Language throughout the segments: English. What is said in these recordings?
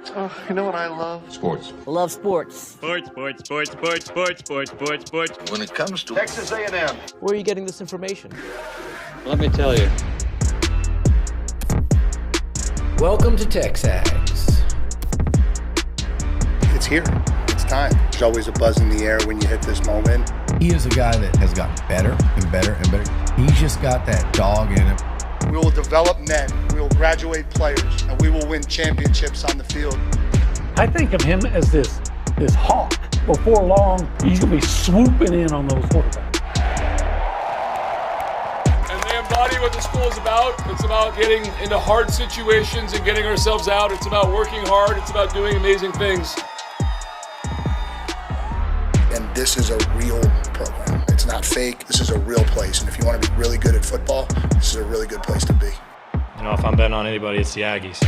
You know what I love? Sports. I love sports. Sports. When it comes to Texas A&M. Where are you getting this information? Let me tell you. Welcome to TexAgs. It's here. It's time. There's always a buzz in the air when you hit this moment. He is a guy that has gotten better and better and better. He's just got that dog in him. We will develop men. We will graduate players, and we will win championships on the field. I think of him as this hawk. Before long, he's going to be swooping in on those quarterbacks. And they embody what the school is about. It's about getting into hard situations and getting ourselves out. It's about working hard. It's about doing amazing things. And this is a real program. It's not fake. This is a real place. And if you want to be really good at football, this is a really good place to be. You know, if I'm betting on anybody, it's the Aggies.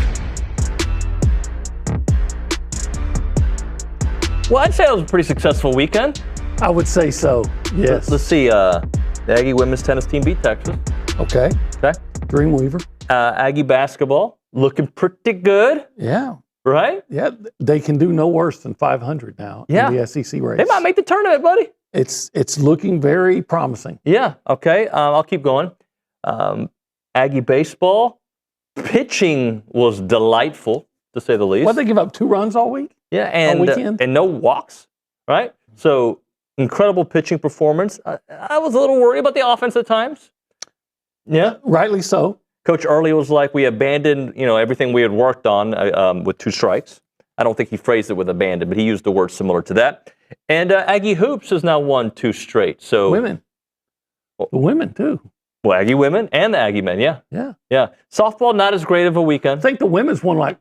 Well, I'd say it was a pretty successful weekend. I would say so, yes. Let's see. The Aggie women's tennis team beat Texas. Okay. Dreamweaver. Aggie basketball looking pretty good. Yeah. Right? Yeah, they can do no worse than 500 now in the SEC race. They might make the tournament, buddy. It's looking very promising. Yeah, okay. I'll keep going. Aggie baseball. Pitching was delightful, to say the least. Well, they give up 2 runs all week? Yeah, and no walks, right? So, incredible pitching performance. I was a little worried about the offense at times. Yeah. Rightly so. Coach Earley was like, we abandoned, everything we had worked on with 2 strikes. I don't think he phrased it with abandon, but he used a word similar to that. And Aggie Hoops has now won 2 straight. So women. The women, too. Well, Aggie women and the Aggie men, yeah. Yeah. Softball, not as great of a weekend. I think the women's won like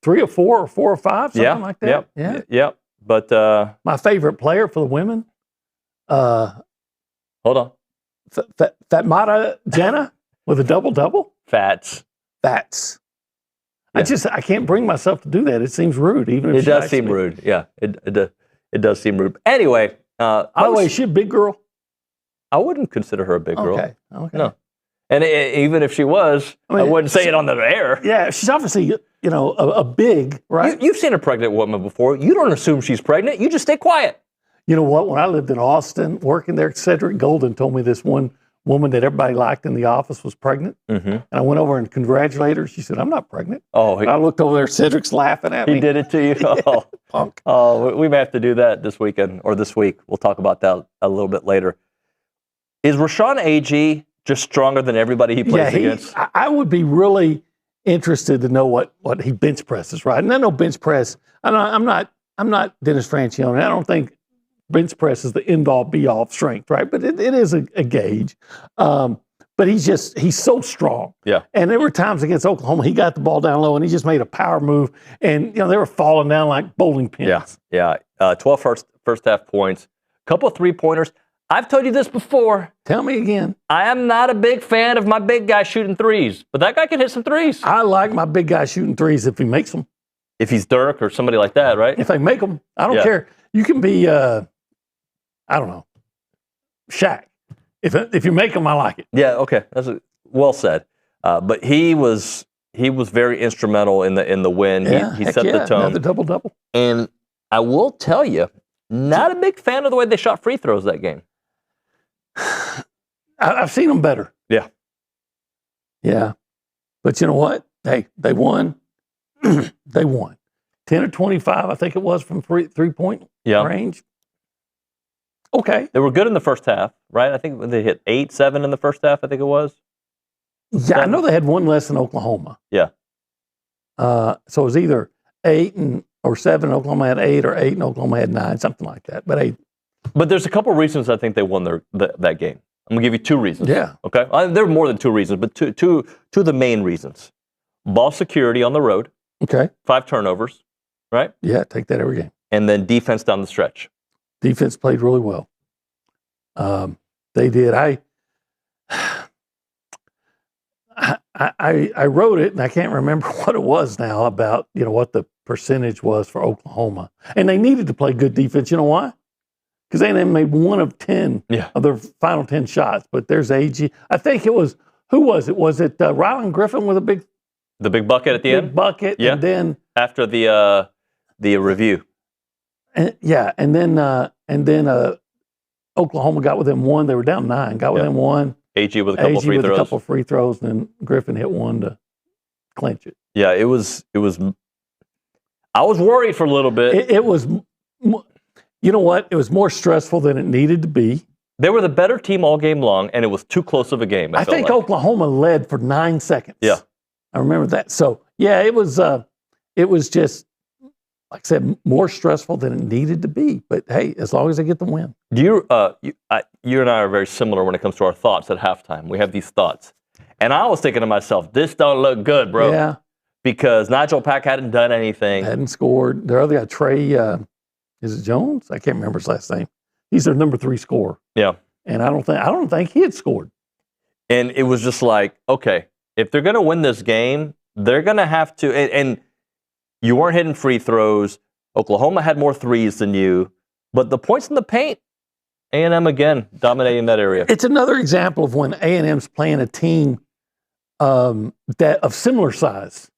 3 or 4 or 4 or 5, something like that. Yeah. But my favorite player for the women. Hold on. Fatmata Jana with a double-double. Fats. Yeah. I can't bring myself to do that. It seems rude, even if it does seem rude. Yeah, it does seem rude. Anyway, by the way, is she a big girl? I wouldn't consider her a big girl. Okay. No, and even if she was, I wouldn't say it on the air. Yeah, she's obviously a big, right? You've seen a pregnant woman before. You don't assume she's pregnant. You just stay quiet. You know what? When I lived in Austin, working there, Cedric Golden told me this one woman that everybody liked in the office was pregnant. Mm-hmm. And I went over and congratulated her. She said, "I'm not pregnant." Oh, I looked over there. Cedric's laughing at me. He did it to you? Yeah, punk. Oh, we may have to do that this weekend or this week. We'll talk about that a little bit later. Is Rashawn Agee just stronger than everybody he plays against? I would be really interested to know what he bench presses, right? And I know bench press. I'm not Dennis Francione. I don't think bench press is the end-all, be-all of strength, right? But it is a gauge. But he's so strong. Yeah. And there were times against Oklahoma, he got the ball down low and he just made a power move. And, they were falling down like bowling pins. Yeah. 12 first half points, a couple of 3-pointers. I've told you this before. Tell me again. I am not a big fan of my big guy shooting threes, but that guy can hit some threes. I like my big guy shooting threes if he makes them. If he's Dirk or somebody like that, right? If they make them, I don't care. You can be, I don't know, Shaq. If you make them, I like it. Yeah, okay, that's well said. But he was very instrumental in the win. Yeah, he set the tone. Another double-double. And I will tell you, not a big fan of the way they shot free throws that game. I've seen them better. Yeah. Yeah. But you know what? Hey, they won. They won. 10 or 25, I think it was, from three-point range. Okay. They were good in the first half, right? I think they hit 8, 7 in the first half, I think it was. Yeah, 7. I know they had 1 less than Oklahoma. Yeah. So it was either 8 or 7, Oklahoma had 8, or 8 and Oklahoma had 9, something like that. But 8. But there's a couple reasons I think they won that game. I'm going to give you 2 reasons. Yeah. Okay? There are more than 2 reasons, but two of the main reasons. Ball security on the road. Okay. 5 turnovers, right? Yeah, take that every game. And then defense down the stretch. Defense played really well. They did. I wrote it, and I can't remember what it was now about, what the percentage was for Oklahoma. And they needed to play good defense. You know why? Because A&M made 1 of 10 of their final 10 shots. But there's Agee. I think it was, who was it? Was it Rylan Griffin with the big bucket at the end? Big bucket. Yeah. And then after the review. And then Oklahoma got within one. They were down 9. Got within one. Aggie with a couple free throws. A couple free throws, and then Griffin hit one to clinch it. Yeah, it was. I was worried for a little bit. It was. You know what? It was more stressful than it needed to be. They were the better team all game long, and it was too close of a game. I think Oklahoma led for 9 seconds. Yeah, I remember that. So yeah, it was just, like I said, more stressful than it needed to be. But hey, as long as they get the win. You and I are very similar when it comes to our thoughts at halftime. We have these thoughts, and I was thinking to myself, "This don't look good, bro." Yeah, because Nigel Pack hadn't done anything. Hadn't scored. Their other guy, Trey, is it Jones? I can't remember his last name. He's their number 3 scorer. Yeah, and I don't think he had scored. And it was just like, okay, if they're going to win this game, they're going to have to. And you weren't hitting free throws. Oklahoma had more threes than you, but the points in the paint, A&M again dominating that area. It's another example of when A&M's playing a team that of similar size.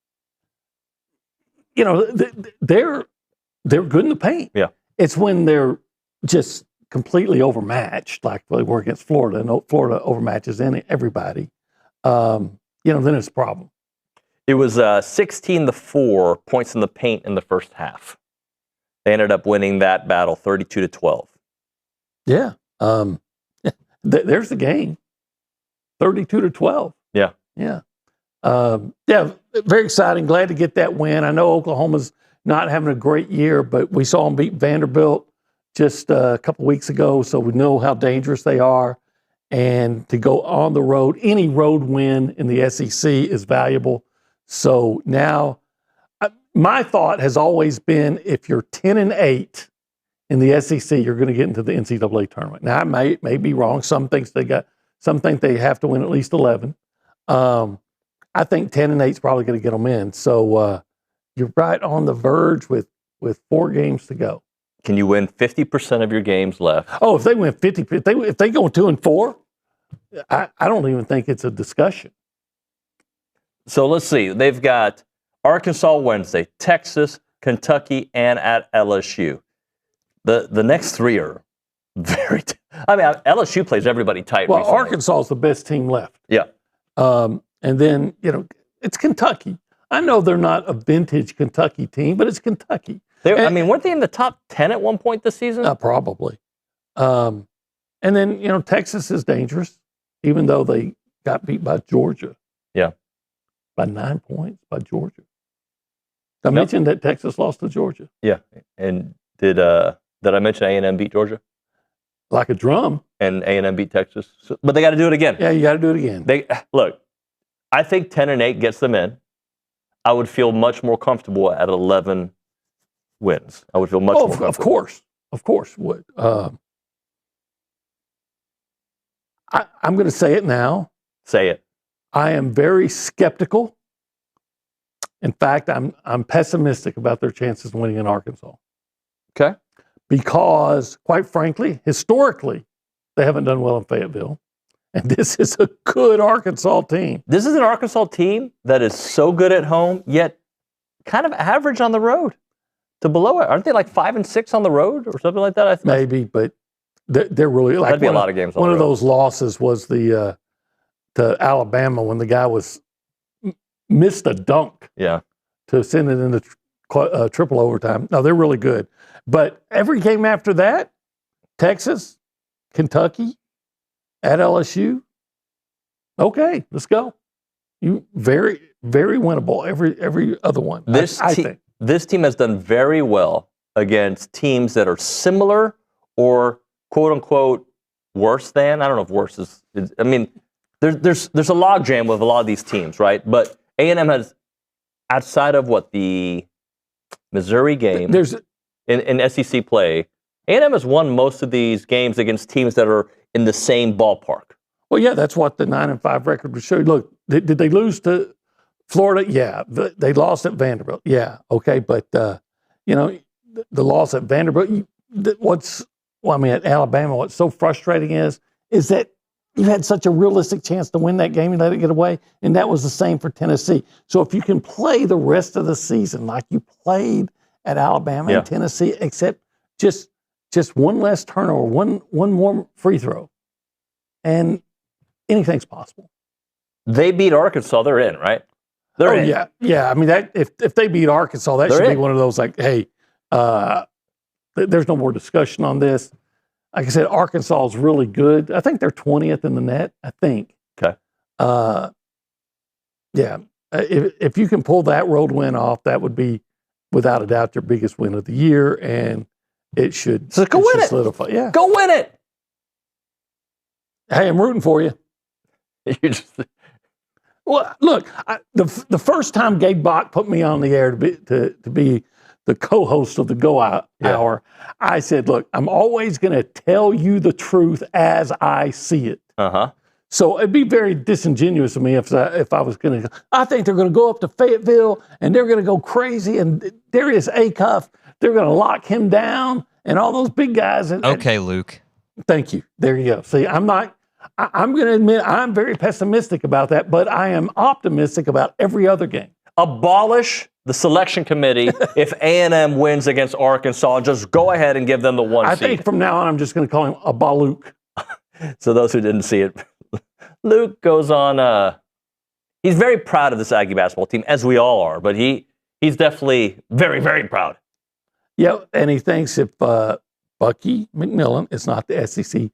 You know, they're good in the paint. Yeah, it's when they're just completely overmatched, like they were against Florida, and Florida overmatches everybody. Then it's a problem. It was 16-4 points in the paint in the first half. They ended up winning that battle 32-12. Yeah. There's the game. 32-12. Yeah. Yeah. Very exciting. Glad to get that win. I know Oklahoma's not having a great year, but we saw them beat Vanderbilt just a couple weeks ago, so we know how dangerous they are. And to go on the road, any road win in the SEC is valuable. So now, my thought has always been, if you're 10-8 in the SEC, you're going to get into the NCAA tournament. Now, I may be wrong. Some think they have to win at least 11. I think 10-8 is probably going to get them in. So you're right on the verge with 4 games to go. Can you win 50% of your games left? Oh, if they win 50, if they go 2-4, I don't even think it's a discussion. So let's see. They've got Arkansas Wednesday, Texas, Kentucky, and at LSU. The next 3 are very. LSU plays everybody tight. Well, recently. Arkansas is the best team left. Yeah. And then it's Kentucky. I know they're not a vintage Kentucky team, but it's Kentucky. Weren't they in the top 10 at one point this season? Probably. And then, Texas is dangerous, even though they got beat by Georgia. Yeah. By 9 points by Georgia. I mentioned that Texas lost to Georgia. Yeah. And did I mention A&M beat Georgia? Like a drum. And A&M beat Texas. But they got to do it again. Yeah, you got to do it again. Look, I think 10-8 gets them in. I would feel much more comfortable at 11 wins. I would feel much more comfortable. Of course would. I'm going to say it now. Say it. I am very skeptical. In fact, I'm pessimistic about their chances of winning in Arkansas. Okay. Because, quite frankly, historically, they haven't done well in Fayetteville. And this is a good Arkansas team. This is an Arkansas team that is so good at home, yet kind of average on the road to below it. Aren't they like 5-6 on the road or something like that? Maybe, but they're really like that'd be a lot of games. One of those losses was the to Alabama when the guy missed a dunk. Yeah. To send it into triple overtime. No, they're really good. But every game after that, Texas, Kentucky, at LSU, okay, let's go. You very, very winnable. Every other one. I think this team has done very well against teams that are similar or quote unquote worse than. I don't know if worse is. There's a logjam with a lot of these teams, right? But A&M has, outside of the Missouri game, in SEC play, A&M has won most of these games against teams that are in the same ballpark. Well, yeah, that's what the 9-5 record would show. Look, did they lose to Florida? Yeah. They lost at Vanderbilt. Yeah. Okay. But, the loss at Vanderbilt, at Alabama, what's so frustrating is that you had such a realistic chance to win that game and let it get away, and that was the same for Tennessee. So if you can play the rest of the season like you played at Alabama and Tennessee, except just one less turnover, one more free throw, and anything's possible. They beat Arkansas, they're in, right? They're in. Yeah. I mean, that if they beat Arkansas, that should be one of those like, hey, there's no more discussion on this. Like I said, Arkansas is really good. I think they're 20th in the net, I think. Okay. If you can pull that road win off, that would be, without a doubt, your biggest win of the year, and it should, so go win it. Solidify. Yeah. Go win it. Hey, I'm rooting for you. Well, look, the first time Gabe Bach put me on the air to be the co-host of the Go Hour, I said, look, I'm always going to tell you the truth as I see it. Uh-huh. So it'd be very disingenuous of me if I was going to, I think they're going to go up to Fayetteville and they're going to go crazy, and Darius Acuff, they're going to lock him down and all those big guys. Okay, Luke. Thank you. There you go. See, I'm going to admit I'm very pessimistic about that, but I am optimistic about every other game. Abolish the selection committee if A&M wins against Arkansas. Just go ahead and give them the 1 seed. I think from now on, I'm just going to call him Abaluk. So those who didn't see it, Luke goes on. He's very proud of this Aggie basketball team, as we all are, but he's definitely very, very proud. Yeah, and he thinks if Bucky McMillan is not the SEC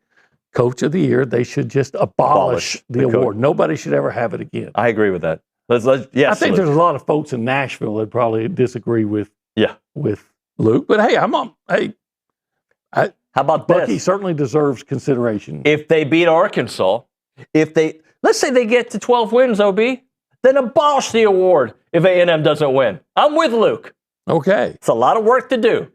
Coach of the Year, they should just abolish the award. Nobody should ever have it again. I agree with that. Yes, I think there's a lot of folks in Nashville that probably disagree with Luke. But hey, how about Bucky this? certainly deserves consideration. If they beat Arkansas, let's say they get to 12 wins, OB, then abolish the award if A&M doesn't win. I'm with Luke. Okay. It's a lot of work to do.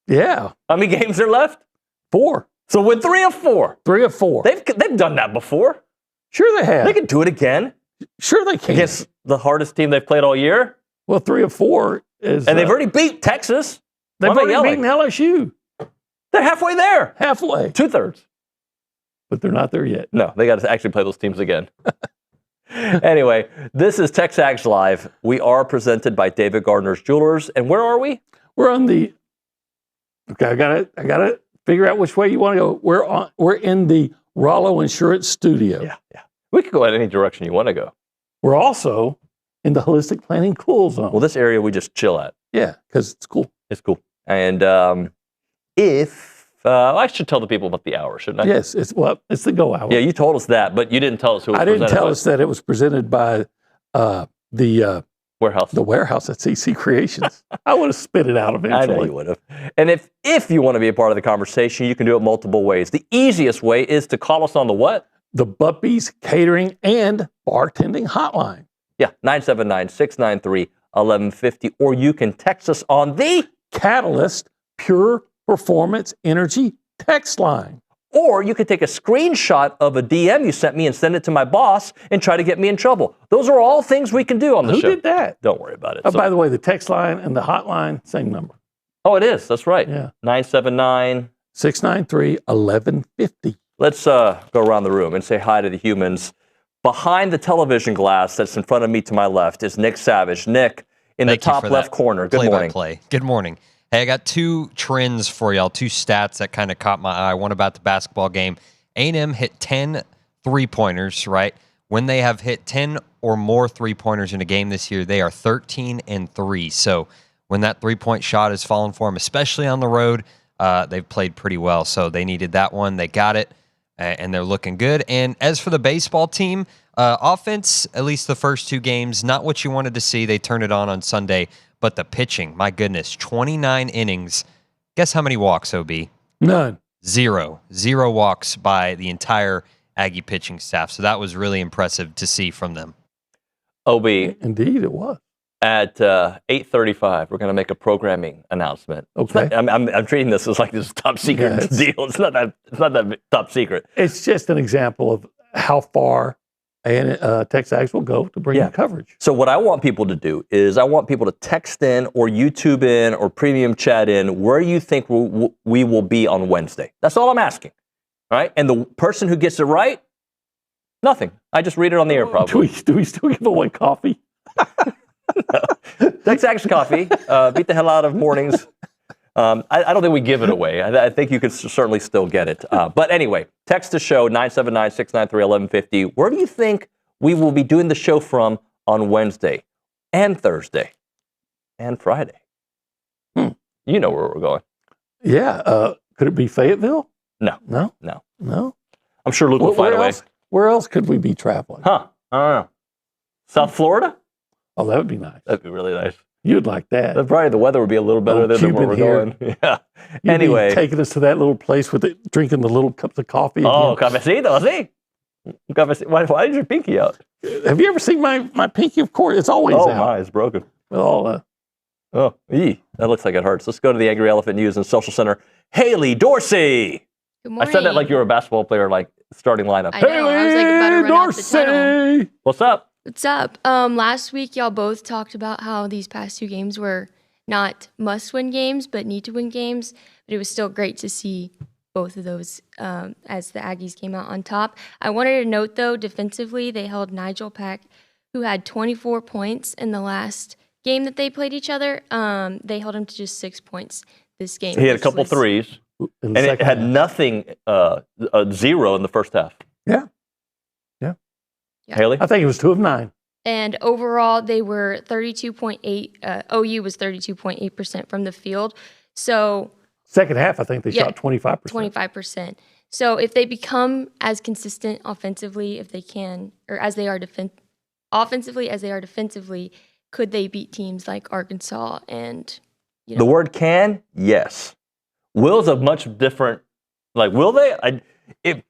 Yeah. How many games are left? 4. So win 3 of 4. 3 of 4. They've done that before. Sure they have. They can do it again. Sure they can. Against the hardest team they've played all year. Well, 3 of 4 is... And they've already beat Texas. They've already beaten LSU. They're halfway there. Halfway. 2/3. But they're not there yet. No, they got to actually play those teams again. Anyway, this is TexAgs Live. We are presented by David Gardner's Jewelers. And where are we? We're on the... Okay, I gotta figure out which way you want to go. We're in the Rollo Insurance Studio. Yeah. We could go in any direction you want to go. We're also in the Holistic Planning Cool Zone. Well, this area we just chill at. Yeah, because it's cool. It's cool. And I should tell the people about the hour, shouldn't I? Yes, it's the Go Hour. Yeah, you told us that, but you didn't tell us who it was I didn't tell by. us that it was presented by the warehouse. The warehouse at CC Creations. I would have spit it out eventually. I know you would have. And if you want to be a part of the conversation, you can do it multiple ways. The easiest way is to call us on the what? The Buppies Catering and Bartending Hotline. Yeah, 979-693-1150. Or you can text us on the Catalyst Pure Performance Energy text line. Or you could take a screenshot of a DM you sent me and send it to my boss and try to get me in trouble. Those are all things we can do on the show. Who did that? Don't worry about it. By the way, the text line and the hotline, same number. Oh, it is. That's right. Yeah. 979-693-1150. Let's go around the room and say hi to the humans. Behind the television glass that's in front of me to my left is Nick Savage. Nick, in the top left corner. Good morning. Play. Good morning. Hey, I got 2 trends for y'all, 2 stats that kind of caught my eye. One about the basketball game. A&M hit 10 3-pointers, right? When they have hit 10 or more 3-pointers in a game this year, they are 13-3. So when that 3-point shot has fallen for them, especially on the road, they've played pretty well. So they needed that one. They got it, and they're looking good. And as for the baseball team, offense, at least the first 2 games, not what you wanted to see. They turned it on Sunday. But the pitching, my goodness, 29 innings. Guess how many walks, OB? None. 0. 0 walks by the entire Aggie pitching staff. So that was really impressive to see from them. OB. Indeed, it was. At 8:35, we're going to make a programming announcement. Okay. I'm treating this as like this top secret deal. It's not that top secret. It's just an example of how far TexAgs will go to bring you coverage. So what I want people to do is I want people to text in or YouTube in or premium chat in where you think we will be on Wednesday. That's all I'm asking. All right? And the person who gets it right Nothing. I just read it on the air, probably. Do we still give away coffee? TexAgs coffee. Beat the hell out of mornings. I don't think we give it away. I think you could certainly still get it. But anyway, text the show 979-693-1150. Where do you think we will be doing the show from on Wednesday and Thursday and Friday? You know where we're going. Yeah. Could it be Fayetteville? No. No? No. No? I'm sure Luke will find a way. Where else could we be traveling? Huh. I don't know. South Florida? Oh, that would be nice. That'd be really nice. You'd like that. Probably the weather would be a little better than where we're going. Yeah. Anyway. Taking us to that little place with drinking the little cups of coffee. Oh, cafecito, sí. Why did your pinky out? Have you ever seen my pinky? Of course, it's always out. Oh, my, it's broken. With all that looks like it hurts. Let's go to the Angry Elephant News and Social Center. Haley Dorsey. Good morning. I said that like you were a basketball player, like starting lineup. I know. I was like about to run out the tunnel. What's up? What's up? Last week, y'all both talked about how these past 2 games were not must-win games, but need-to-win games. But it was still great to see both of those as the Aggies came out on top. I wanted to note, though, defensively, they held Nigel Pack, who had 24 points in the last game that they played each other. They held him to just 6 points this game. He had a couple threes, and it had nothing, 0 in the first half. Yeah. Haley? I think it was 2 of 9. And overall, they were 32.8. OU was 32.8% from the field. So second half, I think they shot 25%. 25%. So if they become as consistent offensively, if they can, or as they are offensively as they are defensively, could they beat teams like Arkansas and? The word "can," yes. Will's a much different. Like, will they? If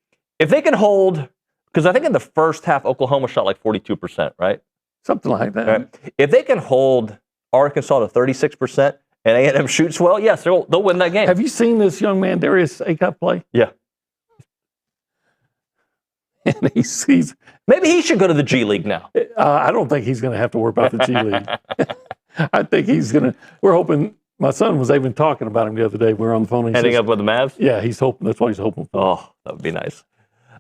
they can hold. Because I think in the first half, Oklahoma shot like 42%, right? Something like that. Right. If they can hold Arkansas to 36% and A&M shoots well, yes, they'll win that game. Have you seen this young man, Darius Acuff, play? Yeah. And he's maybe he should go to the G League now. I don't think he's going to have to worry about the G League. I think he's going to. We're hoping. My son was even talking about him the other day. We were on the phone. Ending up with the Mavs? Yeah, he's hoping. That's what he's hoping for. Oh, that would be nice.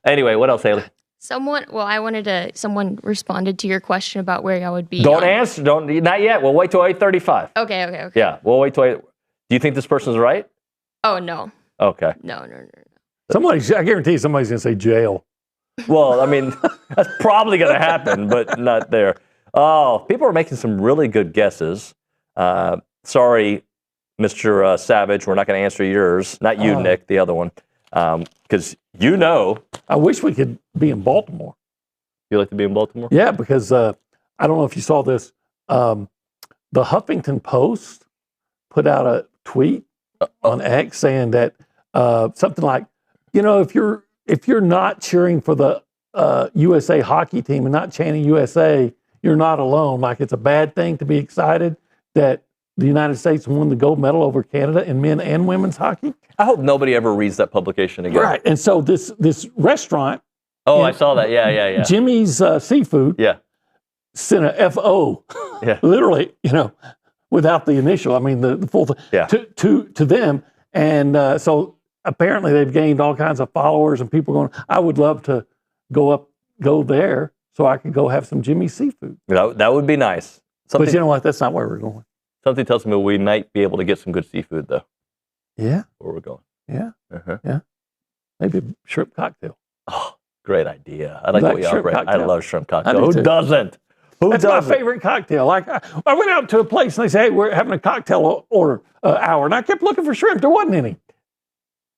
Anyway, what else, Haley? Someone responded to your question about where y'all would be. Don't answer. Not yet. We'll wait till 8:35. Okay. Yeah, we'll wait till 8. Do you think this person's right? Oh, no. Okay. No. I guarantee somebody's going to say jail. Well, I mean, that's probably going to happen, but not there. Oh, people are making some really good guesses. Sorry, Mr. Savage, we're not going to answer yours. Not you, Nick, the other one. Because I wish we could be in Baltimore. You like to be in Baltimore? Yeah, because I don't know if you saw this. The Huffington Post put out a tweet on X saying that something like, if you're not cheering for the USA hockey team and not chanting USA, you're not alone. Like, it's a bad thing to be excited that the United States won the gold medal over Canada in men and women's hocky. I hope nobody ever reads that publication again. Right. And so this restaurant. Oh, I saw that. Yeah. Jimmy's Seafood. Yeah. Sent a FO. Yeah. Literally, without the initial. I mean, the full thing. Yeah. To them. And so apparently they've gained all kinds of followers and people going, I would love to go there so I could go have some Jimmy's Seafood. That would be nice. But you know what? That's not where we're going. Something tells me we might be able to get some good seafood, though. Yeah. Where we're going. Yeah. Uh-huh. Yeah. Maybe a shrimp cocktail. Oh, great idea. I like the way you operate. I love shrimp cocktail. Who doesn't? That's my favorite cocktail. Like I went out to a place and they say, hey, we're having a cocktail order hour. And I kept looking for shrimp. There wasn't any.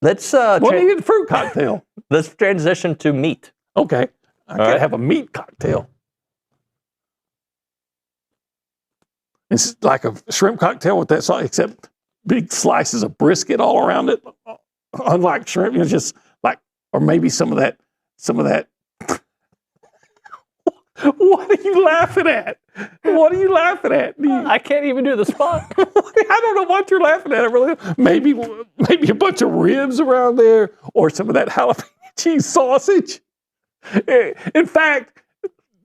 Let's wasn't even a fruit cocktail. Let's transition to meat. Okay. I can't have a meat cocktail. It's like a shrimp cocktail with that sauce, except big slices of brisket all around it. Unlike shrimp, it's just like, or maybe some of that. What are you laughing at? What are you laughing at? I can't even do the spot. I don't know what you're laughing at. I really maybe a bunch of ribs around there, or some of that jalapeno cheese sausage. In fact,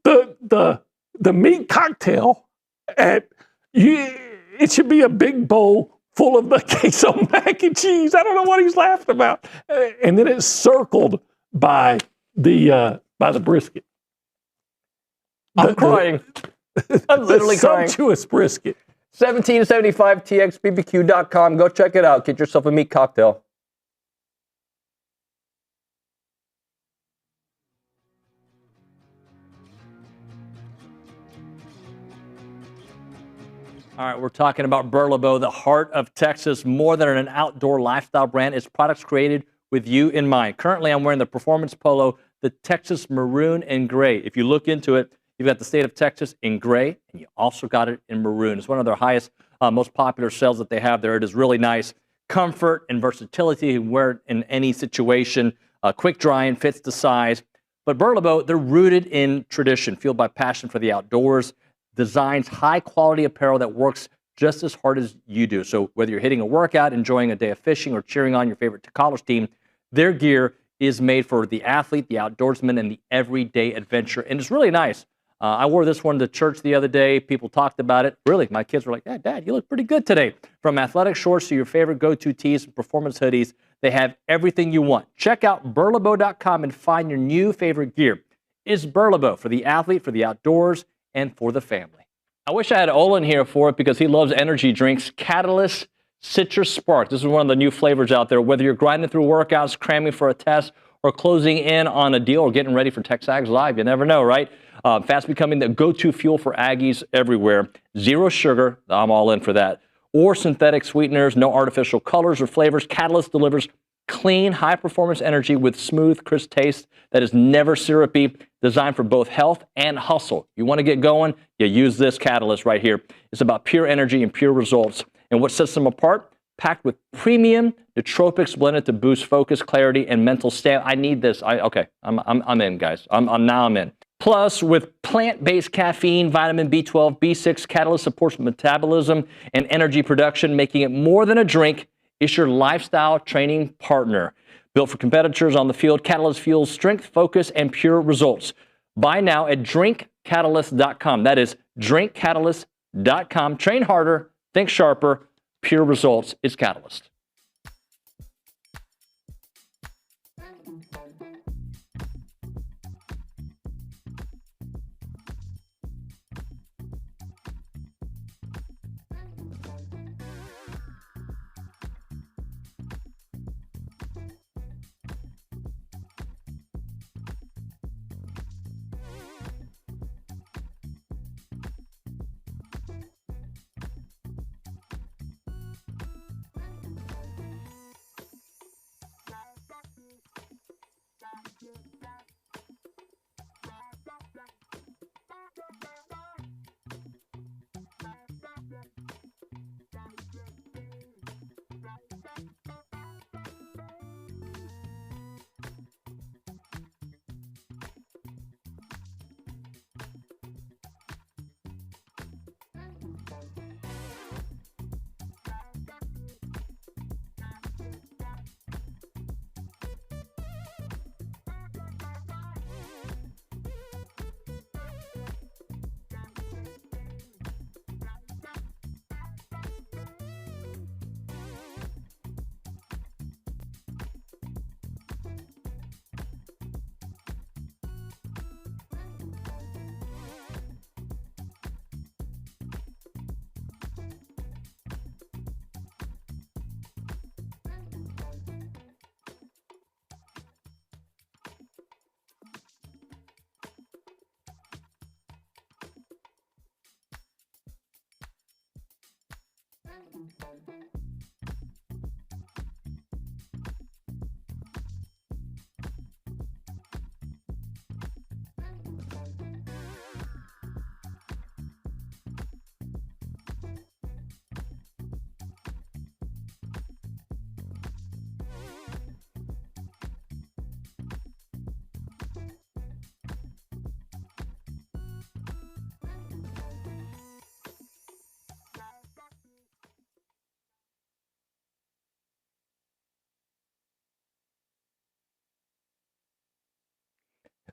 the meat cocktail it should be a big bowl full of the queso mac and cheese. I don't know what he's laughing about. And then it's circled by the by the brisket. I'm crying. I'm literally crying. Sumptuous brisket. 1775 txbbq.com. Go check it out. Get yourself a meat cocktail. All right, we're talking about Burlebo, the heart of Texas, more than an outdoor lifestyle brand. It's products created with you in mind. Currently, I'm wearing the performance polo, the Texas maroon and gray. If you look into it, you've got the state of Texas in gray, and you also got it in maroon. It's one of their highest, most popular sales that they have there. It is really nice. Comfort and versatility. You can wear it in any situation. Quick drying, fits the size. But Burlebo, they're rooted in tradition, fueled by passion for the outdoors. Designs high-quality apparel that works just as hard as you do. So whether you're hitting a workout, enjoying a day of fishing, or cheering on your favorite college team, their gear is made for the athlete, the outdoorsman, and the everyday adventure. And it's really nice. I wore this one to church the other day. People talked about it. Really, my kids were like, yeah, Dad, you look pretty good today. From athletic shorts to your favorite go-to tees and performance hoodies, they have everything you want. Check out burlebo.com and find your new favorite gear. It's Burlebo for the athlete, for the outdoors, and for the family. I wish I had Olin here for it because he loves energy drinks. Catalyst Citrus Spark. This is one of the new flavors out there. Whether you're grinding through workouts, cramming for a test, or closing in on a deal, or getting ready for TexAgs Live, you never know, right? Fast becoming the go-to fuel for Aggies everywhere. Zero sugar, I'm all in for that. Or synthetic sweeteners, no artificial colors or flavors. Catalyst delivers clean, high-performance energy with smooth, crisp taste that is never syrupy, designed for both health and hustle. You want to get going, you use this Catalyst right here. It's about pure energy and pure results. And what sets them apart? Packed with premium nootropics blended to boost focus, clarity, and mental stamina. I need this. I'm in, guys. I'm in. Plus, with plant-based caffeine, vitamin B12, B6, Catalyst supports metabolism and energy production, making it more than a drink. It's your lifestyle training partner. Built for competitors on the field, Catalyst fuels strength, focus, and pure results. Buy now at drinkcatalyst.com. That is drinkcatalyst.com. Train harder, think sharper, pure results. It's Catalyst.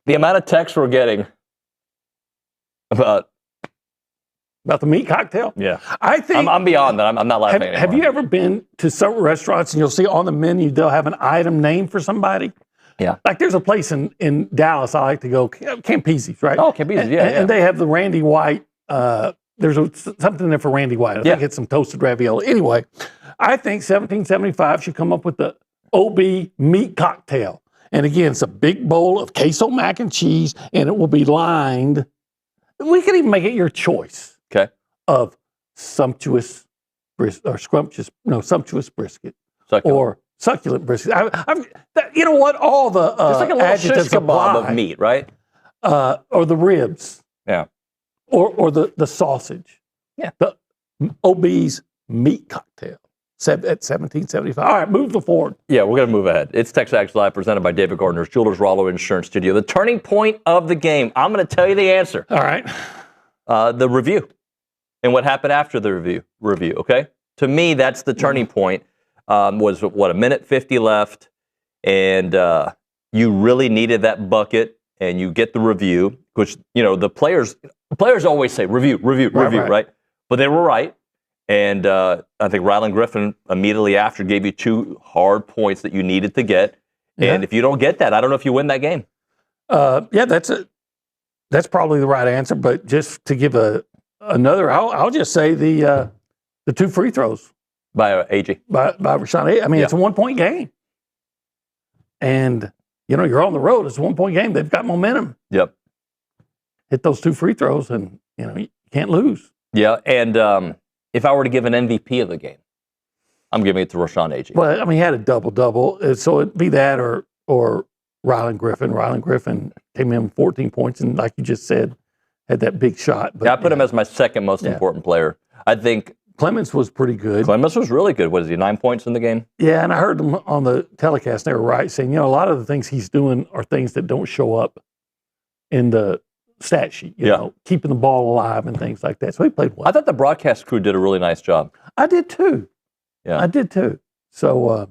The amount of texts we're getting about the meat cocktail? Yeah. I think I'm beyond that. I'm not laughing anymore. Have you ever been to some restaurants and you'll see on the menu they'll have an item name for somebody? Yeah. Like there's a place in Dallas I like to go, Campese's, right? Oh, Campese's, yeah. And they have the Randy White. There's something there for Randy White. I think it's some toasted ravioli. Anyway, I think 1775 should come up with the OB meat cocktail. And again, it's a big bowl of queso mac and cheese, and it will be lined. We can even make it your choice. Okay. Of sumptuous brisket, or succulent brisket. You know what? All the it's like a little shish kebab of meat, right? Or the ribs. Yeah. Or the sausage. Yeah. The OB's meat cocktail. At 1775. All right, move the forward. Yeah, we're going to move ahead. It's TexAgs Live, presented by David Gardner's Jewelers Rollo Insurance Studio. The turning point of the game. I'm going to tell you the answer. All right. The review and what happened after the review. Okay. To me, that's the turning point. Was what, a minute 50 left, and you really needed that bucket, and you get the review, which the players always say review, right? But they were right. And I think Rylan Griffin immediately after gave you 2 hard points that you needed to get. Yeah. And if you don't get that, I don't know if you win that game. That's probably the right answer. But just to give another, I'll just say the 2 free throws by Aggie, by Rashawn Aggie. I mean, it's a 1-point game, and you're on the road. It's a 1-point game. They've got momentum. Yep. Hit those 2 free throws, and you can't lose. Yeah, and if I were to give an MVP of the game, I'm giving it to Rashawn Aggie. Well, I mean, he had a double-double, so it'd be that or Rylan Griffin. Rylan Griffin came in 14 points, and like you just said, had that big shot. But, I put him as my second most important player. I think Clemens was pretty good. Clemens was really good. What is he, 9 points in the game? Yeah, and I heard them on the telecast. They were right, saying, a lot of the things he's doing are things that don't show up in the stat sheet, you know, keeping the ball alive and things like that. So he played well. I thought the broadcast crew did a really nice job. I did too. Yeah. I did too. So,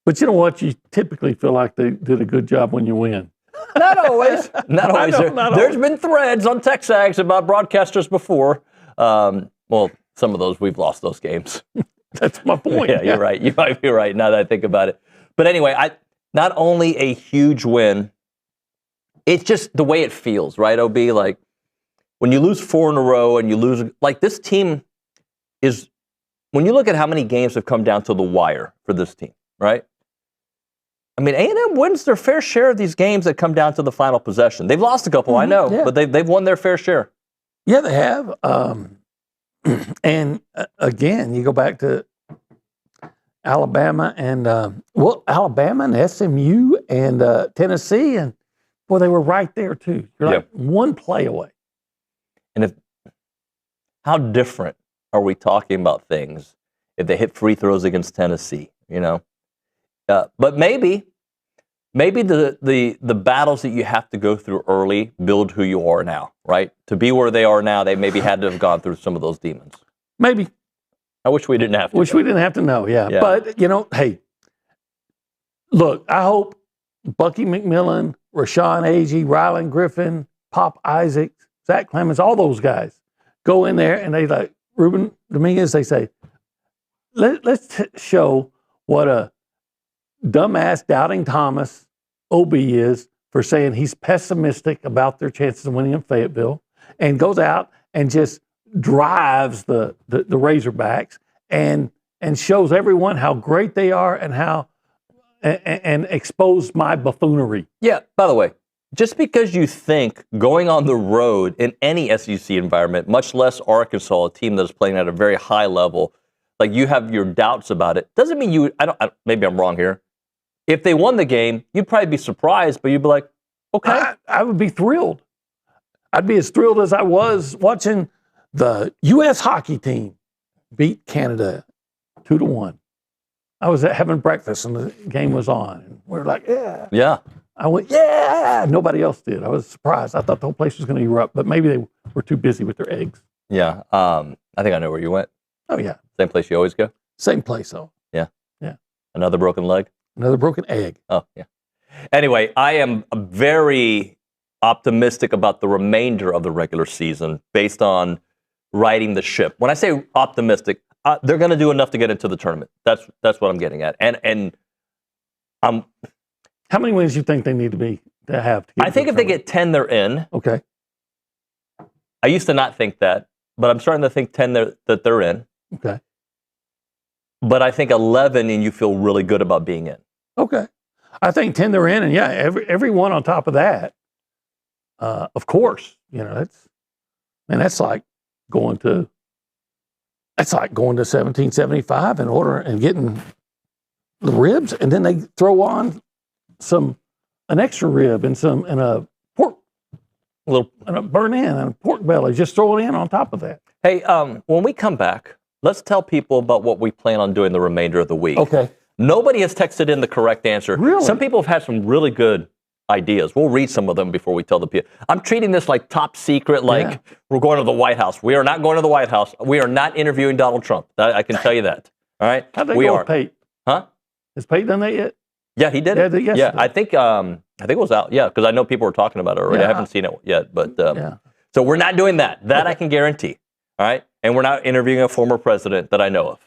but you know what? You typically feel like they did a good job when you win. Not always. Not always. There's been threads on TexAgs about broadcasters before. Well, some of those, we've lost those games. That's my point. Yeah, you're right. You might be right now that I think about it. But anyway, not only a huge win, it's just the way it feels, right, OB? Like, when you lose 4 in a row and you lose, like, this team is, when you look at how many games have come down to the wire for this team, right? I mean, A&M wins their fair share of these games that come down to the final possession. They've lost a couple, I know, but they've won their fair share. Yeah, they have. And again, you go back to Alabama and, Alabama and SMU and Tennessee, and boy, they were right there too. You're like one play away. And how different are we talking about things if they hit free throws against Tennessee? But maybe the battles that you have to go through early build who you are now, right? To be where they are now, they maybe had to have gone through some of those demons. Maybe. I wish we didn't have to. We didn't have to know, yeah. But, hey, look, I hope Bucky McMillan, Rashawn Aggie, Rylan Griffin, Pop Isaac, Zach Clemens, all those guys go in there and they like Ruben Dominguez, they say, let's show what a dumbass doubting Thomas OB is for saying he's pessimistic about their chances of winning in Fayetteville, and goes out and just drives the Razorbacks and shows everyone how great they are and how and expose my buffoonery. Yeah, by the way, just because you think going on the road in any SEC environment, much less Arkansas, a team that is playing at a very high level, like you have your doubts about it, doesn't mean maybe I'm wrong here. If they won the game, you'd probably be surprised, but you'd be like, okay. I would be thrilled. I'd be as thrilled as I was watching the U.S. hockey team beat Canada 2-1. I was having breakfast and the game was on. And we were like, yeah. Yeah. I went, yeah. Nobody else did. I was surprised. I thought the whole place was going to erupt, but maybe they were too busy with their eggs. Yeah. I think I know where you went. Oh, yeah. Same place you always go? Same place, though. Yeah. Yeah. Another broken leg? Another broken egg. Oh, yeah. Anyway, I am very optimistic about the remainder of the regular season based on riding the ship. When I say optimistic, they're going to do enough to get into the tournament. That's what I'm getting at. And How many wins do you think they need to have? To get I think if they get 10, they're in. Okay. I used to not think that, but I'm starting to think 10 that they're in. Okay. But I think 11 and you feel really good about being in. Okay. I think 10 they're in, and yeah, every one on top of that, of course, that's like going to 1775 and getting the ribs, and then they throw on an extra rib and a pork, and a burnt end and a pork belly. Just throw it in on top of that. Hey, when we come back, let's tell people about what we plan on doing the remainder of the week. Okay. Nobody has texted in the correct answer. Really? Some people have had some really good ideas. We'll read some of them before we tell the people. I'm treating this like top secret, like we're going to the White House. We are not going to the White House. We are not interviewing Donald Trump. I can tell you that. All right? How'd they go with Pate? Huh? Has Pate done that yet? Yeah, he did. Yeah, I think it was out. Yeah, because I know people were talking about it already. I haven't seen it yet, but so we're not doing that. That I can guarantee. All right, and we're not interviewing a former president that I know of.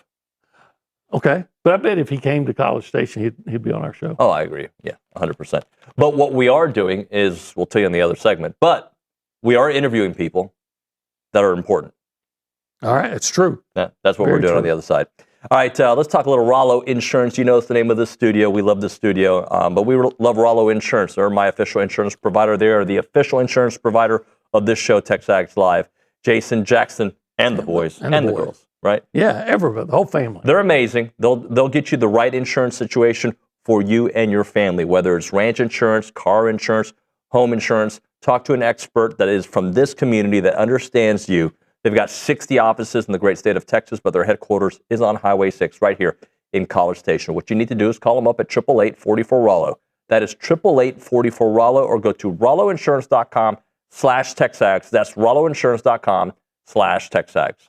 Okay, but I bet if he came to College Station, he'd be on our show. Oh, I agree. Yeah, 100%. But what we are doing is, we'll tell you in the other segment, but we are interviewing people that are important. All right, it's true. Yeah, that's what we're doing on the other side. All right, let's talk a little Rollo Insurance. You know it's the name of the studio. We love the studio, but we love Rollo Insurance. They're my official insurance provider. They are the official insurance provider of this show, TexAgs Live. Jason, Jackson, and the boys, and the girls, right? Yeah, everybody, the whole family. They're amazing. They'll get you the right insurance situation for you and your family, whether it's ranch insurance, car insurance, home insurance. Talk to an expert that is from this community that understands you. They've got 60 offices in the great state of Texas, but their headquarters is on Highway 6 right here in College Station. What you need to do is call them up at 888-44-ROLLO. That is 888-44-ROLLO, or go to rolloinsurance.com/TexAgs. That's rolloinsurance.com/TexAgs.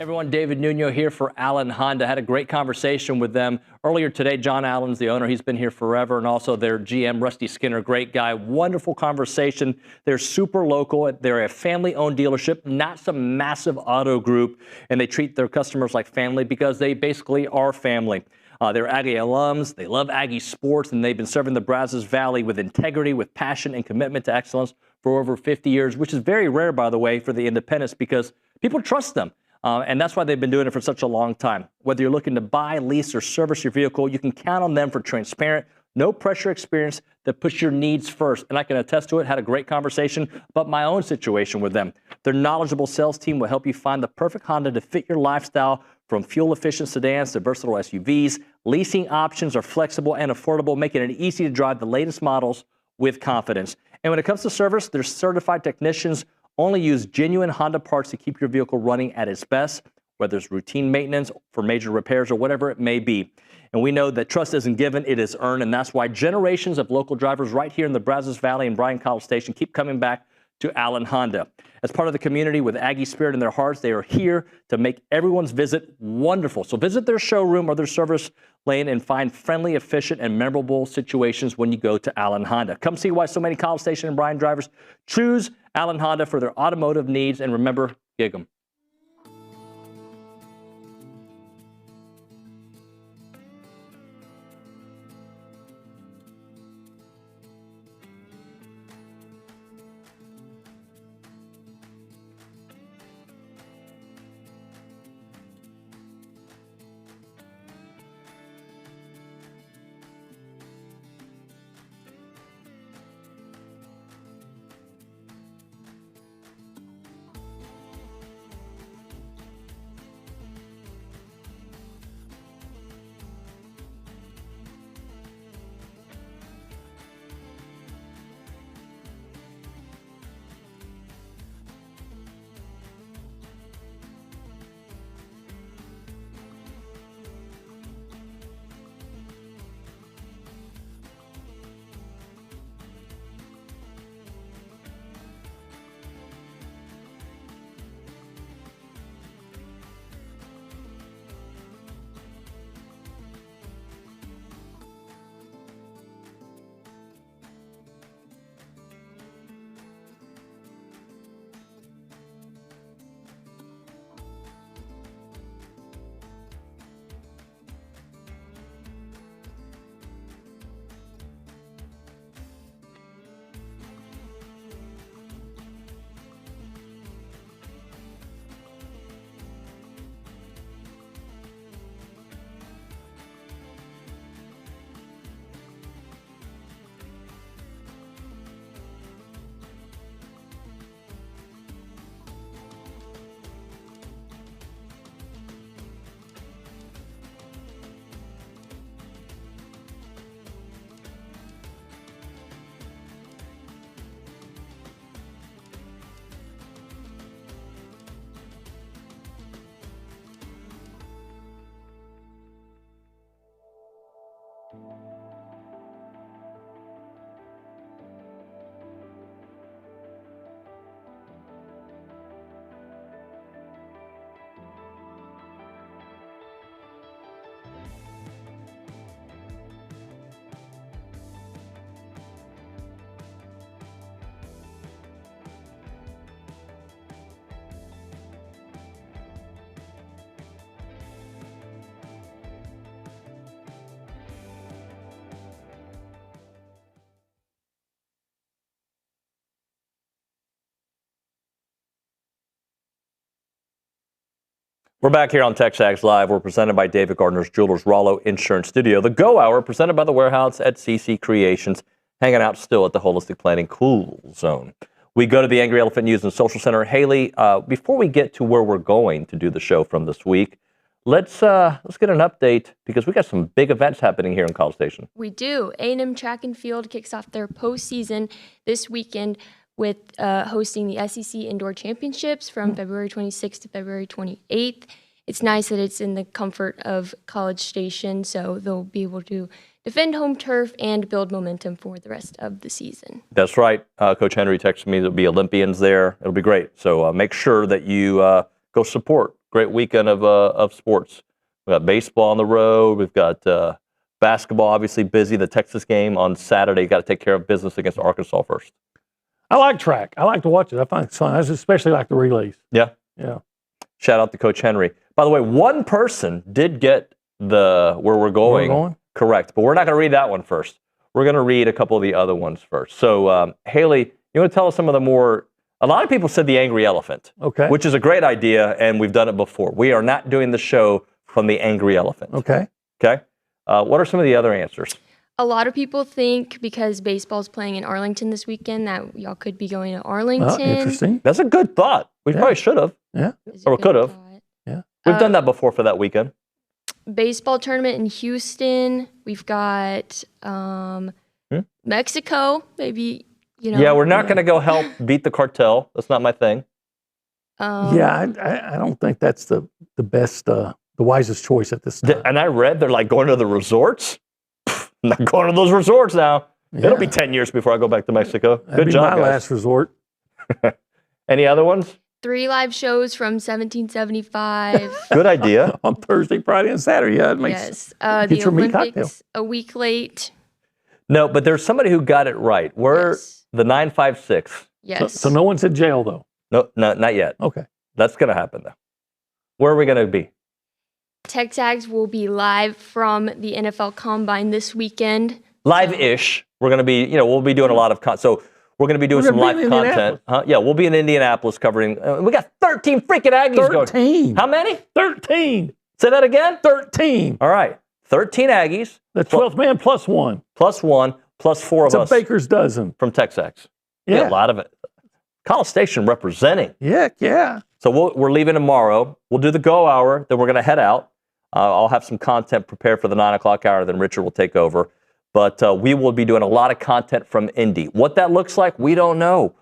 Everyone, David Nuño here for Allen Honda. Had a great conversation with them earlier today. John Allen's the owner. He's been here forever, and also their GM, Rusty Skinner, great guy. Wonderful conversation. They're super local. They're a family-owned dealership, not some massive auto group, and they treat their customers like family because they basically are family. They're Aggie alums. They love Aggie sports, and they've been serving the Brazos Valley with integrity, with passion, and commitment to excellence for over 50 years, which is very rare, by the way, for the independents because people trust them. And that's why they've been doing it for such a long time. Whether you're looking to buy, lease, or service your vehicle, you can count on them for transparent, no pressure experience that puts your needs first. And I can attest to it. Had a great conversation about my own situation with them. Their knowledgeable sales team will help you find the perfect Honda to fit your lifestyle, from fuel-efficient sedans to versatile SUVs. Leasing options are flexible and affordable, making it easy to drive the latest models with confidence. And when it comes to service, their certified technicians only use genuine Honda parts to keep your vehicle running at its best, whether it's routine maintenance for major repairs or whatever it may be. And we know that trust isn't given, it is earned, and that's why generations of local drivers right here in the Brazos Valley and Bryan College Station keep coming back to Allen Honda. As part of the community with Aggie spirit in their hearts, they are here to make everyone's visit wonderful. So visit their showroom or their service lane and find friendly, efficient, and memorable situations when you go to Allen Honda. Come see why so many College Station and Bryan drivers choose Allen Honda for their automotive needs, and remember, gig 'em. We're back here on TexAgs Live. We're presented by David Gardner's Jewelers Rollo Insurance Studio. The Go Hour presented by the Warehouse at CC Creations, hanging out still at the Holistic Planning Cool Zone. We go to the Angry Elephant News and Social Center. Haley, before we get to where we're going to do the show from this week, let's get an update because we got some big events happening here in College Station. We do. A&M Track and Field kicks off their postseason this weekend with hosting the SEC Indoor Championships from February 26th to February 28th. It's nice that it's in the comfort of College Station, so they'll be able to defend home turf and build momentum for the rest of the season. That's right. Coach Henry texted me there'll be Olympians there. It'll be great. So make sure that you go support. Great weekend of sports. We've got baseball on the road. We've got basketball, obviously busy. The Texas game on Saturday. You got to take care of business against Arkansas first. I like track. I like to watch it. I find it fun. I especially like the relays. Yeah. Yeah. Shout out to Coach Henry. By the way, one person did get the where we're going. Correct. But we're not going to read that one first. We're going to read a couple of the other ones first. So, Haley, you want to tell us some of the more, a lot of people said the Angry Elephant. Okay. Which is a great idea, and we've done it before. We are not doing the show from the Angry Elephant. Okay. Okay. What are some of the other answers? A lot of people think because baseball's playing in Arlington this weekend that y'all could be going to Arlington. Interesting. That's a good thought. We probably should have. Yeah. Or could have. Yeah. We've done that before for that weekend. Baseball tournament in Houston. We've got Mexico. Maybe, Yeah, we're not going to go help beat the cartel. That's not my thing. I don't think that's the best, the wisest choice at this time. And I read they're like going to the resorts. I'm not going to those resorts now. Yeah. It'll be 10 years before I go back to Mexico. That'd Good job, my guys. last resort. Any other ones? 3 live shows from 1775. Good idea. On Thursday, Friday, and Saturday. Yeah, it makes the Olympics a week late. No, but there's somebody who got it right. We're the 956. Yes. So no one's in jail, though? No, not yet. Okay. That's going to happen, though. Where are we going to be? TexAgs will be live from the NFL Combine this weekend. Live-ish. We're going to be, we'll be doing a lot of so we're going to be doing some live content. Yeah, we'll be in Indianapolis covering. We got 13 freaking Aggies 13. Going. How many? 13. Say that again? 13. All right. 13 Aggies. The 12th man plus one. Plus one, plus four of us. It's a baker's dozen. From TexAgs. Yeah. A lot of it. College Station representing. Yeah. So we're leaving tomorrow. We'll do the Go Hour. Then we're going to head out. I'll have some content prepared for the 9 o'clock hour. Then Richard will take over. But we will be doing a lot of content from Indy. What that looks like, we don't know.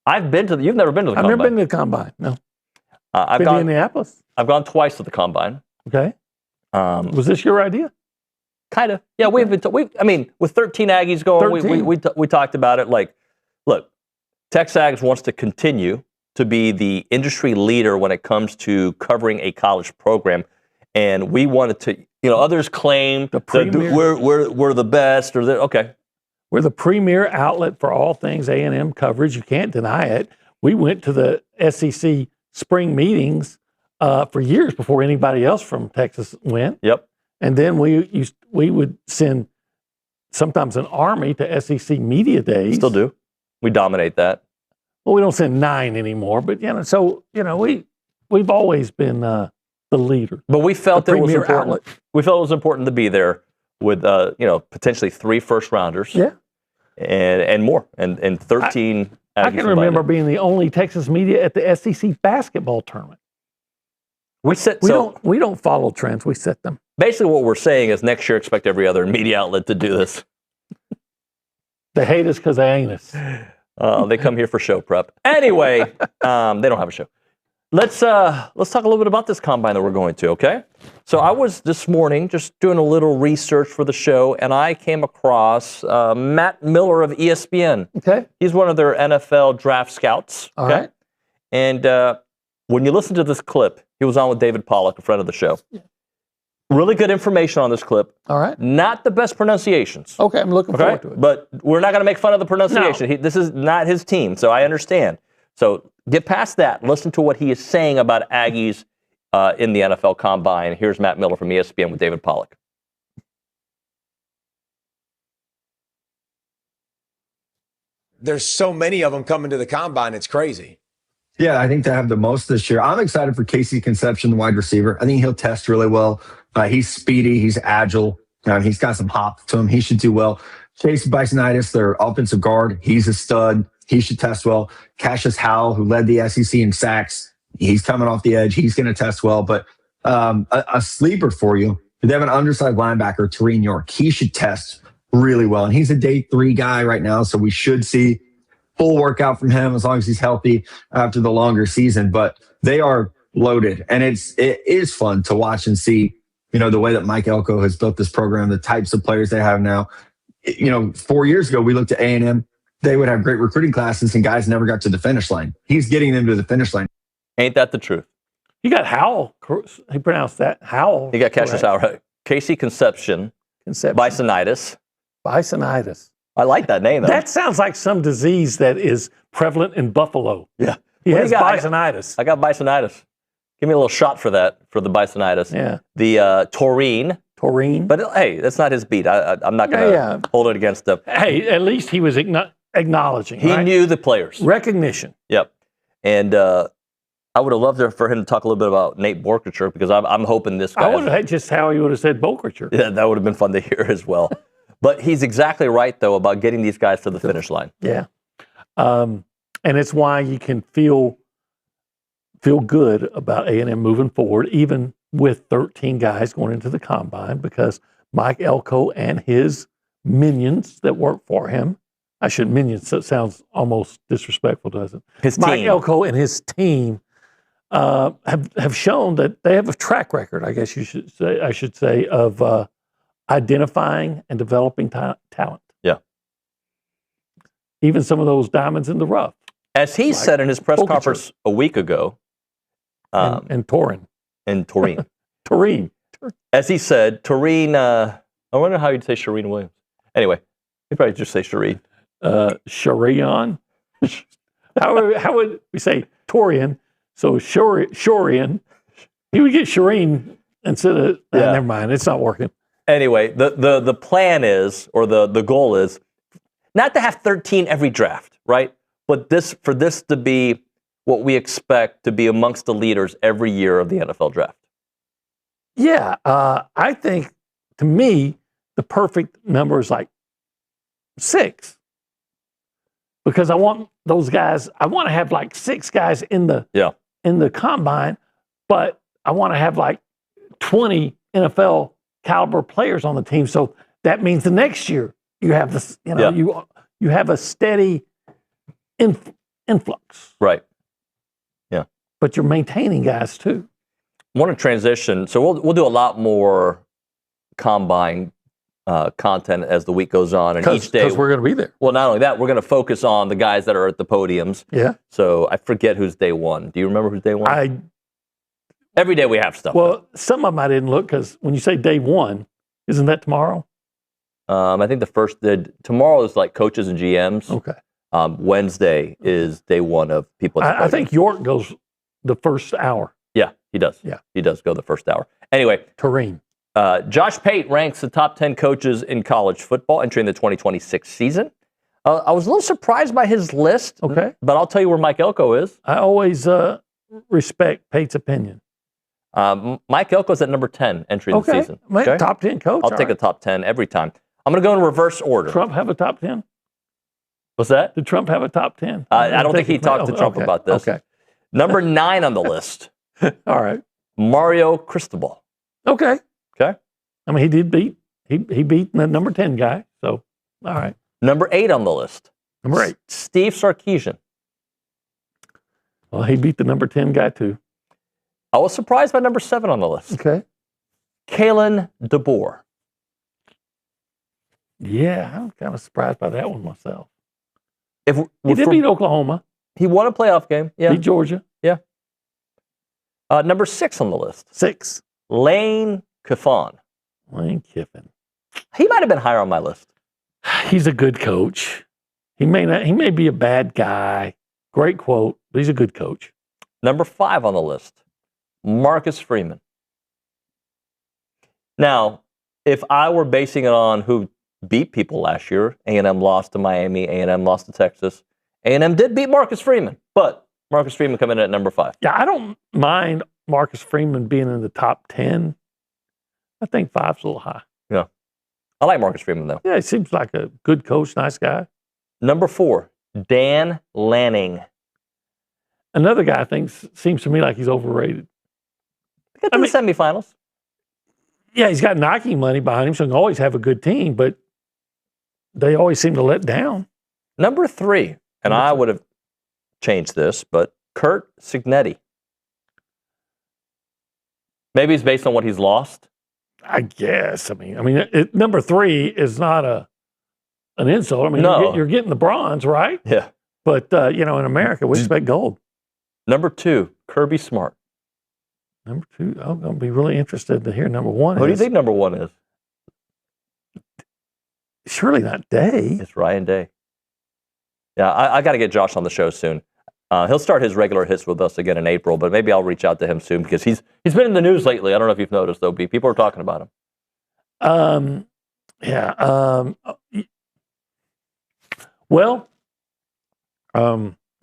You've never been to the Combine. I've never been to the Combine, no. I've been to Indianapolis. I've gone twice to the Combine. Okay. Was this your idea? Kind of. Yeah, with 13 Aggies going, we talked about it. Like, look, TexAgs wants to continue to be the industry leader when it comes to covering a college program. And we wanted to, others claim that we're the best okay. We're the premier outlet for all things A&M coverage. You can't deny it. We went to the SEC spring meetings for years before anybody else from Texas went. Yep. And then we would send sometimes an army to SEC media days. Still do. We dominate that. Well, we don't send 9 anymore, but we've always been the leader. But we felt it was important. Outlet. We felt it was important to be there with potentially 3 first rounders. Yeah. And more and 13. I can remember being the only Texas media at the SEC basketball tournament. We don't follow trends. We set them. Basically, what we're saying is next year expect every other media outlet to do this. They hate us because they ain't us. They come here for show prep. Anyway, they don't have a show. Let's talk a little bit about this Combine that we're going to, okay? So I was this morning just doing a little research for the show, and I came across Matt Miller of ESPN. Okay. He's one of their NFL draft scouts. All right. And when you listen to this clip, he was on with David Pollack, a friend of the show. Yeah. Really good information on this clip. All right. Not the best pronunciations. Okay, I'm looking forward to it. But we're not going to make fun of the pronunciation. No. This is not his team, so I understand. So get past that. Listen to what he is saying about Aggies in the NFL Combine. Here's Matt Miller from ESPN with David Pollack. There's so many of them coming to the Combine, it's crazy. Yeah, I think they have the most this year. I'm excited for Casey Conception, the wide receiver. I think he'll test really well. He's speedy. He's agile. He's got some hop to him. He should do well. Chase Bisonitis, their offensive guard, he's a stud. He should test well. Cassius Howell, who led the SEC in sacks, he's coming off the edge. He's going to test well. But a sleeper for you, they have an undersized linebacker, Tareen York. He should test really well. And he's a day 3 guy right now, so we should see full workout from him as long as he's healthy after the longer season. But they are loaded, and it is fun to watch and see, the way that Mike Elko has built this program, the types of players they have now. 4 years ago, we looked at A&M. They would have great recruiting classes, and guys never got to the finish line. He's getting them to the finish line. Ain't that the truth? You got Howell. He pronounced that Howell. You got Cassius Howell, right? Casey Conception. Bisonitis. I like that name, though. That sounds like some disease that is prevalent in Buffalo. Yeah. He has bisonitis. I got bisonitis. Give me a little shot for that, for the bisonitis. Yeah. The taurine. But, hey, that's not his beat. I'm not going to hold it against him. Hey, at least he was acknowledging. He knew the players. Recognition. Yep. And I would have loved for him to talk a little bit about Nate Borkacher, because I'm hoping this guy. I would have had just how he would have said Borkacher. Yeah, that would have been fun to hear as well. But he's exactly right, though, about getting these guys to the finish line. Yeah. And it's why you can feel good about A&M moving forward, even with 13 guys going into the combine, because Mike Elko and his minions that work for him, minions, that sounds almost disrespectful, doesn't it? Mike Elko and his team have shown that they have a track record, I guess I should say, of identifying and developing talent. Yeah. Even some of those diamonds in the rough. As he said in his press conference a week ago. And Torin. And Taurine. Taurine. As he said, Taurine, I wonder how you'd say Shireen Williams. Anyway, he'd probably just say Shireen. Sharion. How would we say Torian? So Shorian. He would get Shireen instead of, never mind, it's not working. Anyway, the plan is, or the goal is, not to have 13 every draft, right? But for this to be what we expect to be amongst the leaders every year of the NFL draft. Yeah, I think, to me, the perfect number is like 6. Because I want those guys, I want to have like 6 guys in the combine, but I want to have like 20 NFL caliber players on the team. So that means the next year you have this, you have a steady influx. Right. Yeah. But you're maintaining guys too. I want to transition. So we'll do a lot more combine content as the week goes on, and each day because we're going to be there. Well, not only that, we're going to focus on the guys that are at the podiums. Yeah. So I forget who's day 1. Do you remember who's day 1? Every day we have stuff. Well, some of them I didn't look, because when you say day 1, isn't that tomorrow? I think tomorrow is like coaches and GMs. Okay. Wednesday is day 1 of people. I think York goes the first hour. Yeah, he does. Yeah, he does go the first hour. Anyway, Tareen. Josh Pate ranks the top 10 coaches in college football entering the 2026 season. I was a little surprised by his list. Okay. But I'll tell you where Mike Elko is. I always respect Pate's opinion. Mike Elko's at number 10 entering the season. Okay. Top 10 coach. I'll take a top 10 every time. I'm going to go in reverse order. Trump have a top 10? What's that? Did Trump have a top 10? I don't think he talked to Trump about this. Okay. Number 9 on the list. All right. Mario Cristobal. Okay. Okay. I mean, he beat the number 10 guy. So, all right. Number 8 on the list. Number 8. Steve Sarkisian. Well, he beat the number 10 guy too. I was surprised by number 7 on the list. Okay. Kalen DeBoer. Yeah, I'm kind of surprised by that one myself. He did beat Oklahoma. He won a playoff game. Yeah. Beat Georgia. Yeah. Number 6 on the list. 6. Lane Kiffin. Lane Kiffin. He might have been higher on my list. He's a good coach. He may be a bad guy. Great quote, but he's a good coach. Number 5 on the list. Marcus Freeman. Now, if I were basing it on who beat people last year, A&M lost to Miami, A&M lost to Texas. A&M did beat Marcus Freeman, but Marcus Freeman coming in at number 5. Yeah, I don't mind Marcus Freeman being in the top 10. I think 5's a little high. Yeah. I like Marcus Freeman, though. Yeah, he seems like a good coach, nice guy. Number 4, Dan Lanning. Another guy I think seems to me like he's overrated. Get to the semifinals. Yeah, he's got Nike money behind him, so he can always have a good team, but they always seem to let down. Number 3, and I would have changed this, but Curt Cignetti. Maybe it's based on what he's lost. I guess. I mean, number 3 is not an insult. I mean, No. you're getting the bronze, right? Yeah. But in America, we expect gold. Number 2, Kirby Smart. Number 2, I'm going to be really interested to hear number 1. Who do you think number 1 is? Surely not Day. It's Ryan Day. Yeah, I got to get Josh on the show soon. He'll start his regular hits with us again in April, but maybe I'll reach out to him soon because he's been in the news lately. I don't know if you've noticed, though, B. People are talking about him.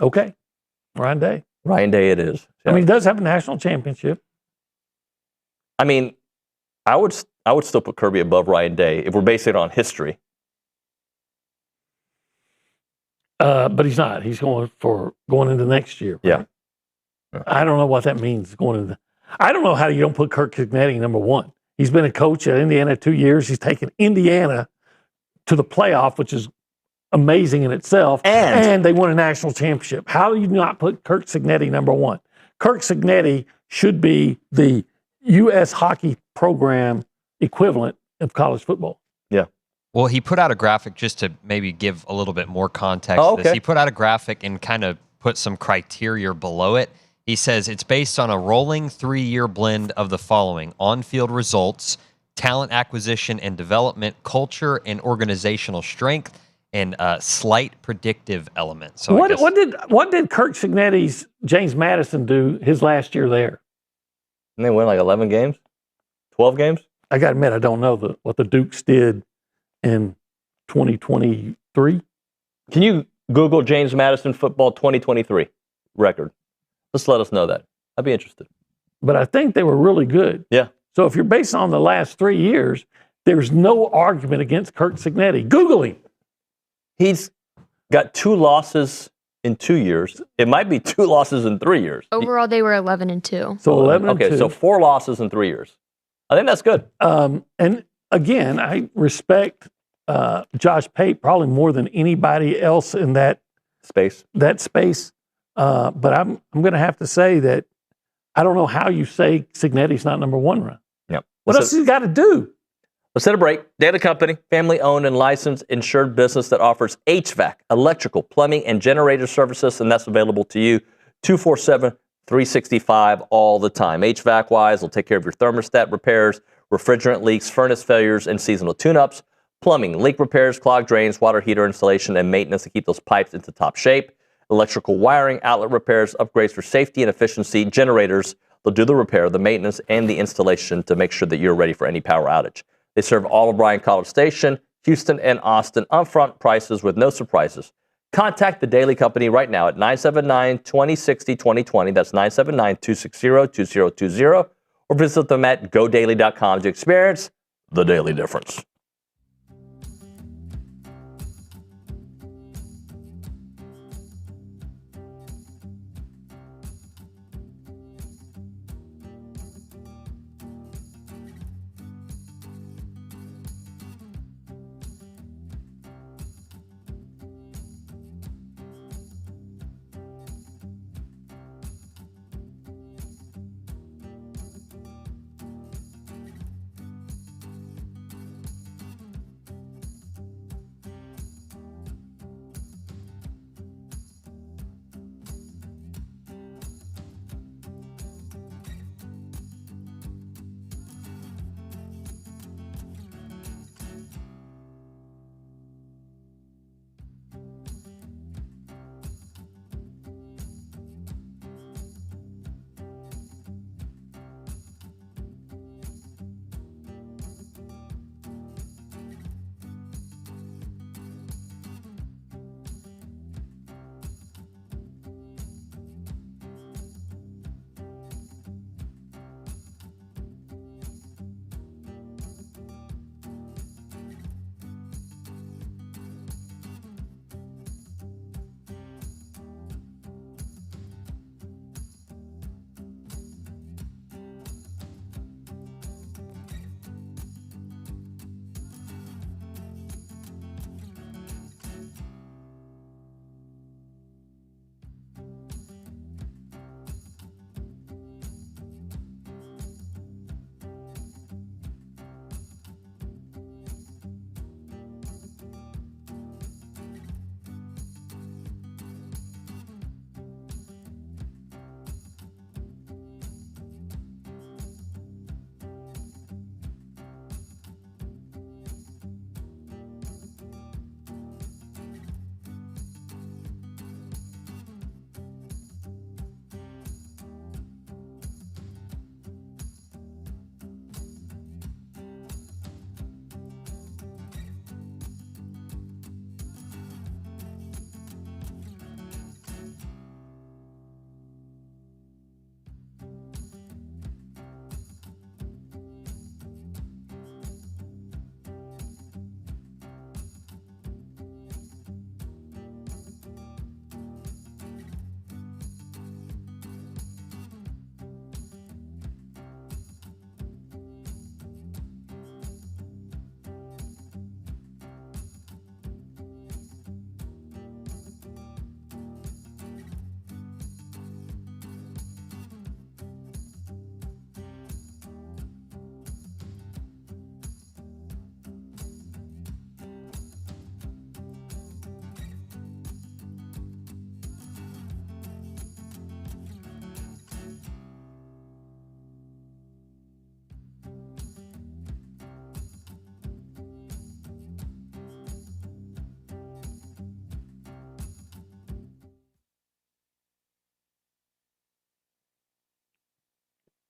Okay. Ryan Day. Ryan Day it is. Yeah. I mean, he does have a national championship. I mean, I would still put Kirby above Ryan Day if we're basing it on history. But he's not. He's going into next year. Right? Yeah. I don't know what that means going into. I don't know how you don't put Curt Cignetti number 1. He's been a coach at Indiana 2 years. He's taken Indiana to the playoff, which is amazing in itself. And they won a national championship. How do you not put Curt Cignetti number 1? Curt Cignetti should be the U.S. hockey program equivalent of college football. Yeah. Well, he put out a graphic just to maybe give a little bit more context to this. He put out a graphic and kind of put some criteria below it. He says it's based on a rolling 3-year blend of the following: on-field results, talent acquisition and development, culture and organizational strength, and slight predictive elements. So what did Curt Cignetti's James Madison do his last year there? And they win like 11 games? 12 games? I got to admit, I don't know what the Dukes did in 2023. Can you Google James Madison football 2023 record? Just let us know that. I'd be interested. But I think they were really good. Yeah. So if you're based on the last 3 years, there's no argument against Curt Cignetti. Google him. He's got 2 losses in 2 years. It might be 2 losses in 3 years. Overall, they were 11-2. So 11-2. Okay, so 4 losses in 3 years. I think that's good. And again, I respect Josh Pate probably more than anybody else in that space. But I'm going to have to say that I don't know how you say Cignetti's not number 1 run. Yep. What else has he got to do? Let's hit a break. Data company, family-owned and licensed insured business that offers HVAC, electrical, plumbing, and generator services, and that's available to you 24/7, 365 all the time. HVAC-wise, they'll take care of your thermostat repairs, refrigerant leaks, furnace failures, and seasonal tune-ups. Plumbing, leak repairs, clogged drains, water heater installation, and maintenance to keep those pipes into top shape. Electrical wiring, outlet repairs, upgrades for safety and efficiency, generators. They'll do the repair, the maintenance, and the installation to make sure that you're ready for any power outage. They serve all of Bryan College Station, Houston, and Austin. Upfront prices with no surprises. Contact the Daily Company right now at 979-2060-2020. That's 979-260-2020. Or visit them at godaily.com to experience the daily difference.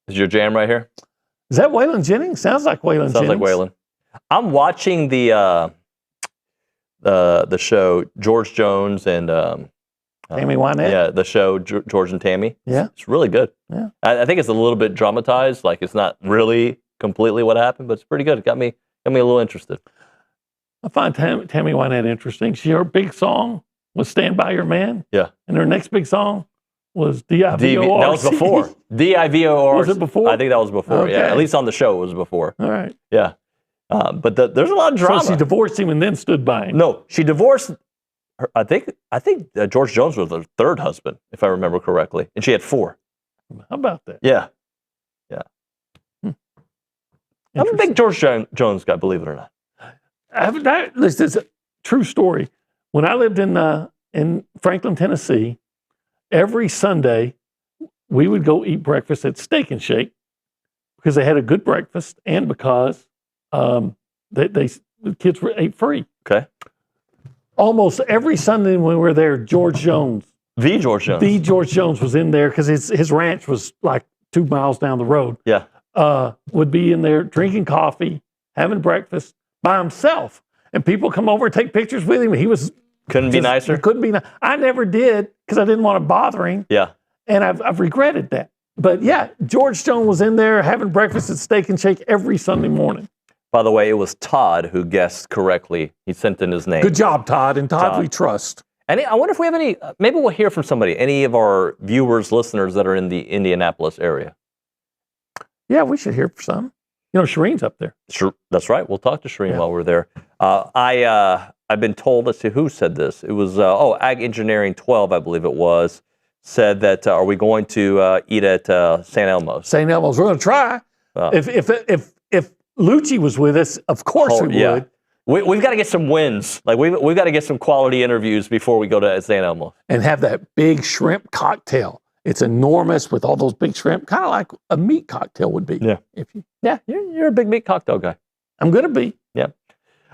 Is your jam right here? Is that Waylon Jennings? Sounds like Waylon Jennings. Sounds like Waylon. I'm watching the show George Jones and Tammy Wynette? Yeah, the show George and Tammy. Yeah. It's really good. Yeah. I think it's a little bit dramatized. Like it's not really completely what happened, but it's pretty good. It got me a little interested. I find Tammy Wynette interesting. Her big song was "Stand By Your Man." Yeah. And her next big song was D-I-V-O-R-C. That was before. D-I-V-O-R. Was it before? I think that was before. Okay. Yeah. At least on the show, it was before. All right. Yeah. But there's a lot of drama. So she divorced him and then stood by him. No, she divorced. I think George Jones was her third husband, if I remember correctly, and she had 4. How about that? Yeah. Yeah. I'm a big George Jones guy, believe it or not. Listen, it's a true story. When I lived in Franklin, Tennessee, every Sunday we would go eat breakfast at Steak and Shake because they had a good breakfast and because the kids ate free. Okay. Almost every Sunday when we were there, George Jones. The George Jones was in there because his ranch was like 2 miles down the road. Yeah. Would be in there drinking coffee, having breakfast by himself. And people come over and take pictures with him. He was couldn't be nicer. Couldn't be. I never did because I didn't want to bother him. Yeah. And I've regretted that. But yeah, George Jones was in there having breakfast at Steak and Shake every Sunday morning. By the way, it was Todd who guessed correctly. He sent in his name. Good job, Todd. And Todd, we trust. And I wonder if we have any, maybe we'll hear from somebody, any of our viewers, listeners that are in the Indianapolis area. Yeah, we should hear from some. You know, Shireen's up there. Sure, that's right. We'll talk to Shireen while we're there. I've been told, let's see, who said this? It was, Ag Engineering 12, I believe it was, said that, are we going to eat at St. Elmo's? St. Elmo's. We're going to try. If Liucci was with us, of course we would. We've got to get some wins. Like we've got to get some quality interviews before we go to St. Elmo's. And have that big shrimp cocktail. It's enormous with all those big shrimp, kind of like a meat cocktail would be. Yeah. You're a big meat cocktail guy. I'm going to be. Yeah.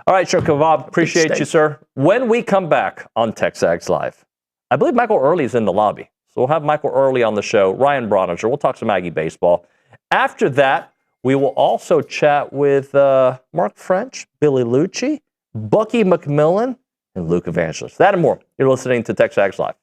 All right, Sure Kebab, appreciate you, sir. When we come back on TexAgs Live, I believe Michael Earley is in the lobby. So we'll have Michael Earley on the show, Ryan Brauninger. We'll talk some Aggie baseball. After that, we will also chat with Mark French, Billy Liucci, Bucky McMillan, and Luke Evangelist. That and more. You're listening to TexAgs Live.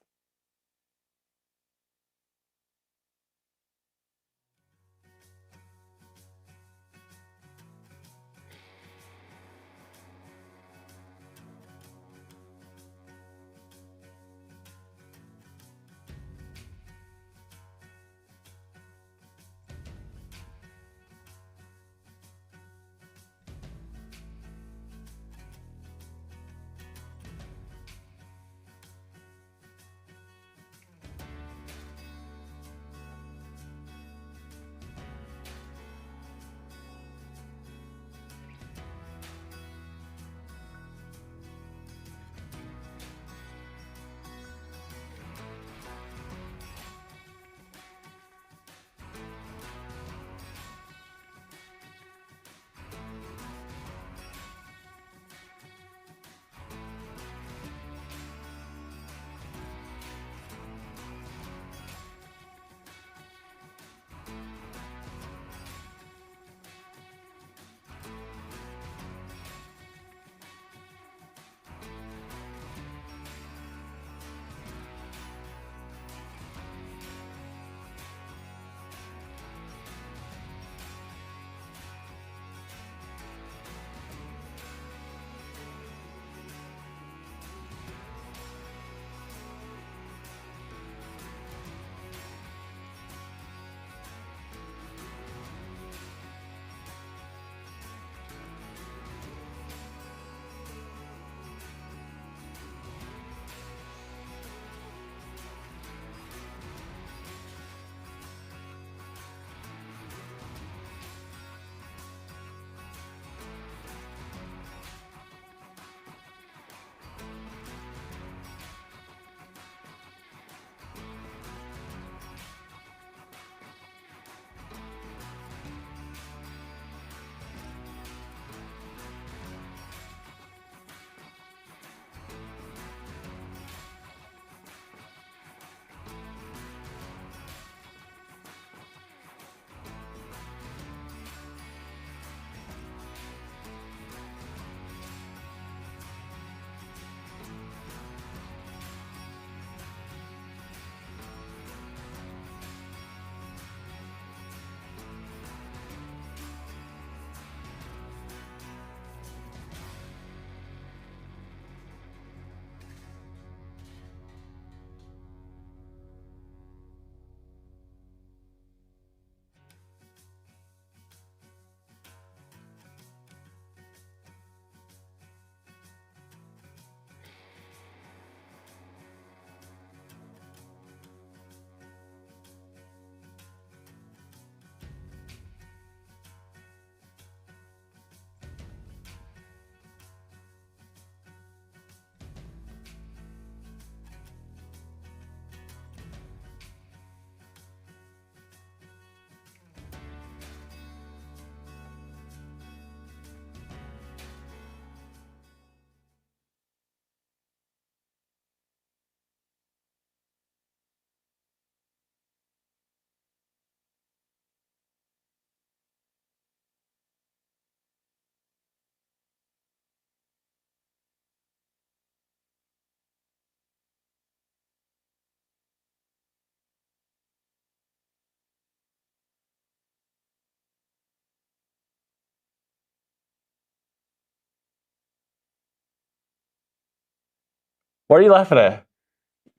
What are you laughing at?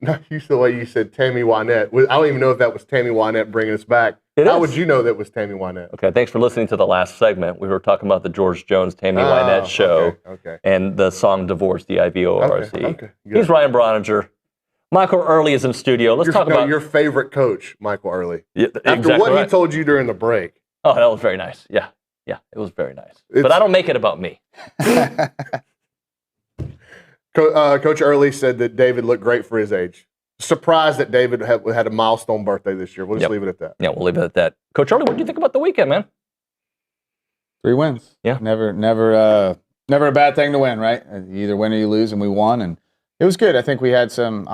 No, you the way you said Tammy Wynette. I don't even know if that was Tammy Wynette bringing us back. How would you know that was Tammy Wynette? Okay, thanks for listening to the last segment. We were talking about the George Jones Tammy Wynette show and the song Divorce, D-I-V-O-R-C. Okay, He's Ryan Brauninger. Michael Earley is in studio. Let's talk about your favorite coach, Michael Earley. Yeah, After exactly what he told you during the break. Oh, that was very nice. Yeah, it was very nice. But I don't make it about me. Coach Earley said that David looked great for his age. Surprised that David had a milestone birthday this year. We'll just leave it at that. Yeah, we'll leave it at that. Coach Earley, what do you think about the weekend, man? 3 wins. Yeah. Never a bad thing to win, right? You either win or you lose, and we won, and it was good. I think we had some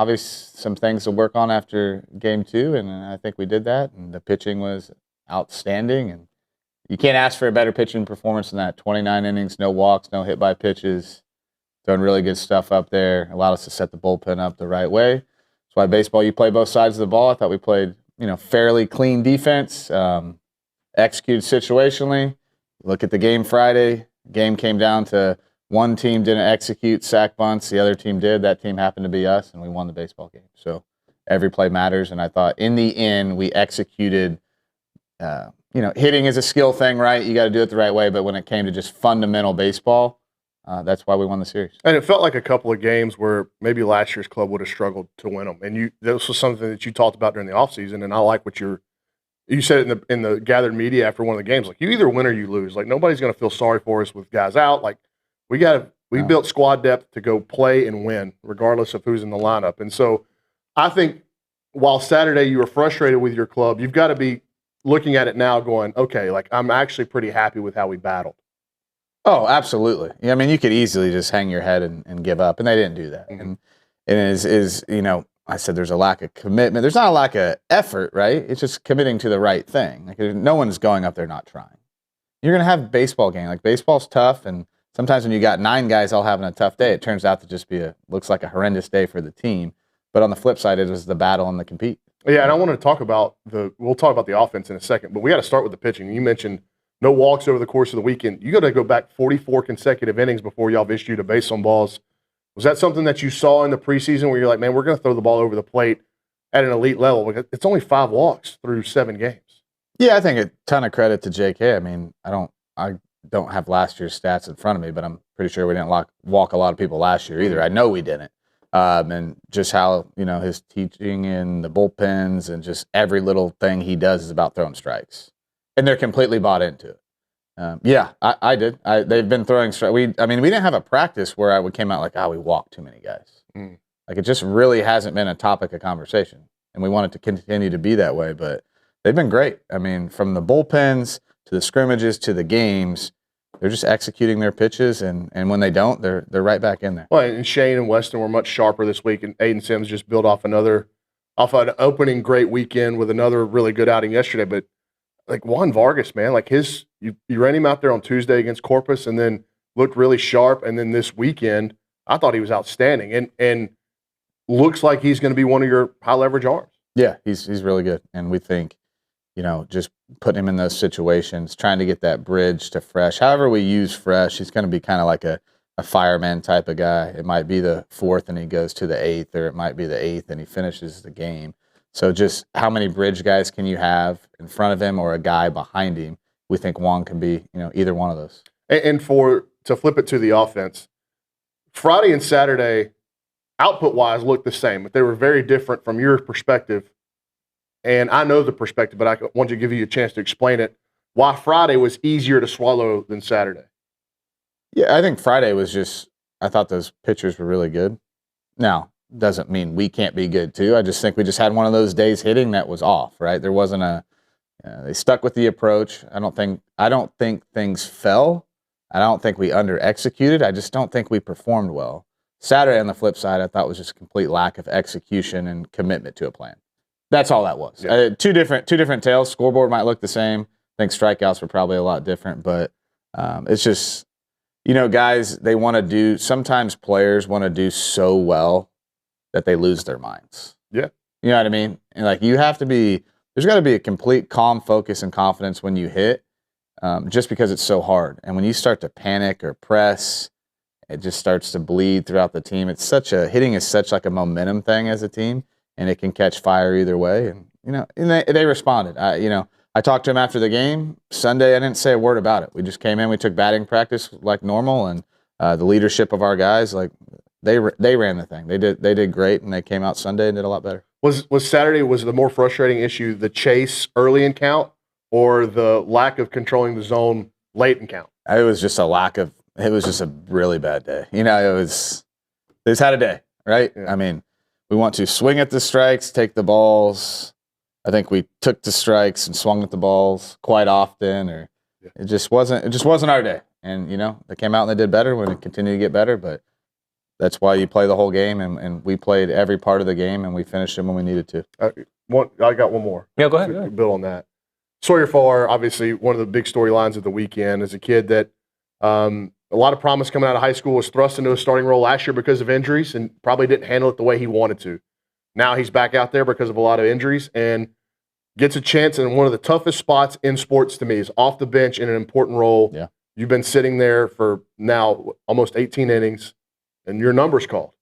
things to work on after game 2, and I think we did that, and the pitching was outstanding, and you can't ask for a better pitching performance than that. 29 innings, no walks, no hit by pitches, doing really good stuff up there. Allowed us to set the bullpen up the right way. That's why baseball, you play both sides of the ball. I thought we played, fairly clean defense, executed situationally. Look at the game Friday. Game came down to one team didn't execute sack bunts, the other team did. That team happened to be us, and we won the baseball game. So every play matters, and I thought in the end we executed. Hitting is a skill thing, right? You got to do it the right way. But when it came to just fundamental baseball, that's why we won the series. And it felt like a couple of games where maybe last year's club would have struggled to win them. And this was something that you talked about during the offseason, and I like what you said it in the gathered media after one of the games. Like, you either win or you lose. Like, nobody's going to feel sorry for us with guys out. Like, we built squad depth to go play and win, regardless of who's in the lineup. And so I think while Saturday you were frustrated with your club, you've got to be looking at it now going, okay, like, I'm actually pretty happy with how we battled. Oh, absolutely. Yeah, I mean, you could easily just hang your head and give up, and they didn't do that. Mm-hmm. And it is I said there's a lack of commitment. There's not a lack of effort, right? It's just committing to the right thing. Like, no one's going up there not trying. You're going to have a baseball game. Like, baseball's tough, and sometimes when you got 9 guys all having a tough day, it turns out to just looks like a horrendous day for the team. But on the flip side, it was the battle and the compete. Yeah, and I want to talk about we'll talk about the offense in a second, but we got to start with the pitching. You mentioned no walks over the course of the weekend. You got to go back 44 consecutive innings before y'all have issued a base on balls. Was that something that you saw in the preseason where you're like, man, we're going to throw the ball over the plate at an elite level? It's only 5 walks through 7 games. Yeah, I think a ton of credit to JK. I mean, I don't have last year's stats in front of me, but I'm pretty sure we didn't walk a lot of people last year either. I know we didn't. And just how, his teaching in the bullpens and just every little thing he does is about throwing strikes. And they're completely bought into it. I did. They've been throwing strikes. We didn't have a practice where I came out like, we walked too many guys. Like, it just really hasn't been a topic of conversation. And we want it to continue to be that way. But they've been great. I mean, from the bullpens to the scrimmages to the games, they're just executing their pitches, and when they don't, they're right back in there. Well, and Shane and Weston were much sharper this week, and Aiden Sims just built off an opening great weekend with another really good outing yesterday. But like Juan Vargas, man, like you ran him out there on Tuesday against Corpus, and then looked really sharp, and then this weekend I thought he was outstanding, and looks like he's going to be one of your high leverage arms. Yeah, he's really good, and we think, just putting him in those situations, trying to get that bridge to fresh. However we use fresh, he's going to be kind of like a fireman type of guy. It might be the 4th and he goes to the 8th, or it might be the 8th and he finishes the game. So just how many bridge guys can you have in front of him or a guy behind him? We think Juan can be, either one of those. And to flip it to the offense, Friday and Saturday, output-wise, looked the same, but they were very different from your perspective. And I know the perspective, but I want to give you a chance to explain it, why Friday was easier to swallow than Saturday. Yeah, I think Friday was just, I thought those pitchers were really good. Now, doesn't mean we can't be good too. I just think we just had one of those days hitting that was off, right? There wasn't they stuck with the approach. I don't think things fell. I don't think we under-executed. I just don't think we performed well. Saturday, on the flip side, I thought was just a complete lack of execution and commitment to a plan. That's all that was. Yeah. Two different tales. Scoreboard might look the same. I think strikeouts were probably a lot different, but it's just, guys, sometimes players want to do so well that they lose their minds. Yeah. You know what I mean? And like, there's got to be a complete calm focus and confidence when you hit, just because it's so hard. And when you start to panic or press it just starts to bleed throughout the team. It's hitting is such like a momentum thing as a team, and it can catch fire either way. And they responded. I talked to him after the game Sunday. I didn't say a word about it. We just came in, we took batting practice like normal, and the leadership of our guys, like they ran the thing. They did great, and they came out Sunday and did a lot better. Was Saturday the more frustrating issue the chase early in count or the lack of controlling the zone late in count? It was just it was just a really bad day. They just had a day, right? Yeah. I mean, we want to swing at the strikes, take the balls. I think we took the strikes and swung at the balls quite often, or it just wasn't our day. And they came out and they did better when it continued to get better, but that's why you play the whole game, and we played every part of the game, and we finished it when we needed to. I got one more. Yeah, go ahead. Build on that. Sawyer Farr, obviously one of the big storylines of the weekend, as a kid that a lot of promise coming out of high school, was thrust into a starting role last year because of injuries and probably didn't handle it the way he wanted to. Now he's back out there because of a lot of injuries and gets a chance in one of the toughest spots in sports to me, is off the bench in an important role. Yeah. You've been sitting there for now almost 18 innings, and your number's called.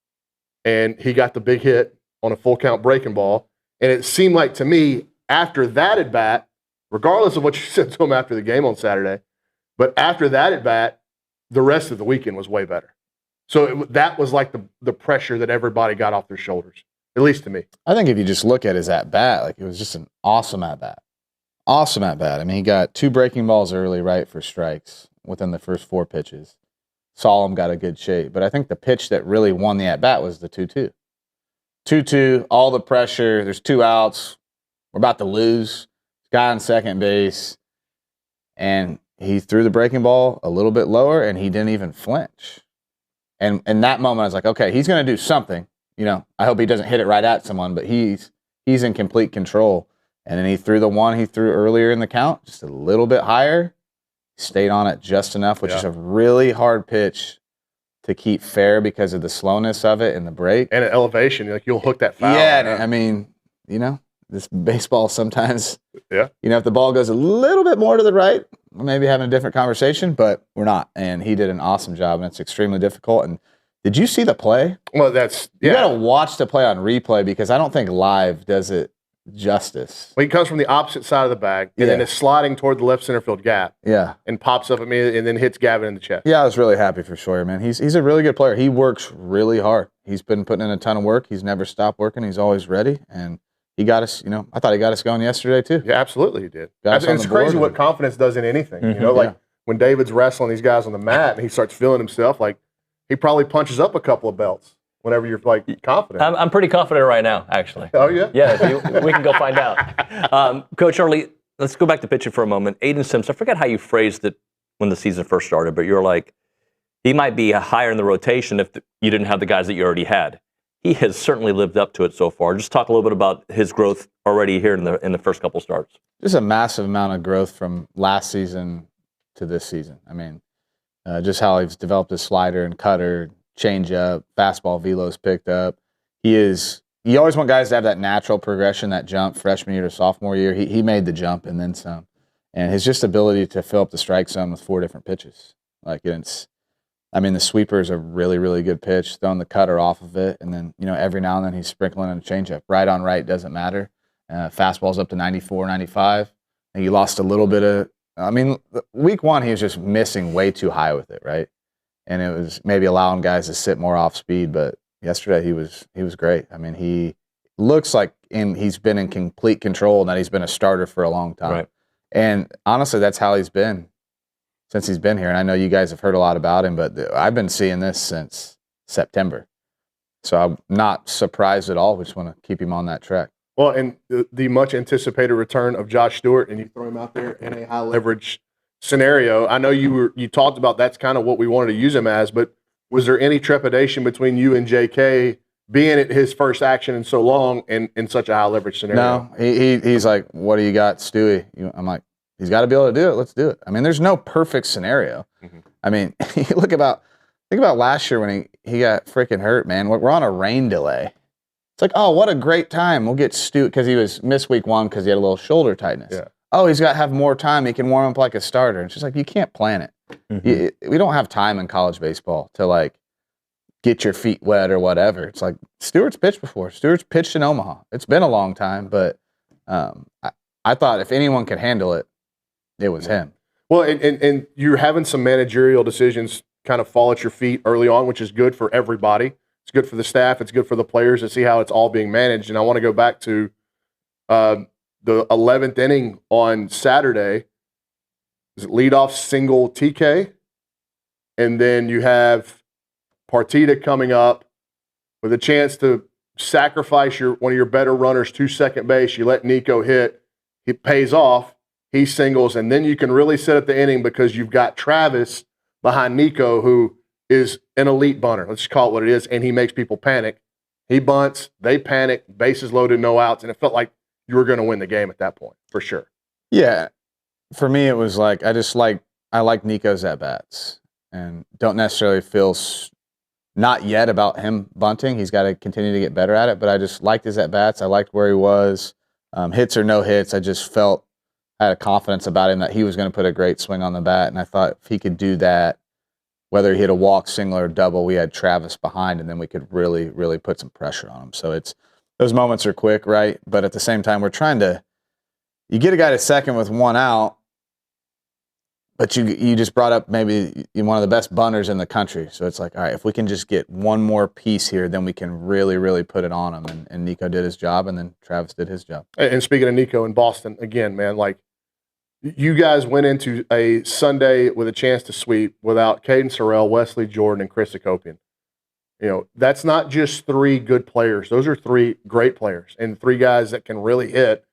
And he got the big hit on a full count breaking ball. And it seemed like to me, after that at bat, regardless of what you said to him after the game on Saturday, but after that at bat, the rest of the weekend was way better. So that was like the pressure that everybody got off their shoulders, at least to me. I think if you just look at his at bat, like it was just an awesome at bat. Awesome at bat. I mean, he got 2 breaking balls early, right, for strikes within the first 4 pitches. Solemn got a good shape. But I think the pitch that really won the at-bat was the 2-2. 2-2, all the pressure. There's 2 outs. We're about to lose. Guy on second base. And he threw the breaking ball a little bit lower, and he didn't even flinch. And in that moment, I was like, okay, he's going to do something. I hope he doesn't hit it right at someone, but he's in complete control. And then he threw the one he threw earlier in the count, just a little bit higher. Stayed on it just enough, which is a really hard pitch to keep fair because of the slowness of it and the break. And at elevation, like you'll hook that foul. Yeah, I mean, this baseball sometimes, if the ball goes a little bit more to the right, we're maybe having a different conversation, but we're not. And he did an awesome job, and it's extremely difficult. And did you see the play? Well, you got to watch the play on replay because I don't think live does it justice. Well, he comes from the opposite side of the bag and then is sliding toward the left center field gap. Yeah. And pops up at me and then hits Gavin in the chest. Yeah, I was really happy for Sawyer, man. He's a really good player. He works really hard. He's been putting in a ton of work. He's never stopped working. He's always ready. And he got us, I thought he got us going yesterday too. Yeah, absolutely he did. It's crazy what confidence does in anything. Mm-hmm. When David's wrestling these guys on the mat and he starts feeling himself, like he probably punches up a couple of belts. Whenever you're confident. I'm pretty confident right now, actually. Oh, yeah? Yeah, we can go find out. Coach Earley, let's go back to pitching for a moment. Aiden Sims, I forget how you phrased it when the season first started, but you're like, he might be higher in the rotation if you didn't have the guys that you already had. He has certainly lived up to it so far. Just talk a little bit about his growth already here in the first couple starts. Just a massive amount of growth from last season to this season. I mean, just how he's developed his slider and cutter, change up, fastball velo's picked up. You always want guys to have that natural progression, that jump freshman year to sophomore year. He made the jump and then some. And his just ability to fill up the strike zone with 4 different pitches. The sweeper is a really, really good pitch, throwing the cutter off of it. And then, every now and then he's sprinkling in a changeup. Right on right doesn't matter. Fastball's up to 94, 95. And he lost a little bit of, week 1, he was just missing way too high with it, right? And it was maybe allowing guys to sit more off speed, but yesterday he was great. I mean, he looks like he's been in complete control and that he's been a starter for a long time. Right. And honestly, that's how he's been since he's been here. And I know you guys have heard a lot about him, but I've been seeing this since September. So I'm not surprised at all. We just want to keep him on that track. Well, and the much anticipated return of Josh Stewart, and you throw him out there in a high leverage scenario. I know you talked about that's kind of what we wanted to use him as, but was there any trepidation between you and JK being at his first action in so long and in such a high leverage scenario? No, he's like, what do you got, Stewie? I'm like, he's got to be able to do it. Let's do it. I mean, there's no perfect scenario. Mm-hmm. I mean, think about last year when he got freaking hurt, man. We're on a rain delay. It's like, oh, what a great time. We'll get Stewie because he was missed week 1 because he had a little shoulder tightness. Yeah. Oh, he's got to have more time. He can warm up like a starter. And it's just like, you can't plan it. We don't have time in college baseball to like get your feet wet or whatever. It's like Stewart's pitched before. Stewart's pitched in Omaha. It's been a long time, but I thought if anyone could handle it, it was him. Well, and you're having some managerial decisions kind of fall at your feet early on, which is good for everybody. It's good for the staff. It's good for the players to see how it's all being managed. And I want to go back to the 11th inning on Saturday. Is it leadoff single TK? And then you have Partita coming up with a chance to sacrifice one of your better runners to second base. You let Nuño hit. It pays off. He singles. And then you can really set up the inning because you've got Travis behind Nuño, who is an elite bunter. Let's just call it what it is. And he makes people panic. He bunts. They panic. Bases loaded, no outs. And it felt like you were going to win the game at that point, for sure. Yeah. For me, it was like I like Nico's at-bats and don't necessarily feel not yet about him bunting. He's got to continue to get better at it, but I just liked his at-bats. I liked where he was. Hits or no hits, I just felt I had a confidence about him that he was going to put a great swing on the bat, and I thought if he could do that, whether he hit a walk, single, or double, we had Travis behind, and then we could really, really put some pressure on him. So those moments are quick, right? But at the same time, we're trying to – you get a guy to second with one out, but you just brought up maybe one of the best bunters in the country. So it's like, all right, if we can just get one more piece here, then we can really, really put it on him. And Nuño did his job, and then Travis did his job. And speaking of Nuño in Boston, again, man, like you guys went into a Sunday with a chance to sweep without Caden Sorrell, Wesley Jordan, and Chris Akopian. You know, that's not just three good players. Those are three great players and three guys that can really hit.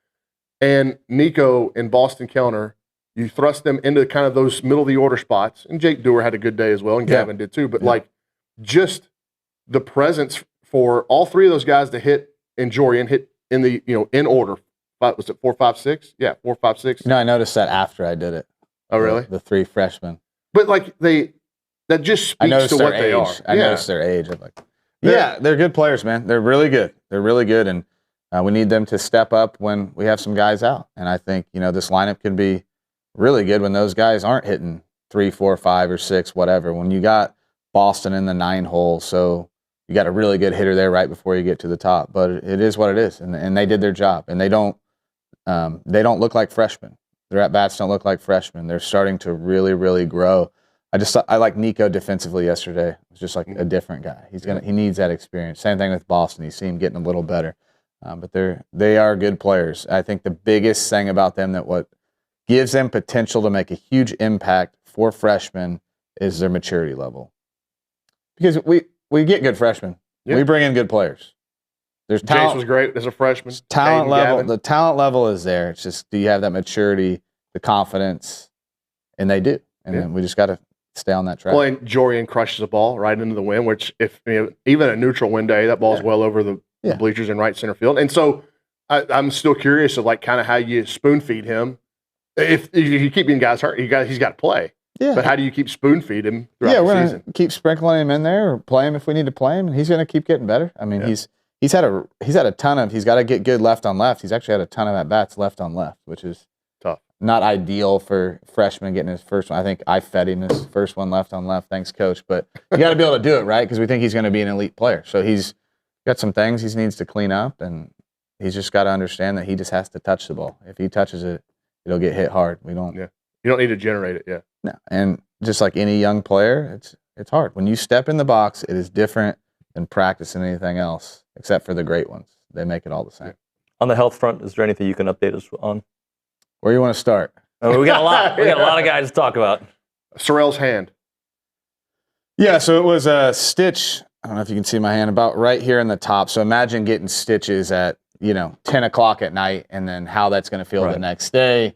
And Nuño and Boston Kellner, you thrust them into kind of those middle-of-the-order spots. And Jake Dewar had a good day as well, and Gavin did too. But, like, just the presence for all three of those guys to hit and Jorian hit in the, in order. Was it 4, 5, 6? Yeah, 4, 5, 6. No, I noticed that after I did it. Oh, really? The three freshmen. But, like, that just speaks to what they are. I noticed their age. I'm like, they're good players, man. They're really good. They're really good, and we need them to step up when we have some guys out. And I think, this lineup can be really good when those guys aren't hitting 3, 4, 5, or 6, whatever. When you got Boston in the 9 hole, so you got a really good hitter there right before you get to the top. But it is what it is, and they did their job. And they don't look like freshmen. Their at bats don't look like freshmen. They're starting to really, really grow. I like Nuño defensively yesterday. It was just like a different guy. He needs that experience. Same thing with Boston. You see him getting a little better, but they are good players. I think the biggest thing about them that what gives them potential to make a huge impact for freshmen is their maturity level. Because we get good freshmen. Yeah. We bring in good players. There's talent. Jace was great as a freshman. Talent level. The talent level is there. It's just, do you have that maturity, the confidence? And they do. And then we just got to stay on that track. Well, and Jorian crushes the ball right into the wind, which even a neutral wind day, that ball's well over the bleachers in right center field. And so I'm still curious of like kind of how you spoon feed him. If you keep getting guys hurt, he's got to play. Yeah. But how do you keep spoon feed him throughout the season? We're gonna keep sprinkling him in there or play him if we need to play him, and he's going to keep getting better. I mean, he's had a ton of. He's got to get good left on left. He's actually had a ton of at bats left on left, which is tough. Not ideal for freshmen getting his first one. I think I fed him his first one left on left. Thanks, coach. But you got to be able to do it right because we think he's going to be an elite player. So he's got some things he needs to clean up, and he's just got to understand that he just has to touch the ball. If he touches it, it'll get hit hard. We don't. Yeah. You don't need to generate it. Yeah. No, and just like any young player, it's hard. When you step in the box, it is different than practicing anything else, except for the great ones. They make it all the same. On the health front, is there anything you can update us on? Where you want to start? We got a lot. We got a lot of guys to talk about. Sorrell's hand. Yeah, so it was a stitch. I don't know if you can see my hand about right here in the top. So imagine getting stitches at 10 o'clock at night, and then how that's going to feel the next day.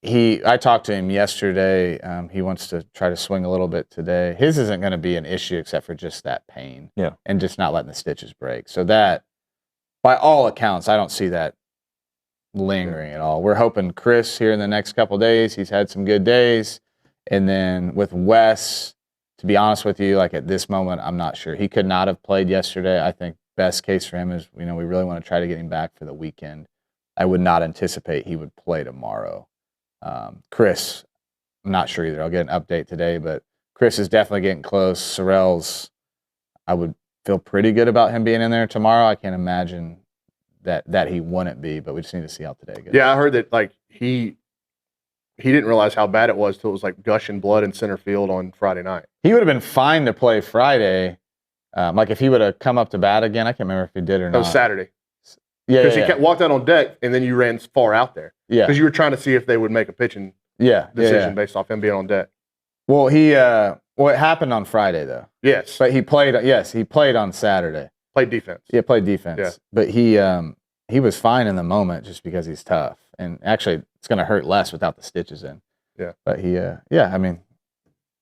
I talked to him yesterday. He wants to try to swing a little bit today. His isn't going to be an issue except for just that pain and just not letting the stitches break. So that, by all accounts, I don't see that lingering at all. We're hoping Chris here in the next couple of days. He's had some good days. And then with Wes, to be honest with you, like at this moment, I'm not sure. He could not have played yesterday. I think best case for him is, we really want to try to get him back for the weekend. I would not anticipate he would play tomorrow. Chris, I'm not sure either. I'll get an update today, but Chris is definitely getting close. Sorrell's, I would feel pretty good about him being in there tomorrow. I can't imagine that he wouldn't be, but we just need to see how today goes. Yeah, I heard that like he didn't realize how bad it was till it was like gushing blood in center field on Friday night. He would have been fine to play Friday. Like if he would have come up to bat again, I can't remember if he did or not. That was Saturday. Yeah, because he walked out on deck and then you ran far out there. Yeah, because you were trying to see if they would make a pitching decision based off him being on deck. Well, it happened on Friday though. Yes, but he played. Yes, he played on Saturday. Played defense. Yeah, played defense. Yeah. But he was fine in the moment just because he's tough, and actually it's going to hurt less without the stitches in. Yeah, but I mean,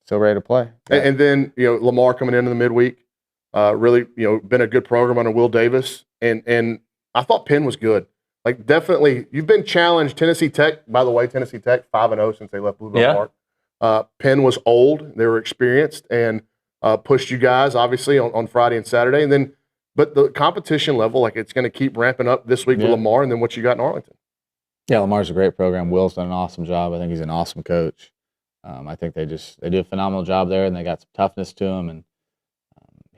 still ready to play. Yeah. And then Lamar coming into the midweek, really been a good program under Will Davis, and I thought Penn was good. Like definitely, you've been challenged. Tennessee Tech, by the way, 5-0 since they left Blue Bell Park. Penn was old; they were experienced and pushed you guys obviously on Friday and Saturday, and then. But the competition level, like it's going to keep ramping up this week with Lamar, and then what you got in Arlington. Yeah, Lamar's a great program. Will's done an awesome job. I think he's an awesome coach. I think they do a phenomenal job there, and they got some toughness to him. And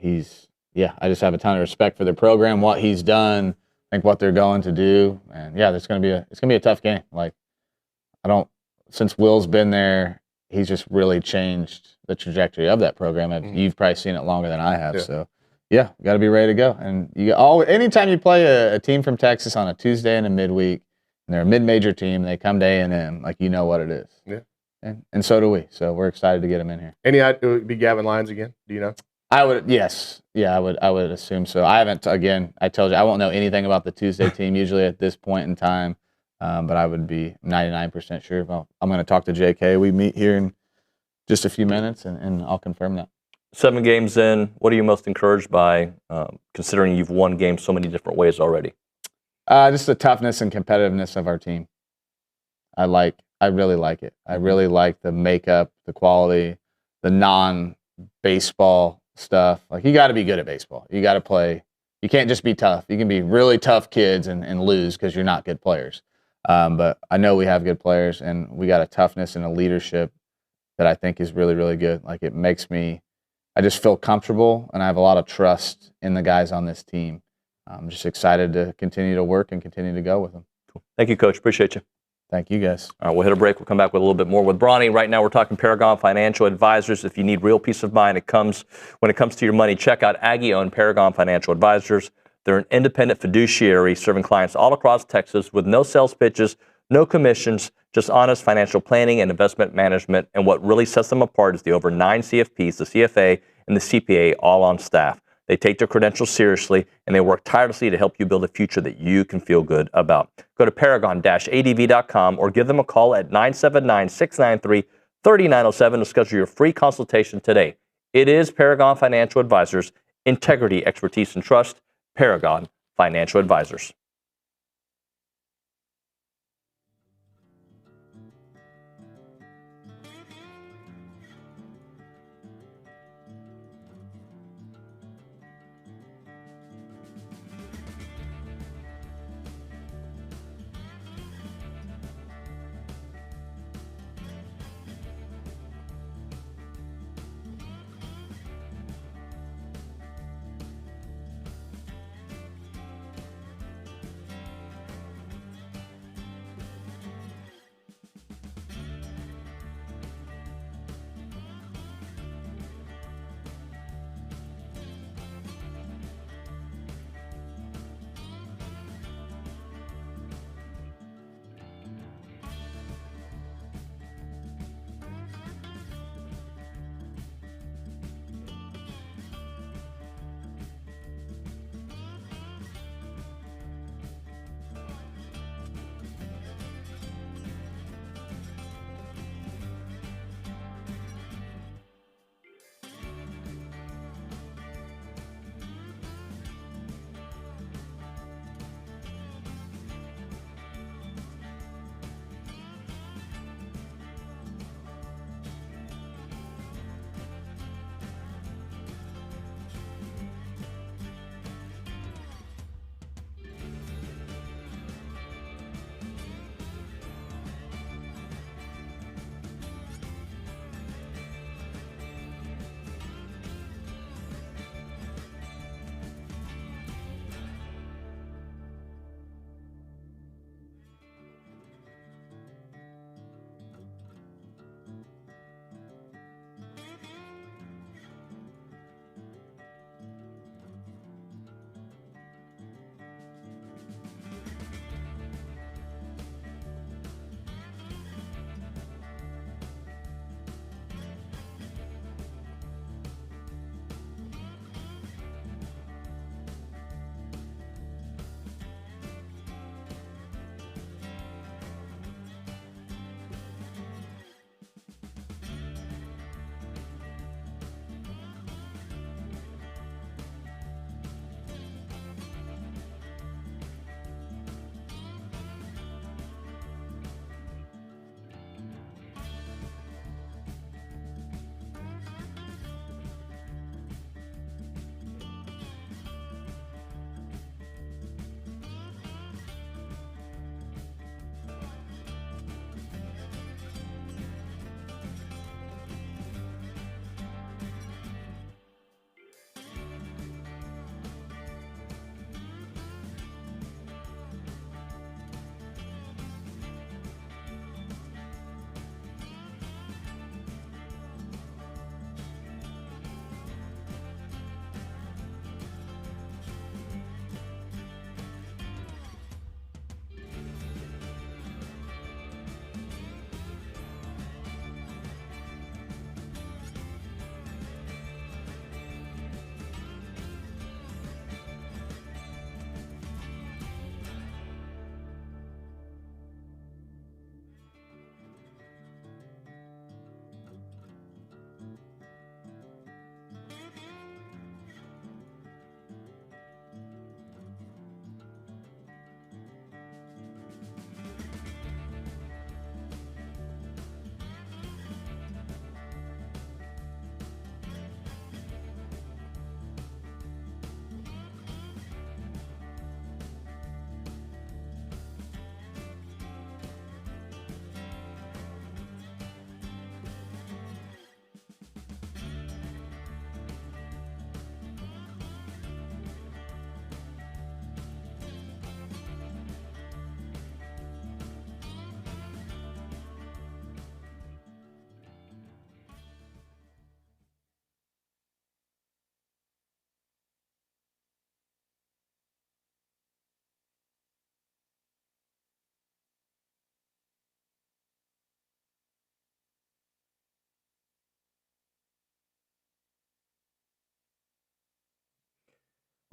I just have a ton of respect for their program, what he's done, I think what they're going to do, and it's going to be a tough game. Like since Will's been there, he's just really changed the trajectory of that program. Mm-hmm. You've probably seen it longer than I have, so. Yeah, got to be ready to go. And anytime you play a team from Texas on a Tuesday and a midweek, and they're a mid-major team, they come to A&M, like you know what it is. Yeah, and so do we. So we're excited to get them in here. It would be Gavin Lyons again? Do you know? I would, yes, yeah, I would assume so. I haven't. Again, I told you I won't know anything about the Tuesday team usually at this point in time, but I would be 99% sure. Well, I'm going to talk to JK. We meet here in just a few minutes, and I'll confirm that. 7 games in, what are you most encouraged by, considering you've won games so many different ways already? Just the toughness and competitiveness of our team. I really like it. I really like the makeup, the quality, the non-baseball stuff. Like you got to be good at baseball. You got to play. You can't just be tough. You can be really tough kids and lose because you're not good players. But I know we have good players, and we got a toughness and a leadership that I think is really, really good. Like it makes me. I just feel comfortable, and I have a lot of trust in the guys on this team. I'm just excited to continue to work and continue to go with them. Cool. Thank you, Coach. Appreciate you. Thank you, guys. All right, we'll hit a break. We'll come back with a little bit more with Brauninger. Right now, we're talking Paragon Financial Advisors. If you need real peace of mind, when it comes to your money, check out Aggie-owned Paragon Financial Advisors. They're an independent fiduciary serving clients all across Texas with no sales pitches, no commissions, just honest financial planning and investment management. And what really sets them apart is the over 9 CFPs, the CFA, and the CPA all on staff. They take their credentials seriously, and they work tirelessly to help you build a future that you can feel good about. Go to paragon-adv.com or give them a call at 979-693-3907 to schedule your free consultation today. It is Paragon Financial Advisors, integrity, expertise, and trust. Paragon Financial Advisors.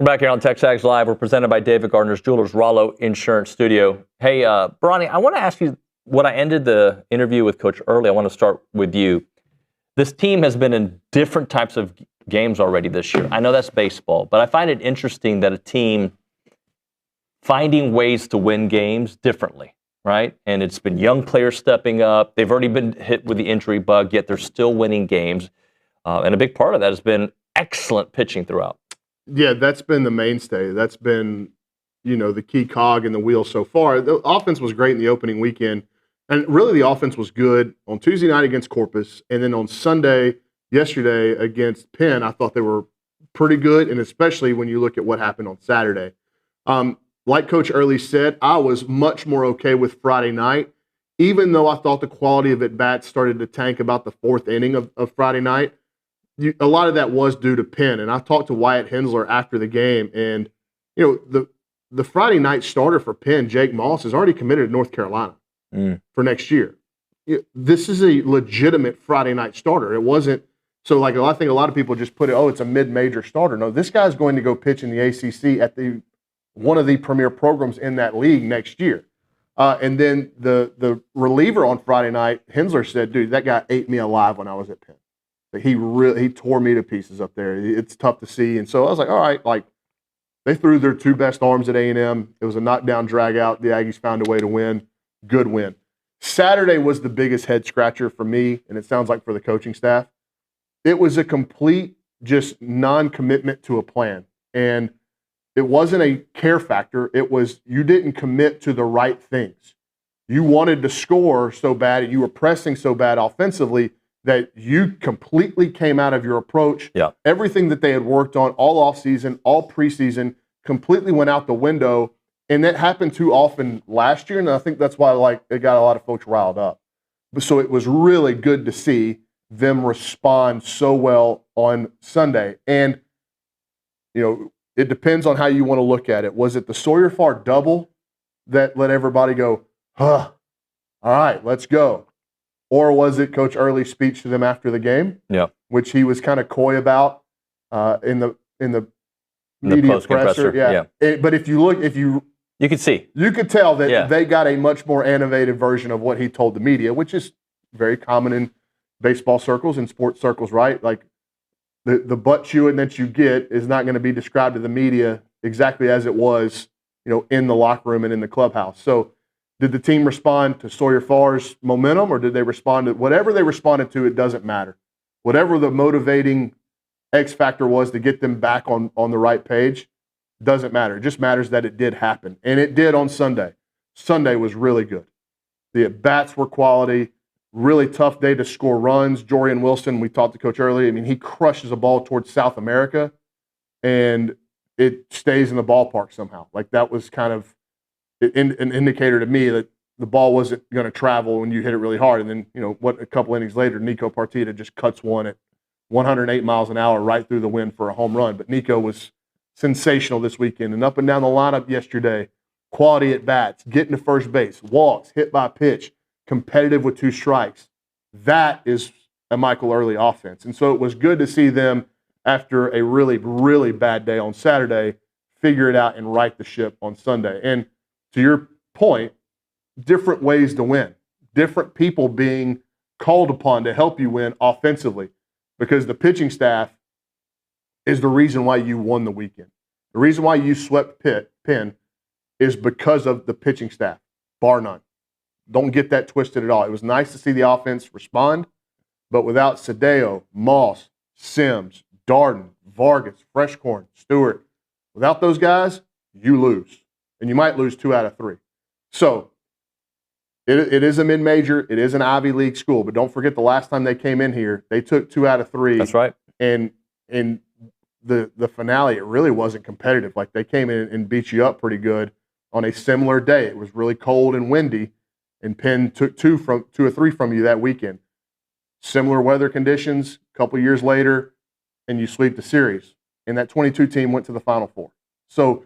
We're back here on TexAgs Live. We're presented by David Gardner's Jewelers, Rollo Insurance Studio. Hey, Bronny, I want to ask you, when I ended the interview with Coach Earley, I want to start with you. This team has been in different types of games already this year. I know that's baseball, but I find it interesting that a team finding ways to win games differently, right? And it's been young players stepping up. They've already been hit with the injury bug, yet they're still winning games. And a big part of that has been excellent pitching throughout. Yeah, that's been the mainstay. That's been, the key cog in the wheel so far. The offense was great in the opening weekend. And really the offense was good on Tuesday night against Corpus. And then on Sunday, yesterday against Penn, I thought they were pretty good. And especially when you look at what happened on Saturday. Like Coach Earley said, I was much more okay with Friday night, even though I thought the quality of at-bats started to tank about the fourth inning of Friday night. A lot of that was due to Penn. And I talked to Wyatt Hensler after the game, and the Friday night starter for Penn, Jake Moss, is already committed to North Carolina for next year. This is a legitimate Friday night starter. It wasn't so I think a lot of people just put it, it's a mid-major starter. No, this guy's going to go pitch in the ACC at one of the premier programs in that league next year. And then the reliever on Friday night, Hensler said, "Dude, that guy ate me alive when I was at Penn. He tore me to pieces up there. It's tough to see." And so I was like, all right, they threw their two best arms at A&M. It was a knockdown drag out. The Aggies found a way to win. Good win. Saturday was the biggest head scratcher for me, and it sounds like for the coaching staff. It was a complete just non-commitment to a plan. And it wasn't a care factor. It was you didn't commit to the right things. You wanted to score so bad and you were pressing so bad offensively that you completely came out of your approach. Yeah. Everything that they had worked on all offseason, all preseason, completely went out the window. And that happened too often last year, and I think that's why it got a lot of folks riled up. So it was really good to see them respond so well on Sunday. And, it depends on how you want to look at it. Was it the Sawyer Farr double that let everybody go, all right, let's go? Or was it Coach Early's speech to them after the game? Yeah. Which he was kind of coy about in the media presser. Yeah. But if you could see. You could tell that they got a much more animated version of what he told the media, which is very common in baseball circles and sports circles, right? The butt chewing that you get is not going to be described to the media exactly as it was, in the locker room and in the clubhouse. So did the team respond to Sawyer Farr's momentum, or did they respond to whatever they responded to? It doesn't matter. Whatever the motivating X factor was to get them back on the right page, doesn't matter. It just matters that it did happen. And it did on Sunday. Sunday was really good. The at-bats were quality. Really tough day to score runs. Jorian Wilson, we talked to Coach Early. I mean, he crushes a ball towards South America, and it stays in the ballpark somehow. That was kind of an indicator to me that the ball wasn't going to travel when you hit it really hard. And then, a couple innings later, Nico Partita just cuts one at 108 miles an hour right through the wind for a home run. But Nico was sensational this weekend and up and down the lineup yesterday. Quality at bats, getting to first base, walks, hit by pitch, competitive with two strikes. That is a Michael Earley offense. And so it was good to see them, after a really, really bad day on Saturday, figure it out and right the ship on Sunday. And to your point, different ways to win, different people being called upon to help you win offensively, because the pitching staff is the reason why you won the weekend. The reason why you swept Penn is because of the pitching staff, bar none. Don't get that twisted at all. It was nice to see the offense respond, but without Sadeo, Moss, Sims, Darden, Vargas, Freshcorn, Stewart, without those guys, you lose. And you might lose 2 out of 3. So it is a mid-major. It is an Ivy League school. But don't forget the last time they came in here, they took 2 out of 3. That's right. And in the finale, it really wasn't competitive. They came in and beat you up pretty good on a similar day. It was really cold and windy, and Penn took 2 or 3 from you that weekend. Similar weather conditions, a couple years later, and you sweep the series. And that 22 team went to the Final Four. So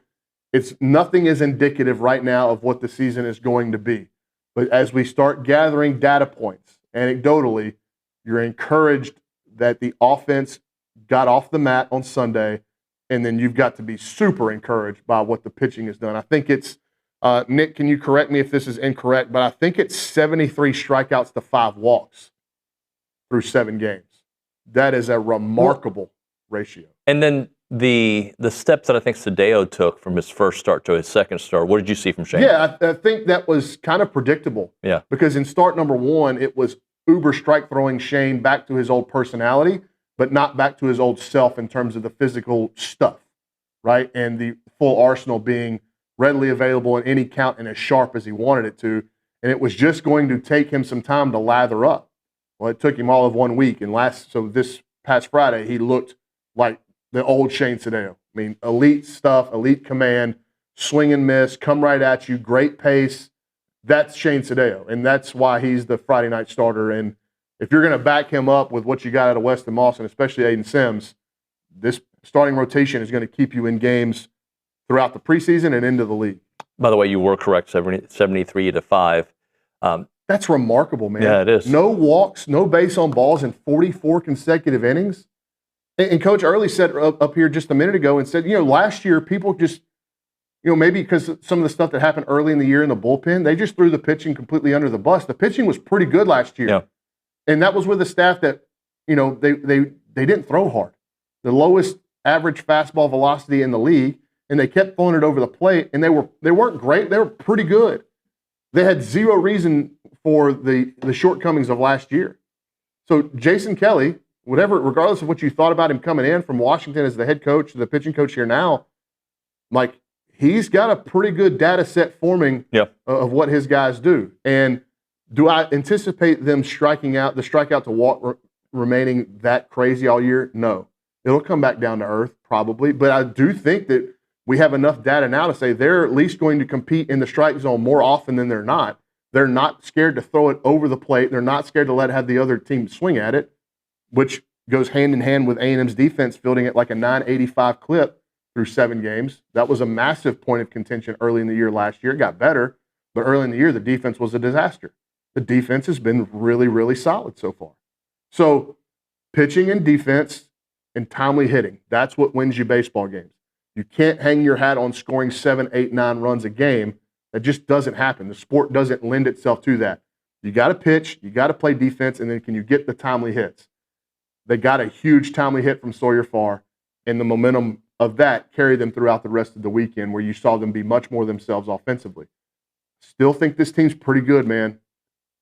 nothing is indicative right now of what the season is going to be. But as we start gathering data points, anecdotally, you're encouraged that the offense got off the mat on Sunday, and then you've got to be super encouraged by what the pitching has done. I think it's Nick, can you correct me if this is incorrect, but I think it's 73 strikeouts to 5 walks through 7 games. That is a remarkable ratio. And then the steps that I think Sadeo took from his first start to his second start, what did you see from Shane? Yeah, I think that was kind of predictable. Yeah. Because in start number 1, it was uber strike throwing Shane back to his old personality, but not back to his old self in terms of the physical stuff, right? And the full arsenal being readily available in any count and as sharp as he wanted it to. And it was just going to take him some time to lather up. Well, it took him all of 1 week. And so this past Friday, he looked like the old Shane Sadeo. I mean, elite stuff, elite command, swing and miss, come right at you, great pace. That's Shane Sadeo. And that's why he's the Friday night starter. And if you're going to back him up with what you got out of Weston Moss and especially Aiden Sims, this starting rotation is going to keep you in games throughout the preseason and into the league. By the way, you were correct, 73 to 5. That's remarkable, man. Yeah, it is. No walks, no base on balls in 44 consecutive innings. And Coach Earley said up here just a minute ago and said, last year people just, maybe because some of the stuff that happened early in the year in the bullpen, they just threw the pitching completely under the bus. The pitching was pretty good last year. Yeah. And that was with a staff that, they didn't throw hard. The lowest average fastball velocity in the league, and they kept throwing it over the plate, and they weren't great. They were pretty good. They had zero reason for the shortcomings of last year. So Jason Kelly, regardless of what you thought about him coming in from Washington as the head coach, the pitching coach here now, like he's got a pretty good data set forming of what his guys do. And do I anticipate them striking out, the strikeout to walk remaining that crazy all year? No. It'll come back down to earth probably, but I do think that we have enough data now to say they're at least going to compete in the strike zone more often than they're not. They're not scared to throw it over the plate. They're not scared to have the other team swing at it, which goes hand in hand with A&M's defense fielding at like a 985 clip through 7 games. That was a massive point of contention early in the year last year. It got better, but early in the year, the defense was a disaster. The defense has been really, really solid so far. So pitching and defense and timely hitting, that's what wins you baseball games. You can't hang your hat on scoring 7, 8, 9 runs a game. That just doesn't happen. The sport doesn't lend itself to that. You got to pitch, you got to play defense, and then can you get the timely hits? They got a huge timely hit from Sawyer Farr, and the momentum of that carried them throughout the rest of the weekend where you saw them be much more themselves offensively. Still think this team's pretty good, man.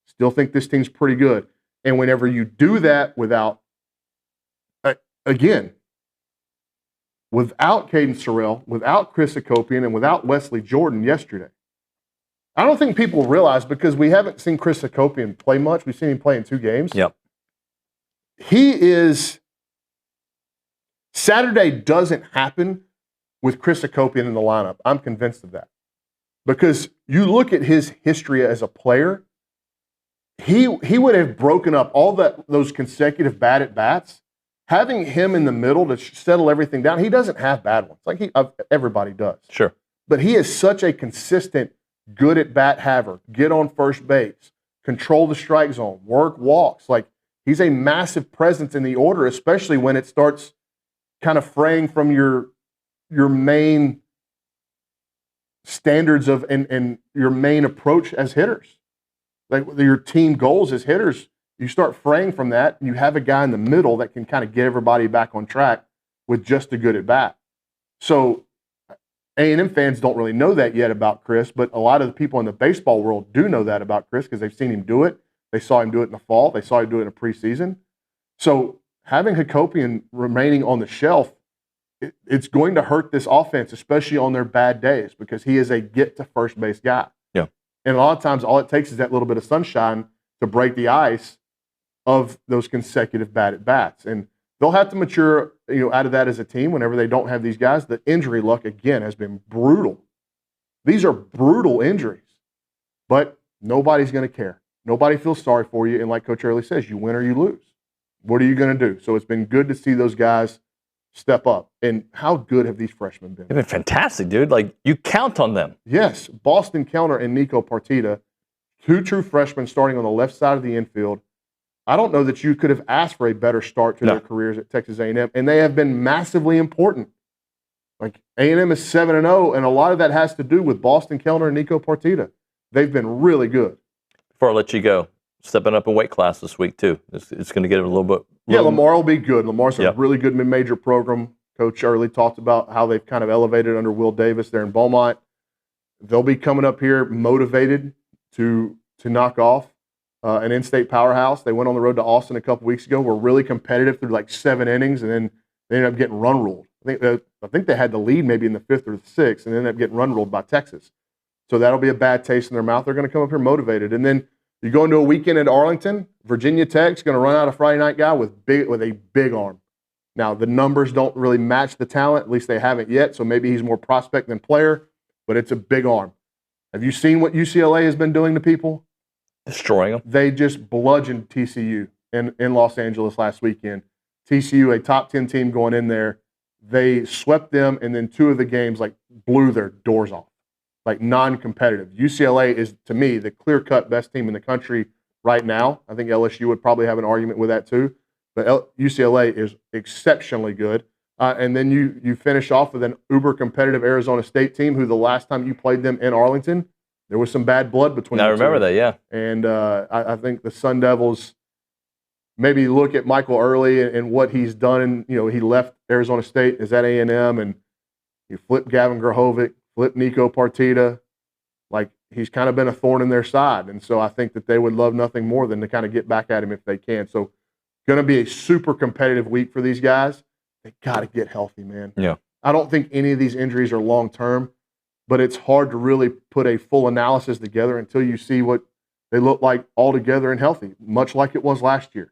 Still think this team's pretty good. And whenever you do that without, again, without Caden Sorrell, without Chris Akopian, and without Wesley Jordan yesterday, I don't think people realize, because we haven't seen Chris Akopian play much. We've seen him play in 2 games. Yep. Saturday doesn't happen with Chris Akopian in the lineup. I'm convinced of that. Because you look at his history as a player, he would have broken up all those consecutive bad at-bats. Having him in the middle to settle everything down, he doesn't have bad ones. Like everybody does. Sure. But he is such a consistent, good at-bat haver, get on first base, control the strike zone, work walks. Like, he's a massive presence in the order, especially when it starts kind of fraying from your main standards of and your main approach as hitters. Like your team goals as hitters, you start fraying from that, and you have a guy in the middle that can kind of get everybody back on track with just a good at-bat. So A&M fans don't really know that yet about Chris, but a lot of the people in the baseball world do know that about Chris because they've seen him do it. They saw him do it in the fall. They saw him do it in the preseason. So having Hakopian remaining on the shelf, it's going to hurt this offense, especially on their bad days, because he is a get-to-first base guy. Yeah. And a lot of times all it takes is that little bit of sunshine to break the ice of those consecutive bad at-bats. And they'll have to mature, out of that as a team whenever they don't have these guys. The injury luck, again, has been brutal. These are brutal injuries. But nobody's going to care. Nobody feels sorry for you. And like Coach Earley says, you win or you lose. What are you going to do? So it's been good to see those guys step up. And how good have these freshmen been? They've been fantastic, dude. Like, you count on them. Yes. Boston Kellner and Nico Partita, 2 true freshmen starting on the left side of the infield. I don't know that you could have asked for a better start to their careers at Texas A&M, and they have been massively important. Like A&M is 7-0, and a lot of that has to do with Boston Kellner and Nico Partita. They've been really good. Before I let you go, stepping up in weight class this week too. It's going to get a little bit. Yeah, Lamar will be good. Lamar's a really good mid-major program. Coach Earley talked about how they've kind of elevated under Will Davis there in Beaumont. They'll be coming up here motivated to knock off an in-state powerhouse. They went on the road to Austin a couple weeks ago. Were really competitive through like 7 innings, and then they ended up getting run ruled. I think they had the lead maybe in the 5th or the 6th, and ended up getting run ruled by Texas. So that'll be a bad taste in their mouth. They're going to come up here motivated, and then you go into a weekend at Arlington. Virginia Tech's going to run out a Friday night guy with a big arm. Now the numbers don't really match the talent. At least they haven't yet. So maybe he's more prospect than player, but it's a big arm. Have you seen what UCLA has been doing to people? Destroying them. They just bludgeoned TCU in Los Angeles last weekend. TCU, a top 10 team going in there, they swept them, and then 2 of the games like blew their doors off, like non-competitive. UCLA is, to me, the clear-cut best team in the country right now. I think LSU would probably have an argument with that too, but UCLA is exceptionally good. And then you finish off with an uber-competitive Arizona State team who the last time you played them in Arlington, there was some bad blood between them. I remember that, yeah. And I think the Sun Devils maybe look at Michael Earley and what he's done. And, he left Arizona State, is at A&M, and you flip Gavin Grahovic, flip Nico Partita. Like, he's kind of been a thorn in their side. And so I think that they would love nothing more than to kind of get back at him if they can. So going to be a super competitive week for these guys. They got to get healthy, man. Yeah. I don't think any of these injuries are long-term, but it's hard to really put a full analysis together until you see what they look like all together and healthy, much like it was last year.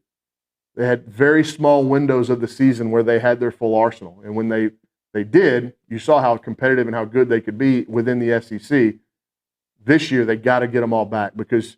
They had very small windows of the season where they had their full arsenal. And when they did, you saw how competitive and how good they could be within the SEC. This year, they got to get them all back because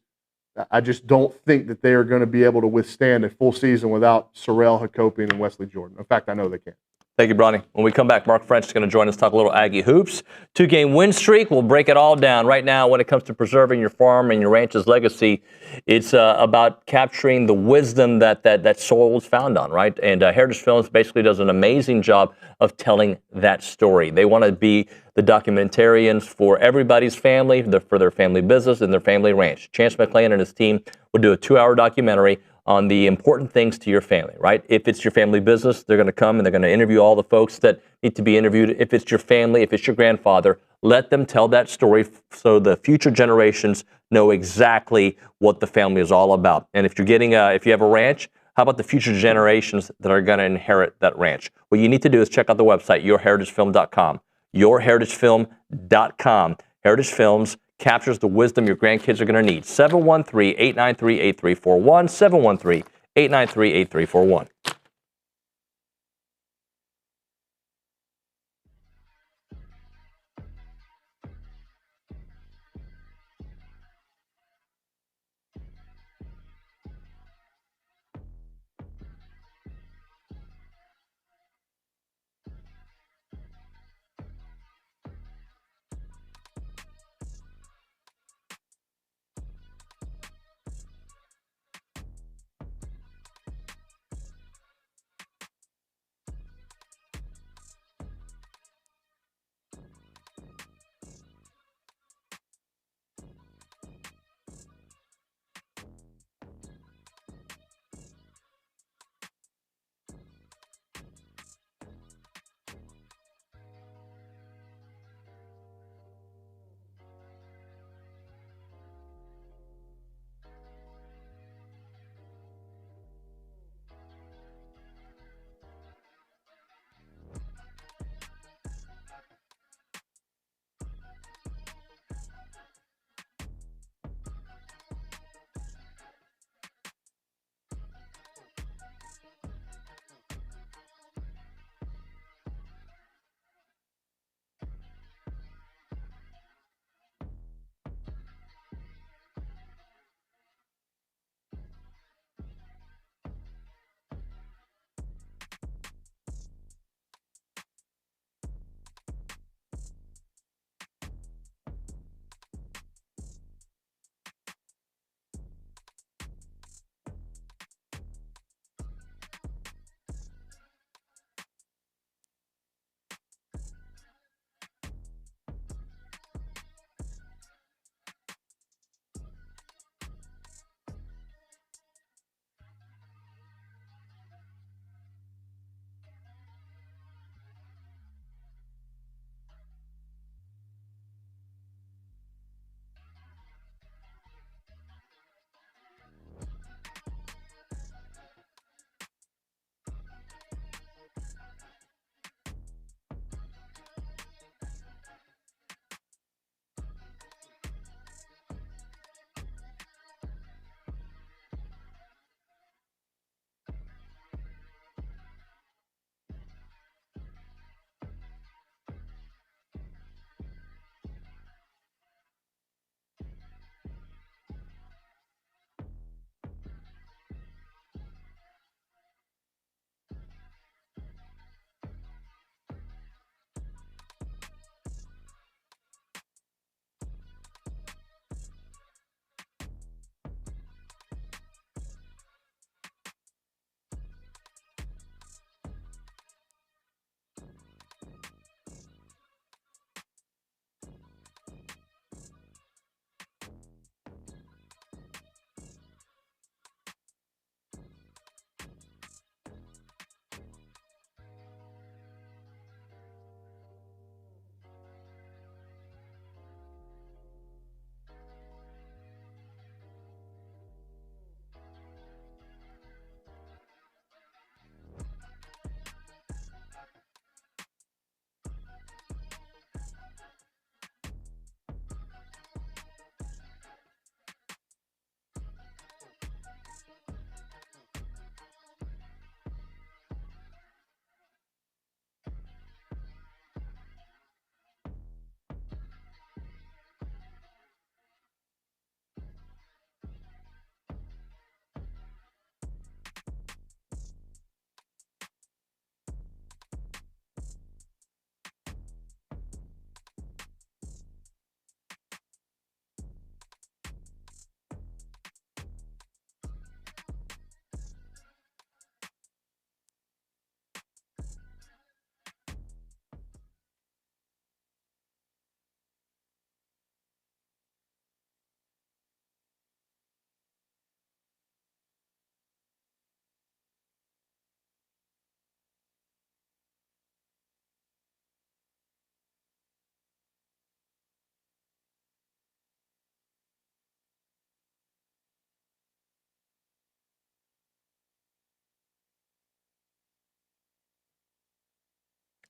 I just don't think that they are going to be able to withstand a full season without Sorrell, Hakopian, and Wesley Jordan. In fact, I know they can't. Thank you, Bronny. When we come back, Mark French is going to join us, talk a little Aggie hoops. 2-game win streak. We'll break it all down. Right now, when it comes to preserving your farm and your ranch's legacy, it's about capturing the wisdom that soil was found on, right? And Heritage Films basically does an amazing job of telling that story. They want to be the documentarians for everybody's family, for their family business and their family ranch. Chance McClain and his team will do a 2-hour documentary on the important things to your family, right? If it's your family business, they're going to come and they're going to interview all the folks that need to be interviewed. If it's your family, if it's your grandfather, let them tell that story so the future generations know exactly what the family is all about. And if you're getting, if you have a ranch, how about the future generations that are going to inherit that ranch? What you need to do is check out the website, yourheritagefilm.com. Yourheritagefilm.com. Heritage Films captures the wisdom your grandkids are going to need. 713-893-8341. 713-893-8341.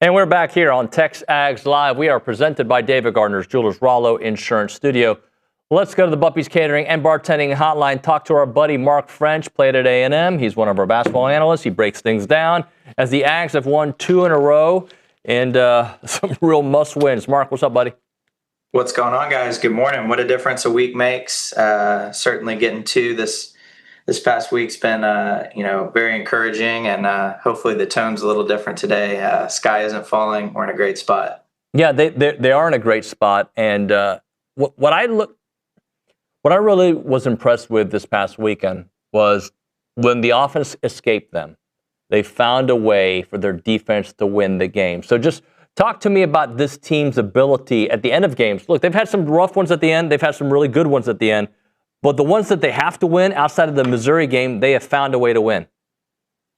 And we're back here on TexAgs Live. We are presented by David Gardner's Jewelers Rollo Insurance Studio. Let's go to the Buppy's Catering and Bartending Hotline. Talk to our buddy Mark French, played at A&M. He's one of our basketball analysts. He breaks things down as the Ags have won 2 in a row and some real must-wins. Mark, what's up, buddy? What's going on, guys? Good morning. What a difference a week makes. Certainly getting to this past week's been, very encouraging, and hopefully the tone's a little different today. Sky isn't falling. We're in a great spot. Yeah, they are in a great spot. And what I really was impressed with this past weekend was when the offense escaped them, they found a way for their defense to win the game. So just talk to me about this team's ability at the end of games. Look, they've had some rough ones at the end. They've had some really good ones at the end. But the ones that they have to win outside of the Missouri game, they have found a way to win.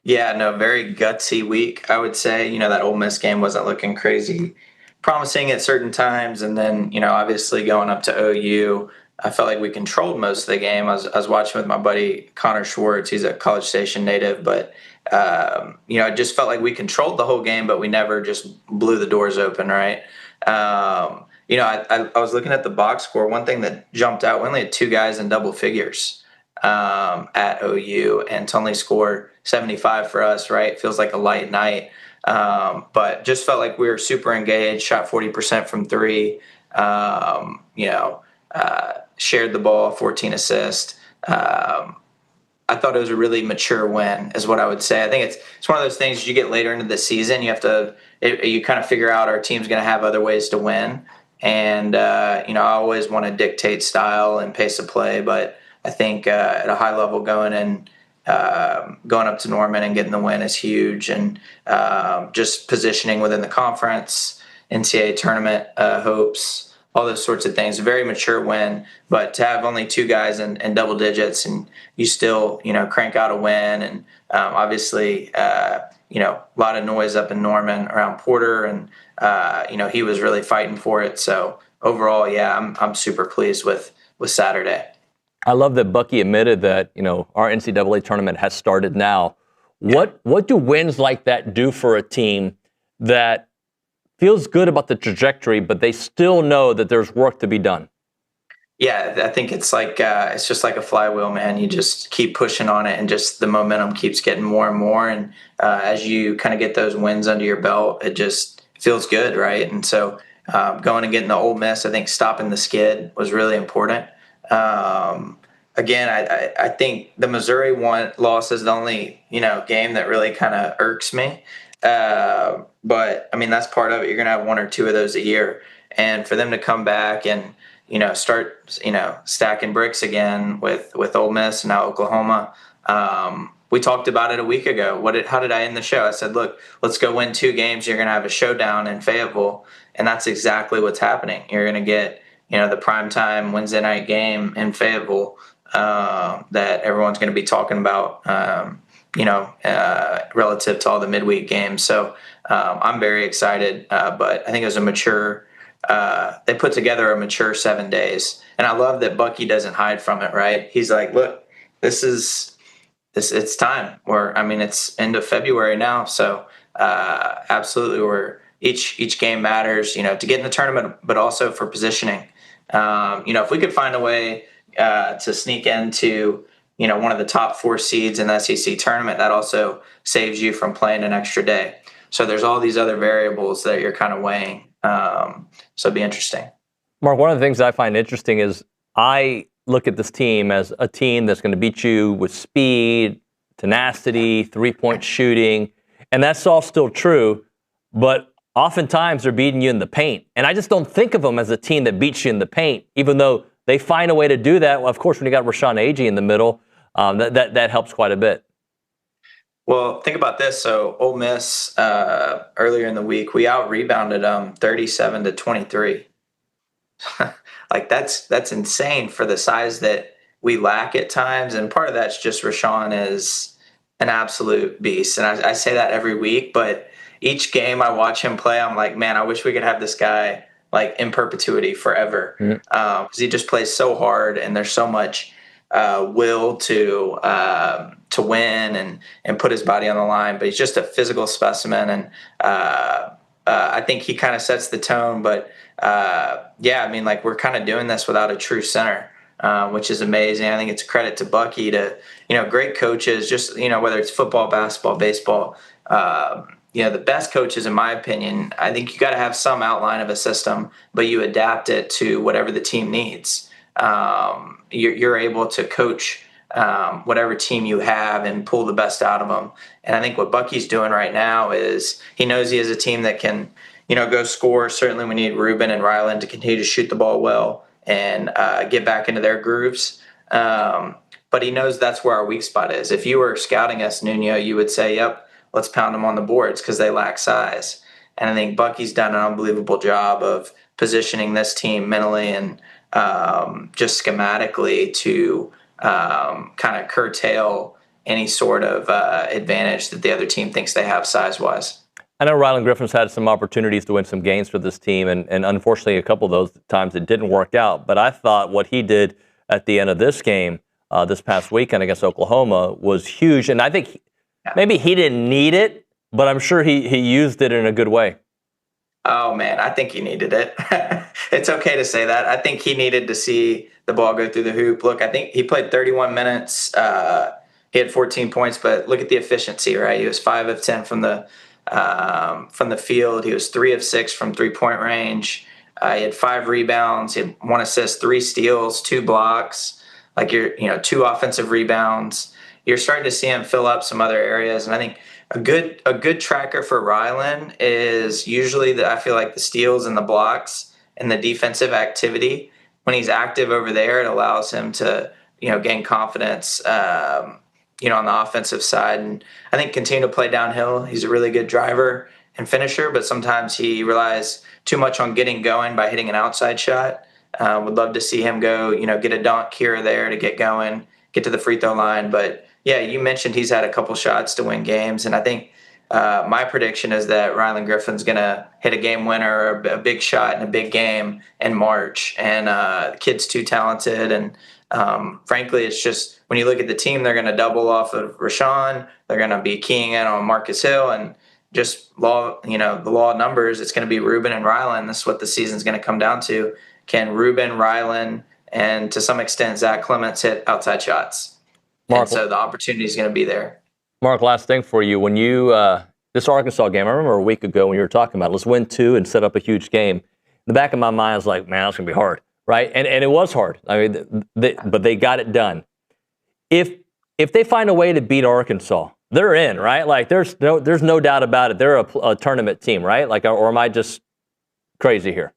Yeah, no, very gutsy week, I would say. That Ole Miss game wasn't looking crazy promising at certain times. And then, obviously going up to OU, I felt like we controlled most of the game. I was watching with my buddy Connor Schwartz. He's a College Station native. But, I just felt like we controlled the whole game, but we never just blew the doors open, right? I was looking at the box score. One thing that jumped out, we only had 2 guys in double figures at OU, and to only score 75 for us, right? Feels like a light night. But just felt like we were super engaged, shot 40% from 3, shared the ball, 14 assists. I thought it was a really mature win, is what I would say. I think it's one of those things, as you get later into the season, you have to you kind of figure out our team's going to have other ways to win. And, I always want to dictate style and pace of play, but I think at a high level going up to Norman and getting the win is huge. And just positioning within the conference, NCAA tournament hopes, all those sorts of things. A very mature win, but to have only 2 guys in double digits and you still, crank out a win. And obviously, a lot of noise up in Norman around Porter, and he was really fighting for it. So overall, yeah, I'm super pleased with Saturday. I love that Bucky admitted that, our NCAA tournament has started now. What do wins like that do for a team that feels good about the trajectory, but they still know that there's work to be done? Yeah, I think it's like it's just like a flywheel, man. You just keep pushing on it, and just the momentum keeps getting more and more. And as you kind of get those wins under your belt, it just feels good, right? And so going and getting the Ole Miss, I think stopping the skid was really important. Again, I think the Missouri loss is the only game that really kind of irks me. But I mean, that's part of it. You're going to have 1 or 2 of those a year, and for them to come back and start stacking bricks again with Ole Miss and now Oklahoma. We talked about it a week ago. How did I end the show? I said, look, let's go win 2 games. You're going to have a showdown in Fayetteville, and that's exactly what's happening. You're going to get the primetime Wednesday night game in Fayetteville that everyone's going to be talking about. Relative to all the midweek games. So I'm very excited, but I think it was a mature, they put together a mature 7 days. And I love that Bucky doesn't hide from it, right? He's like, look, it's time. It's end of February now. So absolutely, each game matters, to get in the tournament, but also for positioning. If we could find a way to sneak into one of the top 4 seeds in the SEC tournament, that also saves you from playing an extra day. So there's all these other variables that you're kind of weighing. So it'd be interesting. Mark, one of the things I find interesting is I look at this team as a team that's going to beat you with speed, tenacity, 3-point shooting, and that's all still true, but oftentimes they're beating you in the paint. And I just don't think of them as a team that beats you in the paint, even though they find a way to do that. Well, of course, when you got Rashawn Agee in the middle, that helps quite a bit. Well, think about this. So Ole Miss, earlier in the week, we out-rebounded them 37-23. Like, that's insane for the size that we lack at times. And part of that's just Rashawn is an absolute beast. And I say that every week, but each game I watch him play, I'm like, man, I wish we could have this guy like in perpetuity forever. Because he just plays so hard, and there's so much will to win and put his body on the line. But he's just a physical specimen, and I think he kind of sets the tone. But yeah, I mean, like, we're kind of doing this without a true center, which is amazing. I think it's a credit to Bucky to, great coaches, just, whether it's football, basketball, baseball, the best coaches, in my opinion, I think you got to have some outline of a system, but you adapt it to whatever the team needs. You're able to coach whatever team you have and pull the best out of them. And I think what Bucky's doing right now is he knows he has a team that can, go score. Certainly we need Ruben and Ryland to continue to shoot the ball well and get back into their grooves. But he knows that's where our weak spot is. If you were scouting us, Nuño, you would say, yep, let's pound them on the boards because they lack size. And I think Bucky's done an unbelievable job of positioning this team mentally and just schematically to kind of curtail any sort of advantage that the other team thinks they have size-wise. I know Ryland Griffin's had some opportunities to win some games for this team, and unfortunately a couple of those times it didn't work out. But I thought what he did at the end of this game this past weekend against Oklahoma was huge. And I think maybe he didn't need it, but I'm sure he used it in a good way. Oh, man, I think he needed it. It's okay to say that. I think he needed to see the ball go through the hoop. Look, I think he played 31 minutes. He had 14 points, but look at the efficiency, right? He was 5 of 10 from the field. He was 3 of 6 from three-point range. He had 5 rebounds. He had 1 assist, 3 steals, 2 blocks. Like 2 offensive rebounds. You're starting to see him fill up some other areas, and I think a good tracker for Ryland is usually I feel like the steals and the blocks and the defensive activity. When he's active over there, it allows him to gain confidence. On the offensive side, and I think continue to play downhill. He's a really good driver and finisher, but sometimes he relies too much on getting going by hitting an outside shot. Would love to see him go, get a dunk here or there to get going, get to the free throw line. But yeah, you mentioned he's had a couple shots to win games, and I think my prediction is that Ryland Griffin's going to hit a game winner or a big shot in a big game in March. And the kid's too talented, and frankly, it's just when you look at the team, they're going to double off of Rashawn. They're going to be keying in on Marcus Hill, and just the law of numbers. It's going to be Ruben and Ryland. This is what the season's going to come down to. Can Ruben, Ryland, and to some extent Zach Clements hit outside shots? Mark, and so the opportunity is going to be there. Mark, last thing for you. When you this Arkansas game, I remember a week ago when you were talking about let's win 2 and set up a huge game. In the back of my mind, I was like, man, that's going to be hard. Right, and it was hard. I mean, but they got it done. If they find a way to beat Arkansas, they're in, right? Like there's no doubt about it. They're a tournament team, right? Like, or am I just crazy here?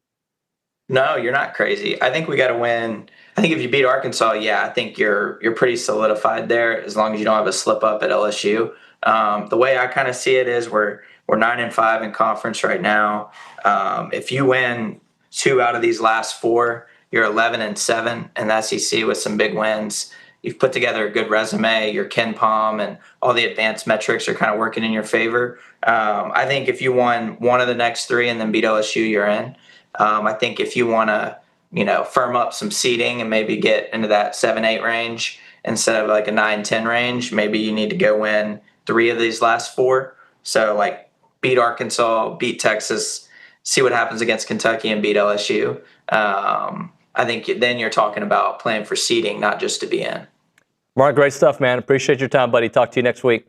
No, you're not crazy. I think we got to win. I think if you beat Arkansas, yeah, I think you're pretty solidified there as long as you don't have a slip up at LSU. The way I kind of see it is we're 9-5 in conference right now. If you win 2 out of these last 4. You're 11-7 in the SEC with some big wins. You've put together a good resume. Your Ken Palm and all the advanced metrics are kind of working in your favor. I think if you won 1 of the next 3 and then beat LSU, you're in. I think if you want to, firm up some seeding and maybe get into that 7-8 range instead of like a 9-10 range, maybe you need to go win 3 of these last 4. So like beat Arkansas, beat Texas, see what happens against Kentucky, and beat LSU. I think then you're talking about playing for seeding, not just to be in. Mark, great stuff, man. Appreciate your time, buddy. Talk to you next week.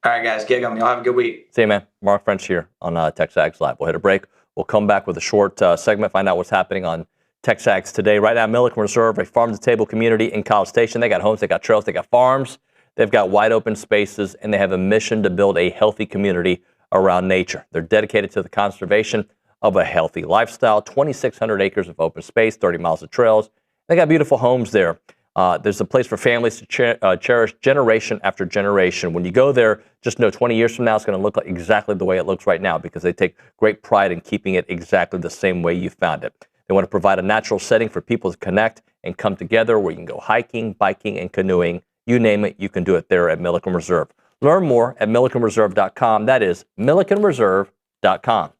All right, guys. Gig 'em. Y'all have a good week. See you, man. Mark French here on TexAgs Live. We'll hit a break. We'll come back with a short segment, find out what's happening on TexAgs today. Right now, Milliken Reserve, a farm-to-table community in College Station. They got homes, they got trails, they got farms. They've got wide open spaces, and they have a mission to build a healthy community around nature. They're dedicated to the conservation of a healthy lifestyle, 2,600 acres of open space, 30 miles of trails. They got beautiful homes there. There's a place for families to cherish generation after generation. When you go there, just know 20 years from now, it's going to look like exactly the way it looks right now because they take great pride in keeping it exactly the same way you found it. They want to provide a natural setting for people to connect and come together where you can go hiking, biking, and canoeing. You name it, you can do it there at Milliken Reserve. Learn more at millikenreserve.com. That is millikenreserve.com.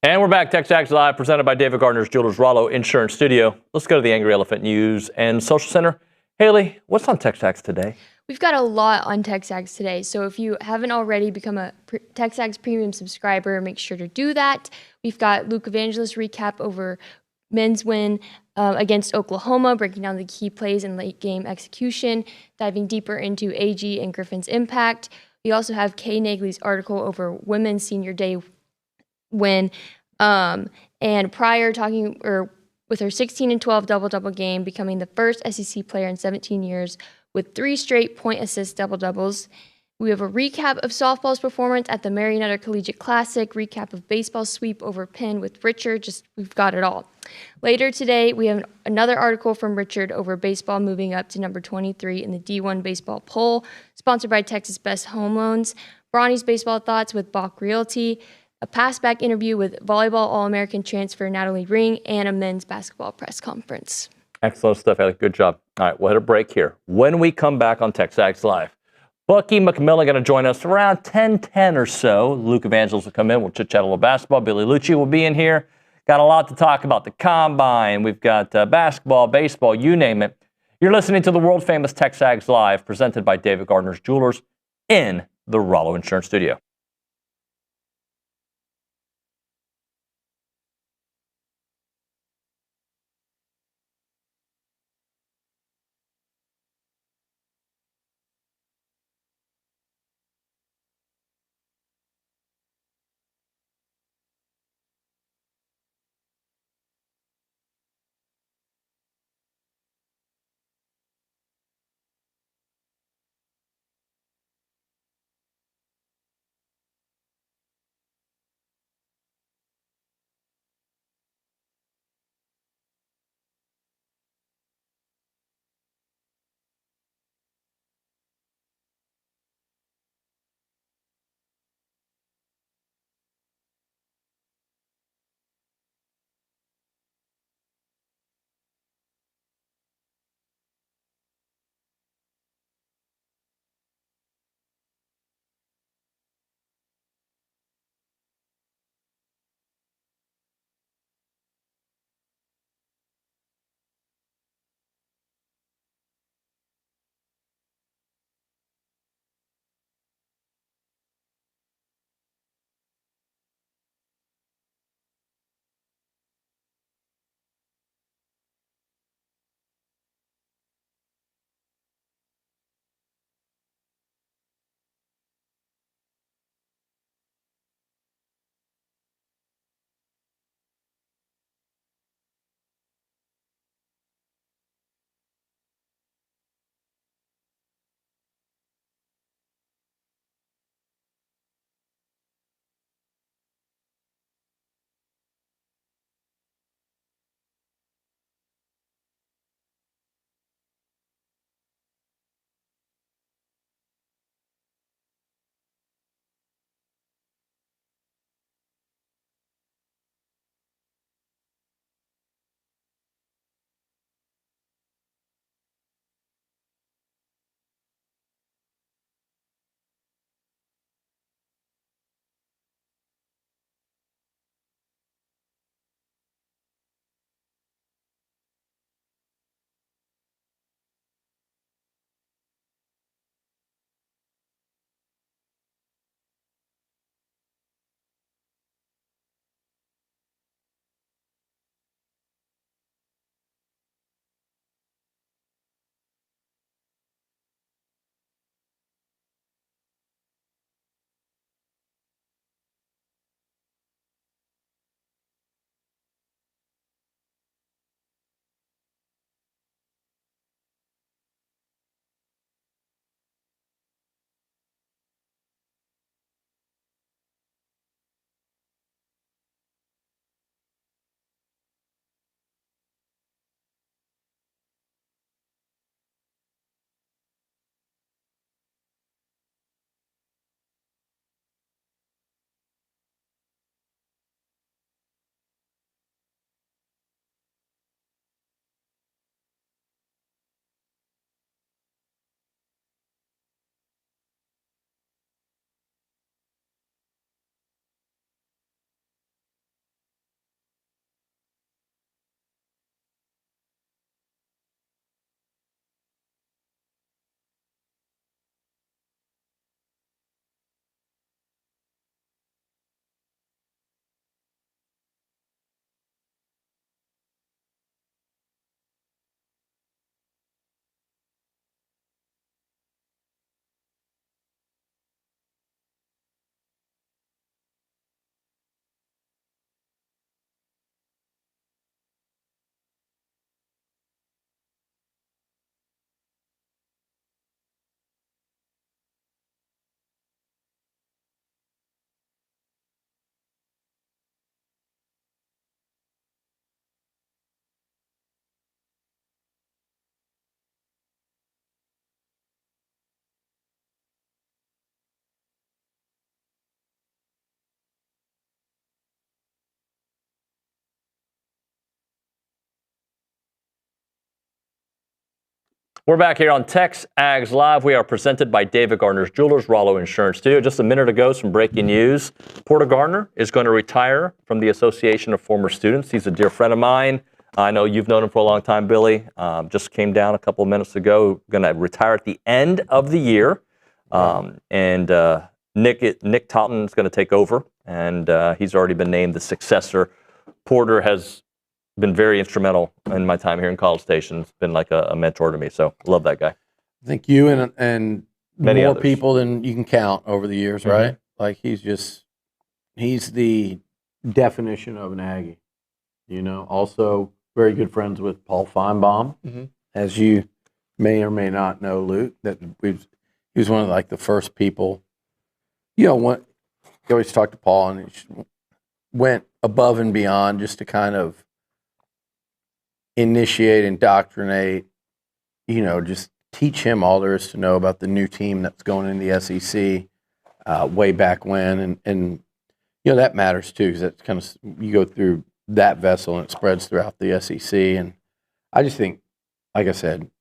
And we're back. TexAgs Live, presented by David Gardner's Jewelers Rollo Insurance Studio. Let's go to the Angry Elephant News and Social Center. Haley, what's on TexAgs today? We've got a lot on TexAgs today, so if you haven't already become a TexAgs Premium subscriber, make sure to do that. We've got Luke Evangelist recap over men's win against Oklahoma, breaking down the key plays and late game execution, diving deeper into Aggie and Griffin's impact. We also have Kay Nagley's article over women's senior day win, and Pryor talking with her 16-12 double-double game, becoming the first SEC player in 17 years with 3 straight point assist double-doubles. We have a recap of softball's performance at the Marionetta Collegiate Classic, recap of baseball's sweep over Penn with Richard. We've got it all. Later today, we have another article from Richard over baseball moving up to number 23 in the D1 baseball poll, sponsored by Texas Best Home Loans. Bronny's baseball thoughts with Bach Realty, a pass-back interview with volleyball All-American transfer Natalie Ring, and a men's basketball press conference. Excellent stuff, Haley. Good job. All right, we'll hit a break here. When we come back on TexAgs Live, Bucky McMillan going to join us around 10:10 or so. Luke Evangelist will come in. We'll chit-chat a little basketball. Billy Liucci will be in here. Got a lot to talk about. The Combine. We've got basketball, baseball, you name it. You're listening to the world-famous TexAgs Live, presented by David Gardner's Jewelers in the Rollo Insurance Studio. We're back here on TexAgs Live. We are presented by David Gardner's Jewelers, Rollo Insurance Studio. Just a minute ago, some breaking news. Porter Gardner is going to retire from the Association of Former Students. He's a dear friend of mine. I know you've known him for a long time, Billy. Just came down a couple of minutes ago. Going to retire at the end of the year. Nick Totten is going to take over, and he's already been named the successor. Porter has been very instrumental in my time here in College Station. It's been like a mentor to me, so love that guy. I think you and Many more others. people than you can count over the years, Mhm. right? Like he's the definition of an Aggie. Also very good friends with Paul Feinbaum, as you may or may not know, Luke. He was one of like the first people. You always talk to Paul, and he went above and beyond just to kind of initiate, indoctrinate, just teach him all there is to know about the new team that's going in the SEC way back when. And that matters too, because that's kind of, you go through that vessel and it spreads throughout the SEC. And I just think, like I said,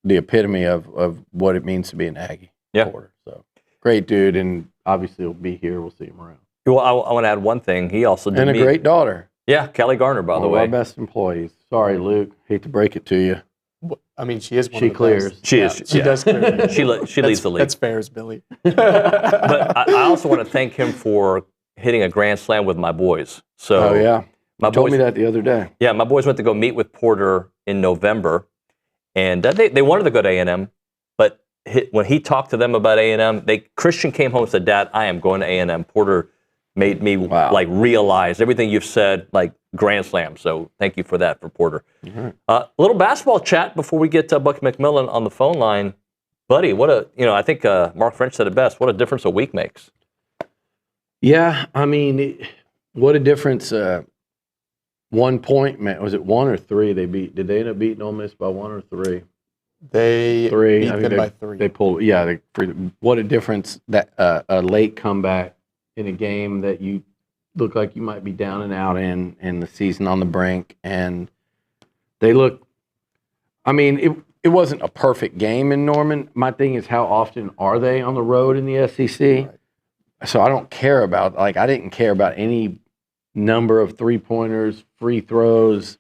the epitome of what it means to be an Aggie. Yeah. Porter. So great dude, and obviously he'll be here. We'll see him around. Well, I want to add one thing. He also did And a great daughter. Yeah, Kelly Garner, by the One way. of our best employees. Sorry, Luke. Hate to break it to you. I mean, she is one She of the clears. best. She is. She does clear. She leads the league. That's fair as Billy. But I also want to thank him for hitting a grand slam with my boys. So Oh, yeah. my You told boys, me that the other day. Yeah, my boys went to go meet with Porter in November, and they wanted to go to A&M, but when he talked to them about A&M, Christian came home and said, "Dad, I am going to A&M." Porter made me like realize everything you've said, like grand slam. So thank you for that for Porter. A little basketball chat before we get Bucky McMillan on the phone line. Buddy, I think Mark French said it best. What a difference a week makes. Yeah, I mean, what a difference. 1 point, man. Was it 1 or 3 they beat? Did they end up beating Ole Miss by 1 or 3? They 3. beat I mean, them by 3. They pulled. Yeah, what a difference that a late comeback in a game that you look like you might be down and out in the season on the brink, and they look. I mean, it wasn't a perfect game in Norman. My thing is, how often are they on the road in the SEC? Right. So I don't care about, I didn't care about any number of three-pointers, free throws,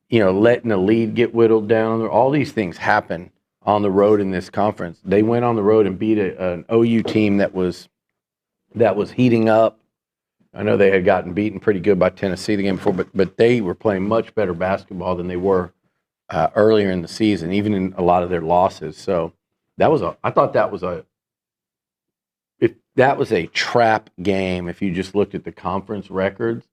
letting the lead get whittled down. All these things happen on the road in this conference. They went on the road and beat an OU team that was heating up. I know they had gotten beaten pretty good by Tennessee the game before, but they were playing much better basketball than they were earlier in the season, even in a lot of their losses. So I thought that was a trap game if you just looked at the conference records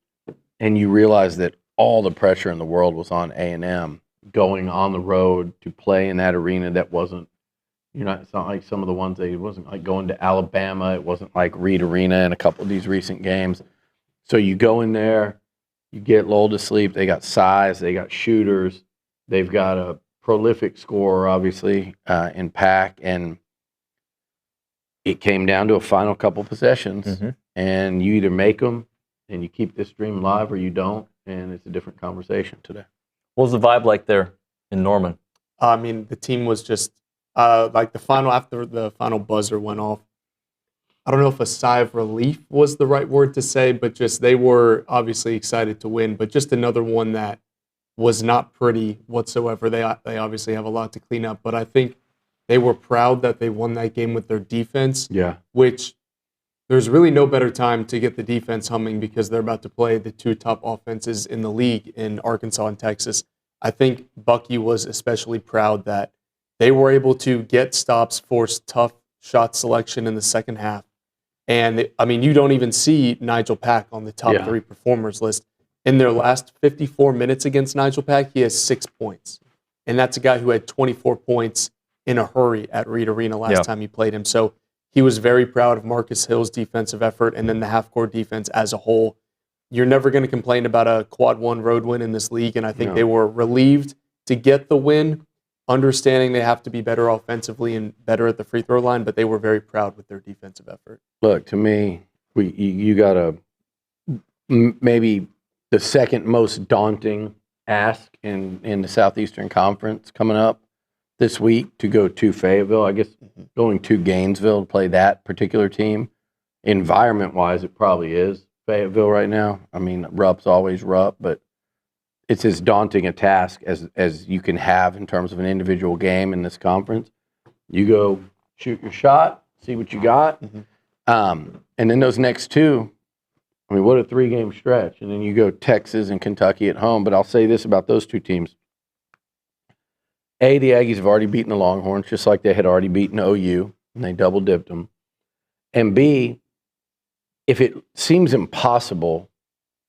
and you realize that all the pressure in the world was on A&M going on the road to play in that arena that wasn't, it's not like some of the ones it wasn't like going to Alabama. It wasn't like Reed Arena in a couple of these recent games. So you go in there, you get lulled to sleep. They got size. They got shooters. They've got a prolific scorer, obviously, in Pack. And it came down to a final couple possessions. And you either make them and you keep this dream alive or you don't. And it's a different conversation today. What was the vibe like there in Norman? I mean, the team was just after the final buzzer went off. I don't know if a sigh of relief was the right word to say, but just they were obviously excited to win. But just another one that was not pretty whatsoever. They obviously have a lot to clean up, but I think they were proud that they won that game with their defense. Yeah. Which there's really no better time to get the defense humming because they're about to play the two top offenses in the league in Arkansas and Texas. I think Bucky was especially proud that they were able to get stops, force tough shot selection in the second half. And, you don't even see Nigel Pack on the top 3 performers list. In their last 54 minutes against Nigel Pack, he has 6 points. And that's a guy who had 24 points in a hurry at Reed Arena last time he played him. So he was very proud of Marcus Hill's defensive effort and then the half-court defense as a whole. You're never going to complain about a quad 1 road win in this league, and I think they were relieved to get the win, understanding they have to be better offensively and better at the free throw line, but they were very proud with their defensive effort. Look, to me, you got maybe the second most daunting ask in the Southeastern Conference coming up. this week to go to Fayetteville. I guess going to Gainesville to play that particular team, environment-wise, it probably is Fayetteville right now. I mean, Rupp's always Rupp, but it's as daunting a task as you can have in terms of an individual game in this conference. You go shoot your shot, see what you got, and then those next two, I mean, what a 3-game stretch. And then you go Texas and Kentucky at home. But I'll say this about those two teams. A, the Aggies have already beaten the Longhorns, just like they had already beaten OU, and they double-dipped them. And B, if it seems impossible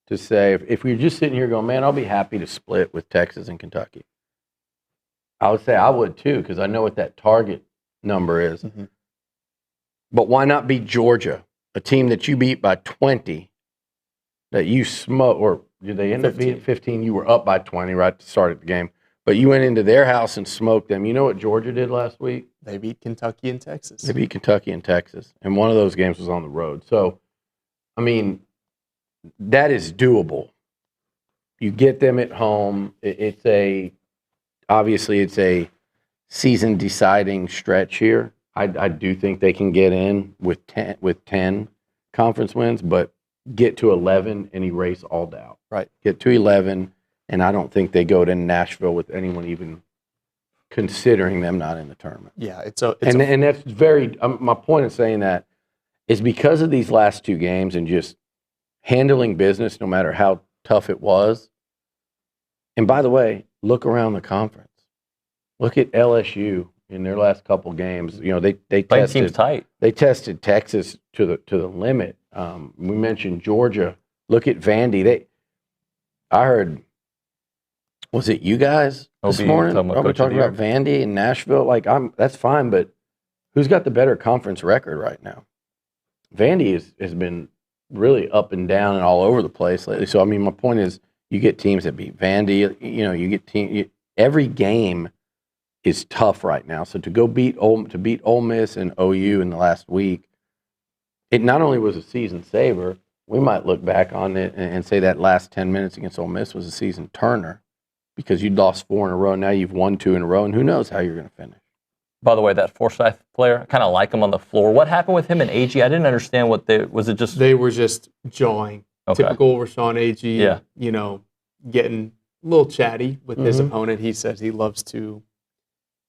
to say, if we're just sitting here going, man, I'll be happy to split with Texas and Kentucky, I would say I would too, because I know what that target number is. But why not beat Georgia, a team that you beat by 20, that you smoked, or did they end up beating 15? You were up by 20 right to start the game. But you went into their house and smoked them. You know what Georgia did last week? They beat Kentucky and Texas. They beat Kentucky and Texas. And one of those games was on the road. So, I mean, that is doable. You get them at home. Obviously it's a season deciding stretch here. I do think they can get in with 10 conference wins, but get to 11 and erase all doubt. Right. Get to 11, and I don't think they go to Nashville with anyone even considering them not in the tournament. Yeah, and that's very. My point of saying that is because of these last two games and just handling business, no matter how tough it was. And by the way, look around the conference. Look at LSU in their last couple games. You know, they tested team's tight. They tested Texas to the limit. We mentioned Georgia. Look at Vandy. I heard, was it you guys this morning? We're talking about Vandy and Nashville. Like, that's fine, but who's got the better conference record right now? Vandy has been really up and down and all over the place lately. So, I mean, my point is, you get teams that beat Vandy. You know, you get every game is tough right now. So to beat Ole Miss and OU in the last week, it not only was a season saver, we might look back on it and say that last 10 minutes against Ole Miss was a season turner because you'd lost 4 in a row. Now you've won 2 in a row, and who knows how you're going to finish. By the way, that Forsyth player, I kind of like him on the floor. What happened with him and Aggie? I didn't understand was it just... They were just jawing. Okay. Typical Rashawn Aggie, yeah. You know, getting a little chatty with his opponent. He says he loves to,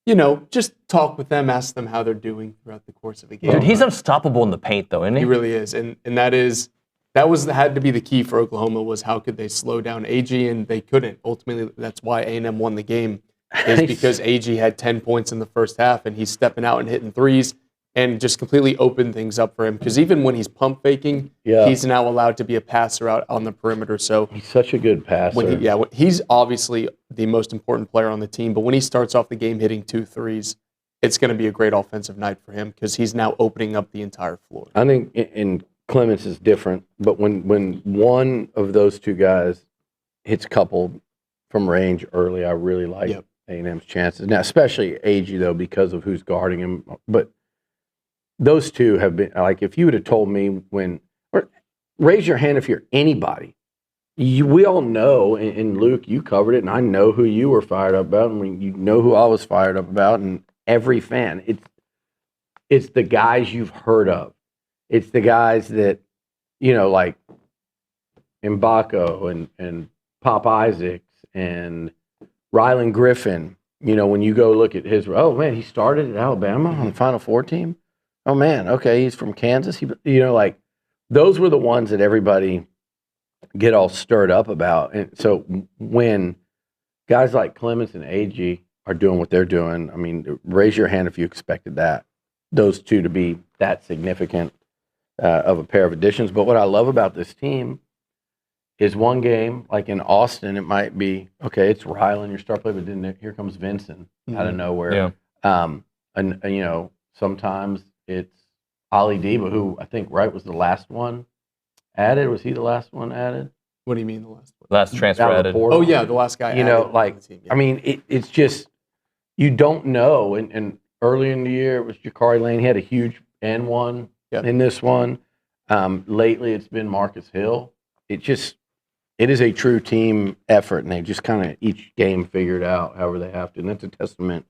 you know, just talk with them, ask them how they're doing throughout the course of a game. Dude, he's unstoppable in the paint, though, isn't he? He really is, and that had to be the key for Oklahoma, was how could they slow down Aggie, and they couldn't. Ultimately, that's why A&M won the game, is because Aggie had 10 points in the first half, and he's stepping out and hitting threes, and just completely opened things up for him. Because even when he's pump faking, he's now allowed to be a passer out on the perimeter. So he's such a good passer. He's obviously the most important player on the team. But when he starts off the game hitting 2 threes, it's going to be a great offensive night for him because he's now opening up the entire floor. I think in Clemens is different, but when one of those two guys hits coupled from range early, I really like A&M's chances. Now, especially Aggie, though, because of who's guarding him. But those two have been, like, if you would have told me raise your hand if you're anybody. We all know, and Luke, you covered it, and I know who you were fired up about, and you know who I was fired up about, and every fan. It's the guys you've heard of. It's the guys that, you know, like Mbako and Pop Isaacs and Rylan Griffin. You know, when you go look at his, oh, man, he started at Alabama on the Final Four team. Oh, man, okay, he's from Kansas. You know, like, those were the ones that everybody get all stirred up about. And so when guys like Clemens and Agee are doing what they're doing, I mean, raise your hand if you expected those two to be that significant of a pair of additions. But what I love about this team is one game, like in Austin, it might be, okay, it's Rylan, your star player, but then here comes Vincent out of nowhere. Yeah. And you know, sometimes it's Ali Diba, who I think was the last one added. Was he the last one added? What do you mean the last one? Last transfer added. Oh, yeah, the last guy added. You know, like, team, I mean, it's just, you don't know. And early in the year, it was Jakari Lane. He had a huge N1 in this one. Lately, it's been Marcus Hill. It is a true team effort, and they just kind of each game figured out however they have to. And that's a testament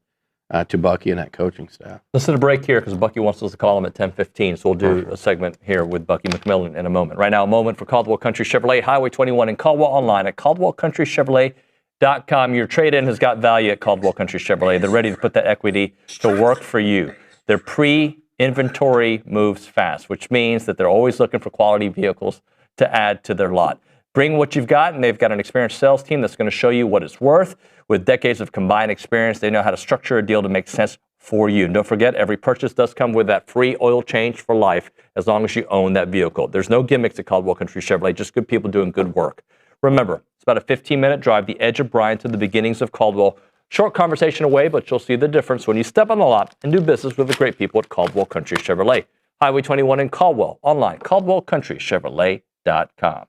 to Bucky and that coaching staff. Let's hit a break here because Bucky wants us to call him at 10:15, so we'll do a segment here with Bucky McMillan in a moment. Right now, a moment for Caldwell Country Chevrolet, Highway 21 in Caldwell, online at CaldwellCountryChevrolet.com. Your trade-in has got value at Caldwell Country Chevrolet. They're ready to put that equity to work for you. Their pre-inventory moves fast, which means that they're always looking for quality vehicles to add to their lot. Bring what you've got, and they've got an experienced sales team that's going to show you what it's worth. With decades of combined experience, they know how to structure a deal to make sense for you. And don't forget, every purchase does come with that free oil change for life as long as you own that vehicle. There's no gimmicks at Caldwell Country Chevrolet, just good people doing good work. Remember, it's about a 15-minute drive, the edge of Bryan to the beginnings of Caldwell. Short conversation away, but you'll see the difference when you step on the lot and do business with the great people at Caldwell Country Chevrolet. Highway 21 in Caldwell, online, CaldwellCountryChevrolet.com.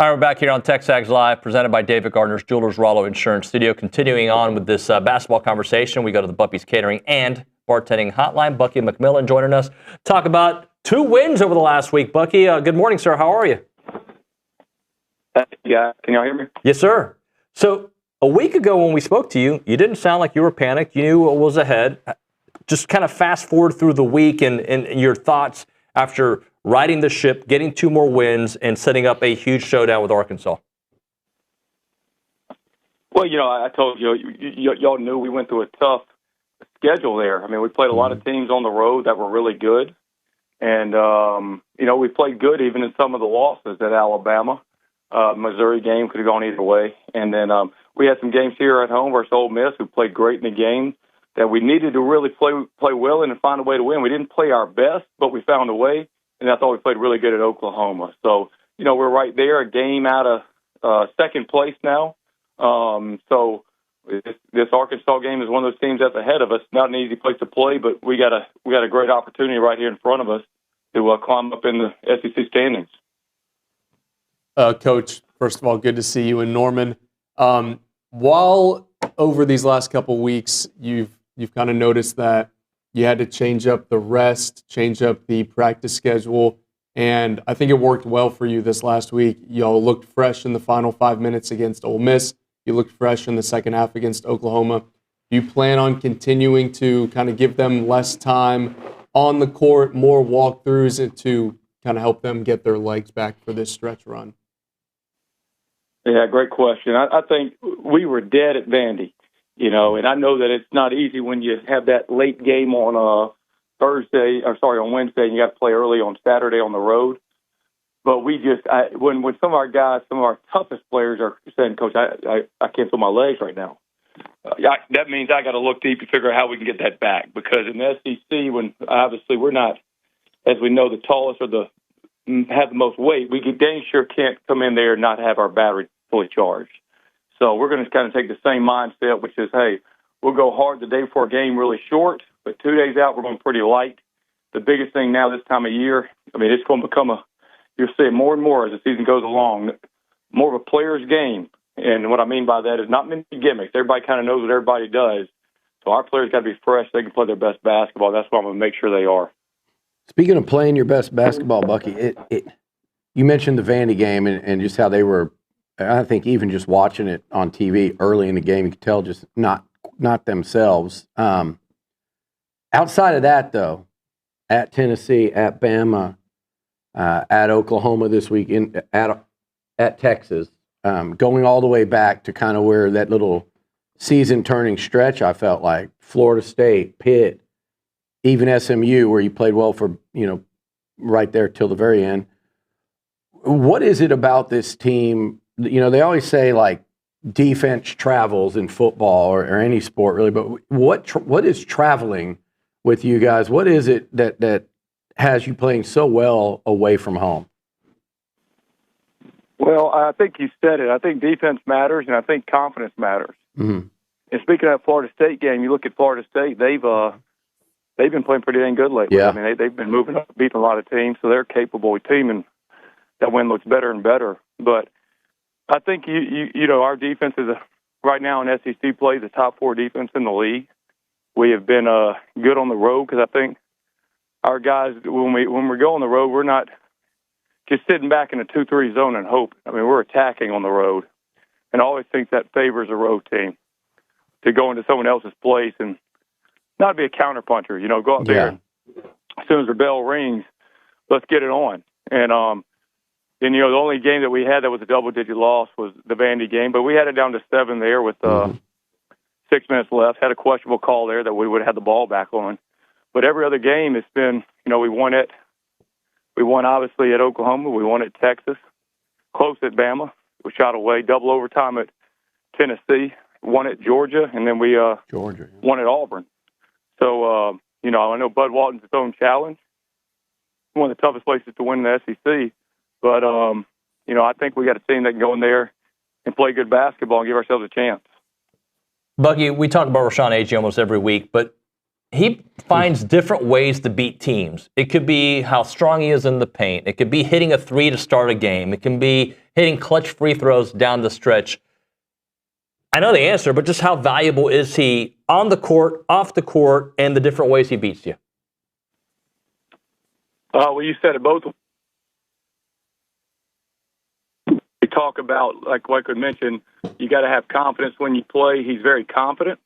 All right, we're back here on TexAgs Live, presented by David Gardner's Jewelers Rollo Insurance Studio. Continuing on with this basketball conversation, we go to the Buffy's Catering and Bartending Hotline. Bucky McMillan joining us. Talk about 2 wins over the last week. Bucky, good morning, sir. How are you? Yeah, can y'all hear me? Yes, sir. So a week ago when we spoke to you, you didn't sound like you were panicked. You knew what was ahead. Just kind of fast forward through the week and your thoughts after riding the ship, getting 2 more wins, and setting up a huge showdown with Arkansas. Well, I told you, y'all knew we went through a tough schedule there. I mean, we played a lot of teams on the road that were really good. And, we played good even in some of the losses at Alabama. Missouri game could have gone either way. And then we had some games here at home versus Ole Miss, who played great in the game that we needed to really play well and find a way to win. We didn't play our best, but we found a way. And I thought we played really good at Oklahoma. So, we're right there, a game out of second place now. So this Arkansas game is one of those teams that's ahead of us. Not an easy place to play, but we got a great opportunity right here in front of us to climb up in the SEC standings. Coach, first of all, good to see you in Norman. While over these last couple weeks, you've kind of noticed that you had to change up the rest, change up the practice schedule, and I think it worked well for you this last week. Y'all looked fresh in the final 5 minutes against Ole Miss. You looked fresh in the second half against Oklahoma. Do you plan on continuing to kind of give them less time on the court, more walkthroughs to kind of help them get their legs back for this stretch run? Yeah, great question. I think we were dead at Vandy, and I know that it's not easy when you have that late game on on Wednesday, and you got to play early on Saturday on the road. But we just, when some of our guys, some of our toughest players are saying, Coach, I can't feel my legs right now. That means I got to look deep to figure out how we can get that back. Because in the SEC, when obviously we're not, as we know, the tallest or have the most weight, we dang sure can't come in there and not have our battery fully charged. So we're going to kind of take the same mindset, which is, hey, we'll go hard the day before a game, really short, but 2 days out, we're going pretty light. The biggest thing now this time of year, it's going to become you'll see it more and more as the season goes along, more of a player's game. And what I mean by that is not many gimmicks. Everybody kind of knows what everybody does. So our players got to be fresh. They can play their best basketball. That's what I'm going to make sure they are. Speaking of playing your best basketball, Bucky, you mentioned the Vandy game and just how they were, I think even just watching it on TV early in the game, you could tell just not themselves. Outside of that, though, at Tennessee, at Bama, at Oklahoma this week, at Texas, going all the way back to kind of where that little season-turning stretch, I felt like, Florida State, Pitt, even SMU, where you played well for, right there till the very end. What is it about this team? They always say, like, defense travels in football or any sport, really, but what is traveling with you guys? What is it that has you playing so well away from home? Well, I think you said it. I think defense matters, and I think confidence matters. Mm-hmm. And speaking of that Florida State game, you look at Florida State, they've been playing pretty dang good lately. Yeah. I mean, they've been moving up, beating a lot of teams, so they're a capable team, and that win looks better and better. But I think our defense is right now in SEC play the top 4 defense in the league. We have been good on the road because I think our guys, when we go on the road, we're not just sitting back in a 2-3 zone and hope. I mean, we're attacking on the road, and I always think that favors a road team to go into someone else's place and not be a counterpuncher. Go out there. And as soon as the bell rings, let's get it on. And then the only game that we had that was a double-digit loss was the Vandy game, but we had it down to 7 there with 6 minutes left. Had a questionable call there that we would have had the ball back on. But every other game, it's been, we won it. We won, obviously, at Oklahoma. We won at Texas. Close at Bama. We shot away. Double overtime at Tennessee. Won at Georgia. And then we won at Auburn. So, I know Bud Walton's its own challenge. One of the toughest places to win in the SEC. But, I think we got a team that can go in there and play good basketball and give ourselves a chance. Bucky, we talk about Rashawn Agee almost every week, but he finds different ways to beat teams. It could be how strong he is in the paint. It could be hitting a three to start a game. It can be hitting clutch free throws down the stretch. I know the answer, but just how valuable is he on the court, off the court, and the different ways he beats you? Well, you said it both. We talk about, like I mentioned, you got to have confidence when you play. He's very confident.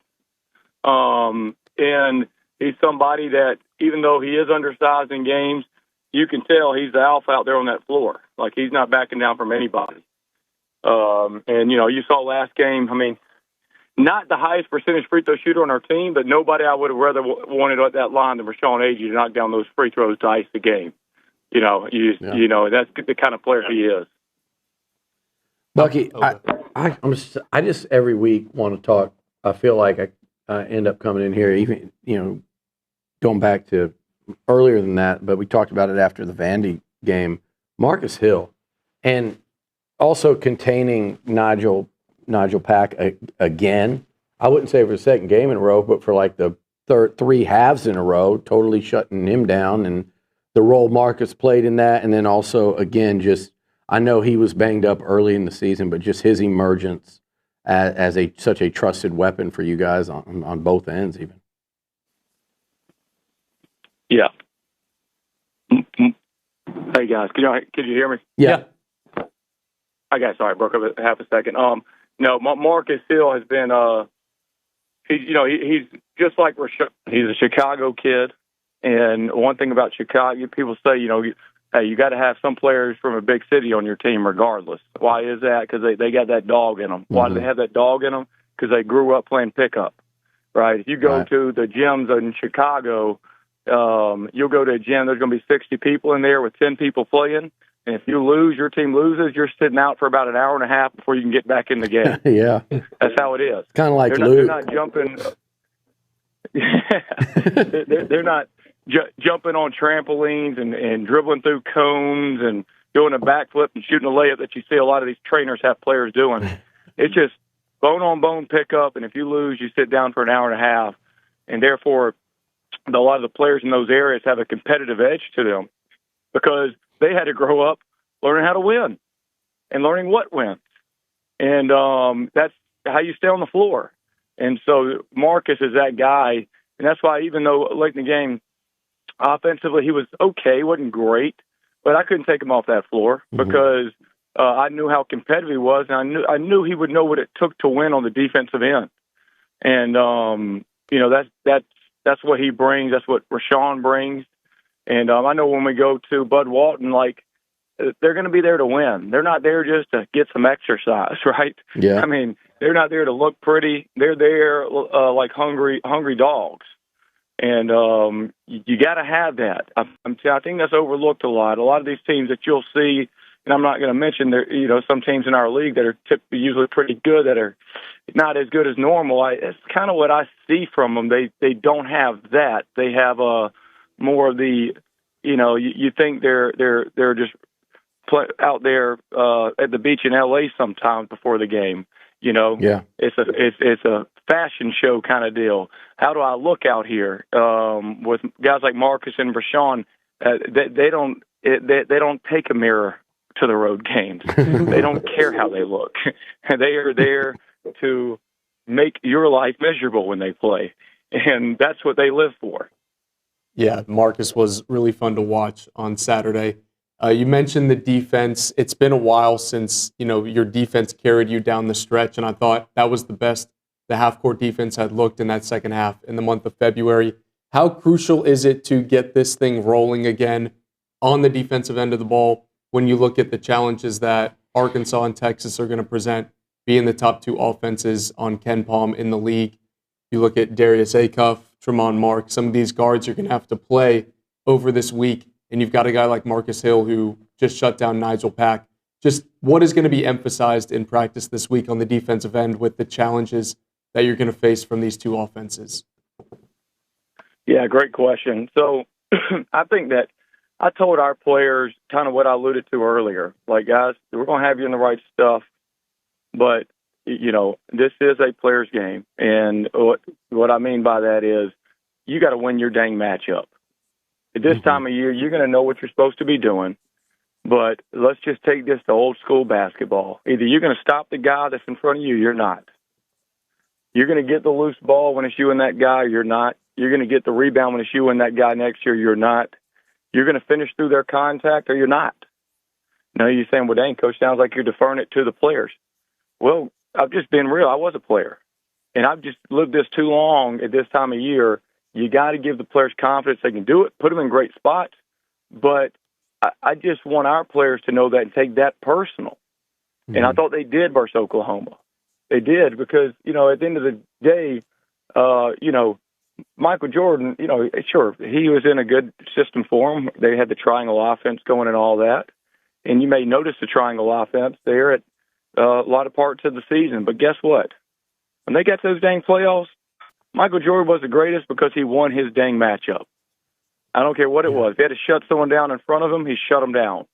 And he's somebody that, even though he is undersized in games, you can tell he's the alpha out there on that floor. Like, he's not backing down from anybody. And, you saw last game, I mean, not the highest percentage free throw shooter on our team, but nobody I would have rather wanted at that line than Rashawn Agee to knock down those free throws to ice the game. That's the kind of player he is. Bucky, I just every week want to talk. I feel like I end up coming in here, even going back to earlier than that, but we talked about it after the Vandy game. Marcus Hill, and also containing Nigel Pack again. I wouldn't say for the second game in a row, but for like the three halves in a row, totally shutting him down, and the role Marcus played in that, and then also again just. I know he was banged up early in the season, but just his emergence as such a trusted weapon for you guys on both ends, even. Yeah. Hey guys, could you hear me? Yeah. Sorry, broke up half a second. No, Marcus Hill has been he's just like he's a Chicago kid, and one thing about Chicago, people say hey, you got to have some players from a big city on your team regardless. Why is that? Because they got that dog in them. Why do they have that dog in them? Because they grew up playing pickup, right? If you go to the gyms in Chicago, you'll go to a gym, there's going to be 60 people in there with 10 people playing. And if you lose, your team loses, you're sitting out for about an hour and a half before you can get back in the game. Yeah. That's how it is. Kind of like they're not jumping. they're not jumping on trampolines and dribbling through cones and doing a backflip and shooting a layup that you see a lot of these trainers have players doing. It's just bone-on-bone pickup, and if you lose, you sit down for an hour and a half. And therefore, a lot of the players in those areas have a competitive edge to them because they had to grow up learning how to win and learning what wins. And that's how you stay on the floor. And so Marcus is that guy, and that's why even though late in the game, offensively, he was okay, wasn't great, but I couldn't take him off that floor because I knew how competitive he was, and I knew he would know what it took to win on the defensive end. And that's what he brings. That's what Rashawn brings. And I know when we go to Bud Walton, like they're going to be there to win. They're not there just to get some exercise, right? Yeah. I mean, they're not there to look pretty. They're there like hungry dogs. And you got to have that. I think that's overlooked a lot. A lot of these teams that you'll see, and I'm not going to mention there, some teams in our league that are usually pretty good that are not as good as normal. It's kind of what I see from them. They don't have that. They have more of the, you think they're just out there at the beach in LA sometimes before the game. Yeah. It's a fashion show kind of deal. How do I look out here with guys like Marcus and Rashawn? They don't take a mirror to the road games. They don't care how they look. They are there to make your life miserable when they play, and that's what they live for. Yeah, Marcus was really fun to watch on Saturday. You mentioned the defense. It's been a while since your defense carried you down the stretch, and I thought that was the best the half-court defense had looked in that second half in the month of February. How crucial is it to get this thing rolling again on the defensive end of the ball when you look at the challenges that Arkansas and Texas are going to present, being the top two offenses on Ken Palm in the league? You look at Darius Acuff, Tremont Mark, some of these guards you're going to have to play over this week, and you've got a guy like Marcus Hill who just shut down Nigel Pack. Just what is going to be emphasized in practice this week on the defensive end with the challenges that you're going to face from these two offenses? Yeah, great question. So I think that I told our players kind of what I alluded to earlier. Like, guys, we're going to have you in the right stuff, but, this is a player's game. And what I mean by that is you got to win your dang matchup. At this time of year, you're going to know what you're supposed to be doing. But let's just take this to old school basketball. Either you're going to stop the guy that's in front of you, you're not. You're going to get the loose ball when it's you and that guy, you're not. You're going to get the rebound when it's you and that guy next year, you're not. You're going to finish through their contact, or you're not. Now you're saying, well, dang, Coach, sounds like you're deferring it to the players. Well, I've just been real. I was a player. And I've just lived this too long at this time of year. You got to give the players confidence they can do it, put them in great spots. But I just want our players to know that and take that personal. And I thought they did versus Oklahoma. They did because, at the end of the day, Michael Jordan, sure, he was in a good system for him. They had the triangle offense going and all that. And you may notice the triangle offense there at a lot of parts of the season. But guess what? When they got to those dang playoffs, Michael Jordan was the greatest because he won his dang matchup. I don't care what it was. If he had to shut someone down in front of him, he shut him down.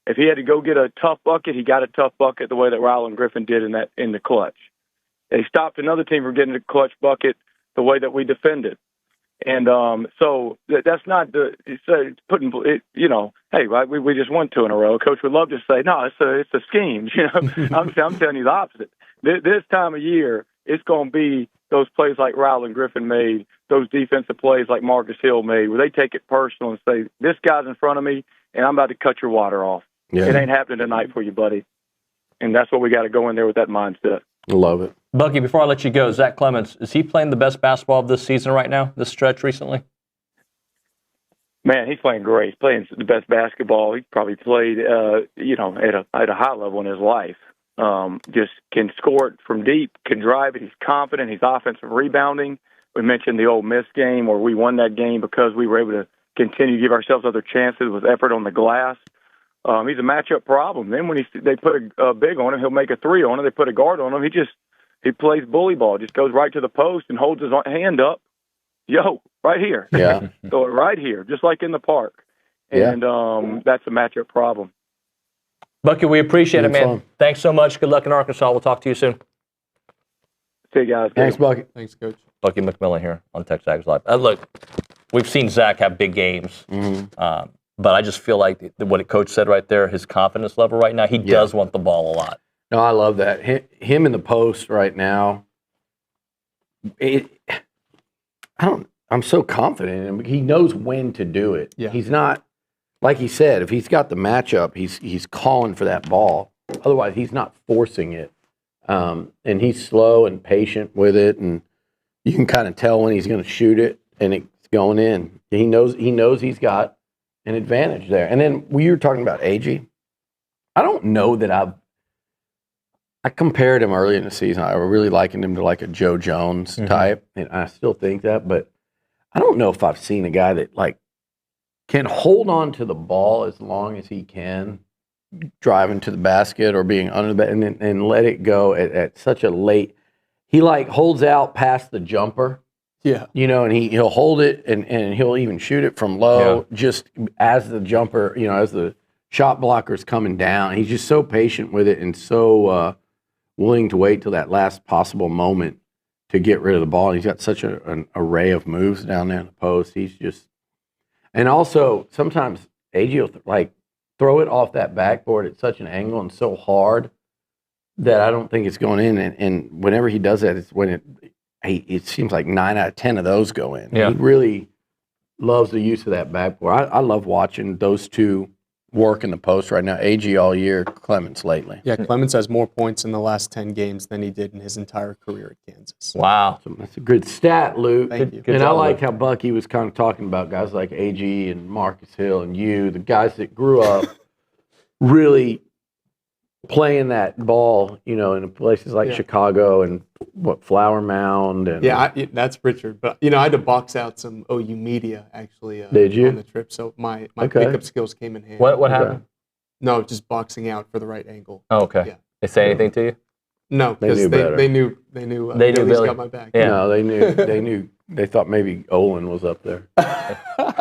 If he had to go get a tough bucket, he got a tough bucket the way that Ryland Griffin did in the clutch. They stopped another team from getting a clutch bucket the way that we defended. And so that's not putting it. Hey, right, we just won 2 in a row. Coach would love to say, no, it's a scheme. I'm telling you the opposite. This time of year, it's going to be those plays like Ryland Griffin made, those defensive plays like Marcus Hill made, where they take it personal and say, this guy's in front of me, and I'm about to cut your water off. Yeah. It ain't happening tonight for you, buddy. And that's what we got to go in there with that mindset. I love it. Bucky, before I let you go, Zach Clements, is he playing the best basketball of this season right now, this stretch recently? Man, he's playing great. He's playing the best basketball he's probably played, at a high level in his life. Just can score it from deep, can drive it. He's confident. He's offensive rebounding. We mentioned the Ole Miss game where we won that game because we were able to continue to give ourselves other chances with effort on the glass. He's a matchup problem. Then when they put a big on him, he'll make a 3 on him. They put a guard on him. He plays bully ball. Just goes right to the post and holds his hand up. Yo, right here. Yeah. So right here, just like in the park. And that's a matchup problem. Bucky, we appreciate it, man. Fun. Thanks so much. Good luck in Arkansas. We'll talk to you soon. See you guys. Thanks, Bucky. Thanks, Coach. Bucky McMillan here on TexAgs Live. Look, we've seen Zach have big games, but I just feel like what Coach said right there, his confidence level right now, he does want the ball a lot. No, I love that. Him in the post right now, I'm so confident in him. He knows when to do it. Yeah. He's not, like he said, if he's got the matchup, he's calling for that ball. Otherwise, he's not forcing it. And he's slow and patient with it, and you can kind of tell when he's going to shoot it, and it's going in. He knows he's got an advantage there. And then we were talking about Aggie. I don't know that I compared him early in the season. I really likened him to like a Joe Jones type, and I still think that. But I don't know if I've seen a guy that can hold on to the ball as long as he can, driving to the basket or being under the basket, and let it go at such a late. He holds out past the jumper. Yeah. And he'll hold it and he'll even shoot it from low just as the jumper, as the shot blocker's coming down. He's just so patient with it and so willing to wait till that last possible moment to get rid of the ball. He's got such an array of moves down there in the post. He's just, and also sometimes Aggie will throw it off that backboard at such an angle and so hard that I don't think it's going in. And whenever he does that, it's when it seems like 9 out of 10 of those go in. Yeah. He really loves the use of that backboard. I love watching those two work in the post right now. Aggie all year, Clements lately. Yeah, Clements has more points in the last 10 games than he did in his entire career at Kansas. Wow. That's a good stat, Luke. Thank you. And I like how Bucky was kind of talking about guys like Aggie and Marcus Hill and the guys that grew up really playing that ball, in places like Chicago and Flower Mound. And that's Richard. But, I had to box out some OU media, actually, Did you? on the trip. So my pickup skills came in handy. What happened? No, just boxing out for the right angle. Oh, okay. Yeah. They say anything to you? No, because they knew Billy's got my back. Yeah. No, they knew. They thought maybe Olin was up there.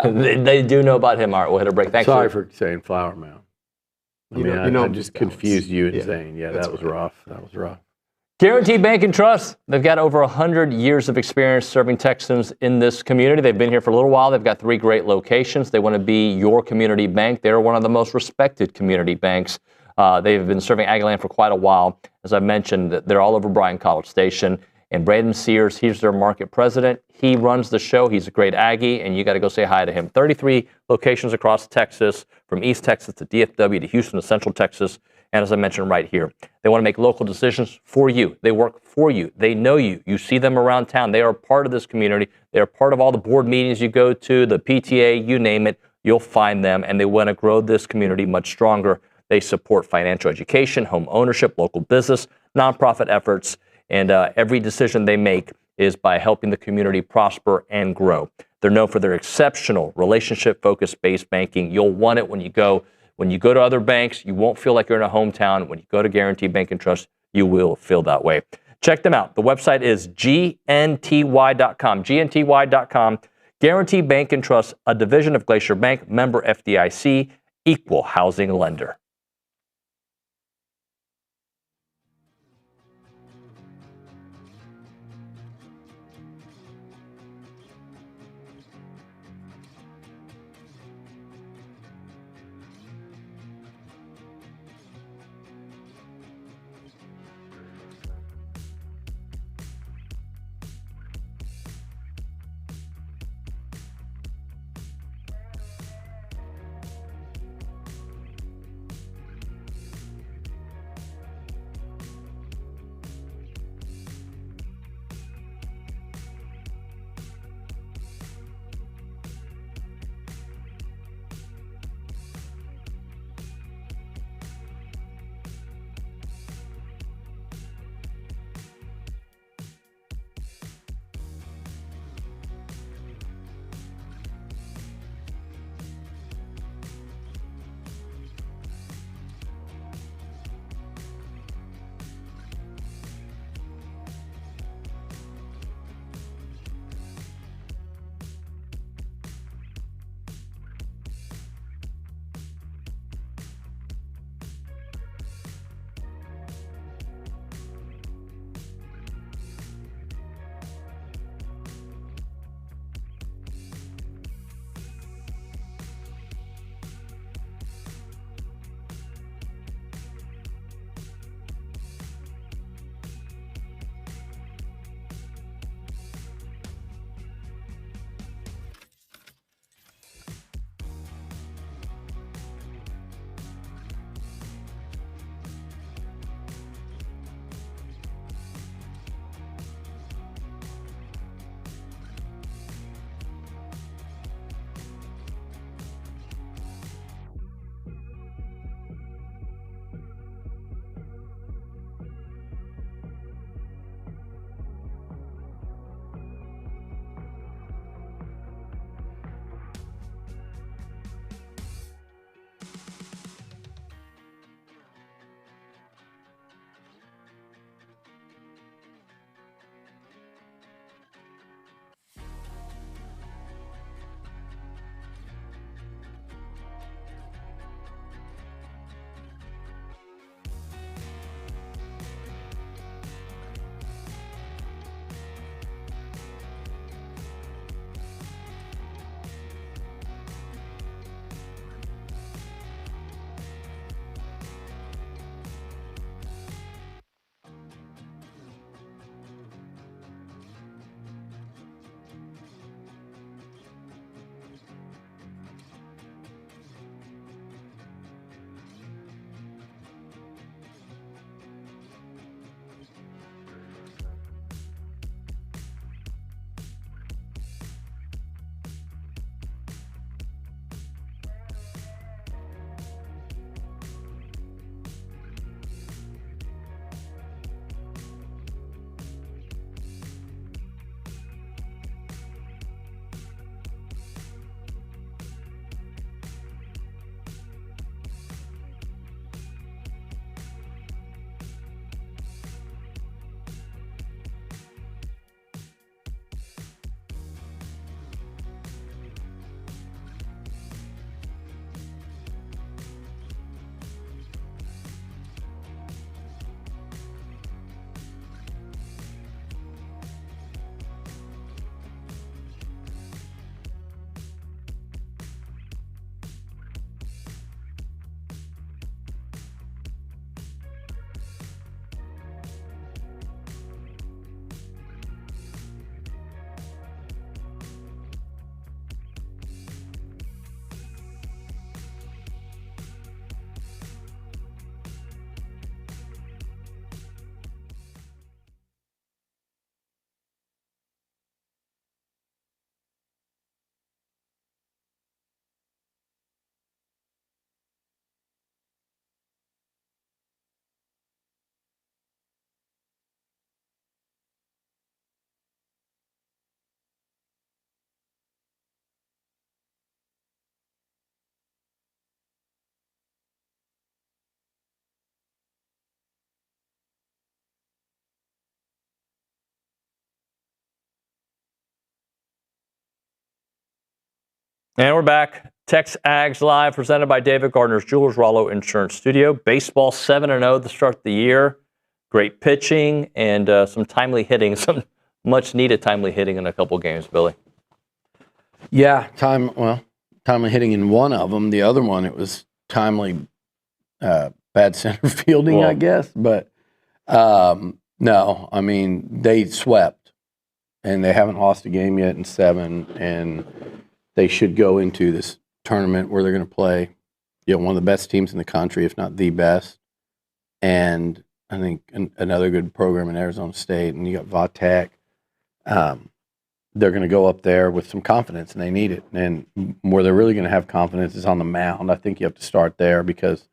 they do know about him. All right, we'll hit a break. Thanks. Sorry for saying Flower Mound. I just confused you in saying, that was rough. That was rough. Guaranteed Bank and Trust. They've got over 100 years of experience serving Texans in this community. They've been here for a little while. They've got 3 great locations. They want to be your community bank. They're one of the most respected community banks. They've been serving Aggieland for quite a while. As I mentioned, they're all over Bryan College Station. And Brandon Sears, he's their market president. He runs the show. He's a great Aggie, and you got to go say hi to him. 33 locations across Texas, from East Texas to DFW to Houston to Central Texas. And as I mentioned right here, they want to make local decisions for you. They work for you. They know you. You see them around town. They are part of this community. They are part of all the board meetings you go to, the PTA, you name it. You'll find them, and they want to grow this community much stronger. They support financial education, home ownership, local business, nonprofit efforts, and every decision they make is by helping the community prosper and grow. They're known for their exceptional relationship-focused based banking. You'll want it when you go. When you go to other banks, you won't feel like you're in a hometown. When you go to Guaranteed Bank and Trust, you will feel that way. Check them out. The website is gnty.com. gnty.com. Guaranteed Bank and Trust, a division of Glacier Bank, member FDIC, equal housing lender. And we're back. TexAgs Live, presented by David Gardner's Jewelers, Rollo Insurance Studio. Baseball 7-0 to start the year. Great pitching and some timely hitting, some much-needed timely hitting in a couple games, Billy. Yeah, timely hitting in one of them. The other one, it was timely bad center fielding, I guess. But no, I mean, they swept, and they haven't lost a game yet in 7, and they should go into this tournament where they're going to play, one of the best teams in the country, if not the best, and I think another good program in Arizona State, and you got Vatek. They're going to go up there with some confidence, and they need it. And where they're really going to have confidence is on the mound. I think you have to start there because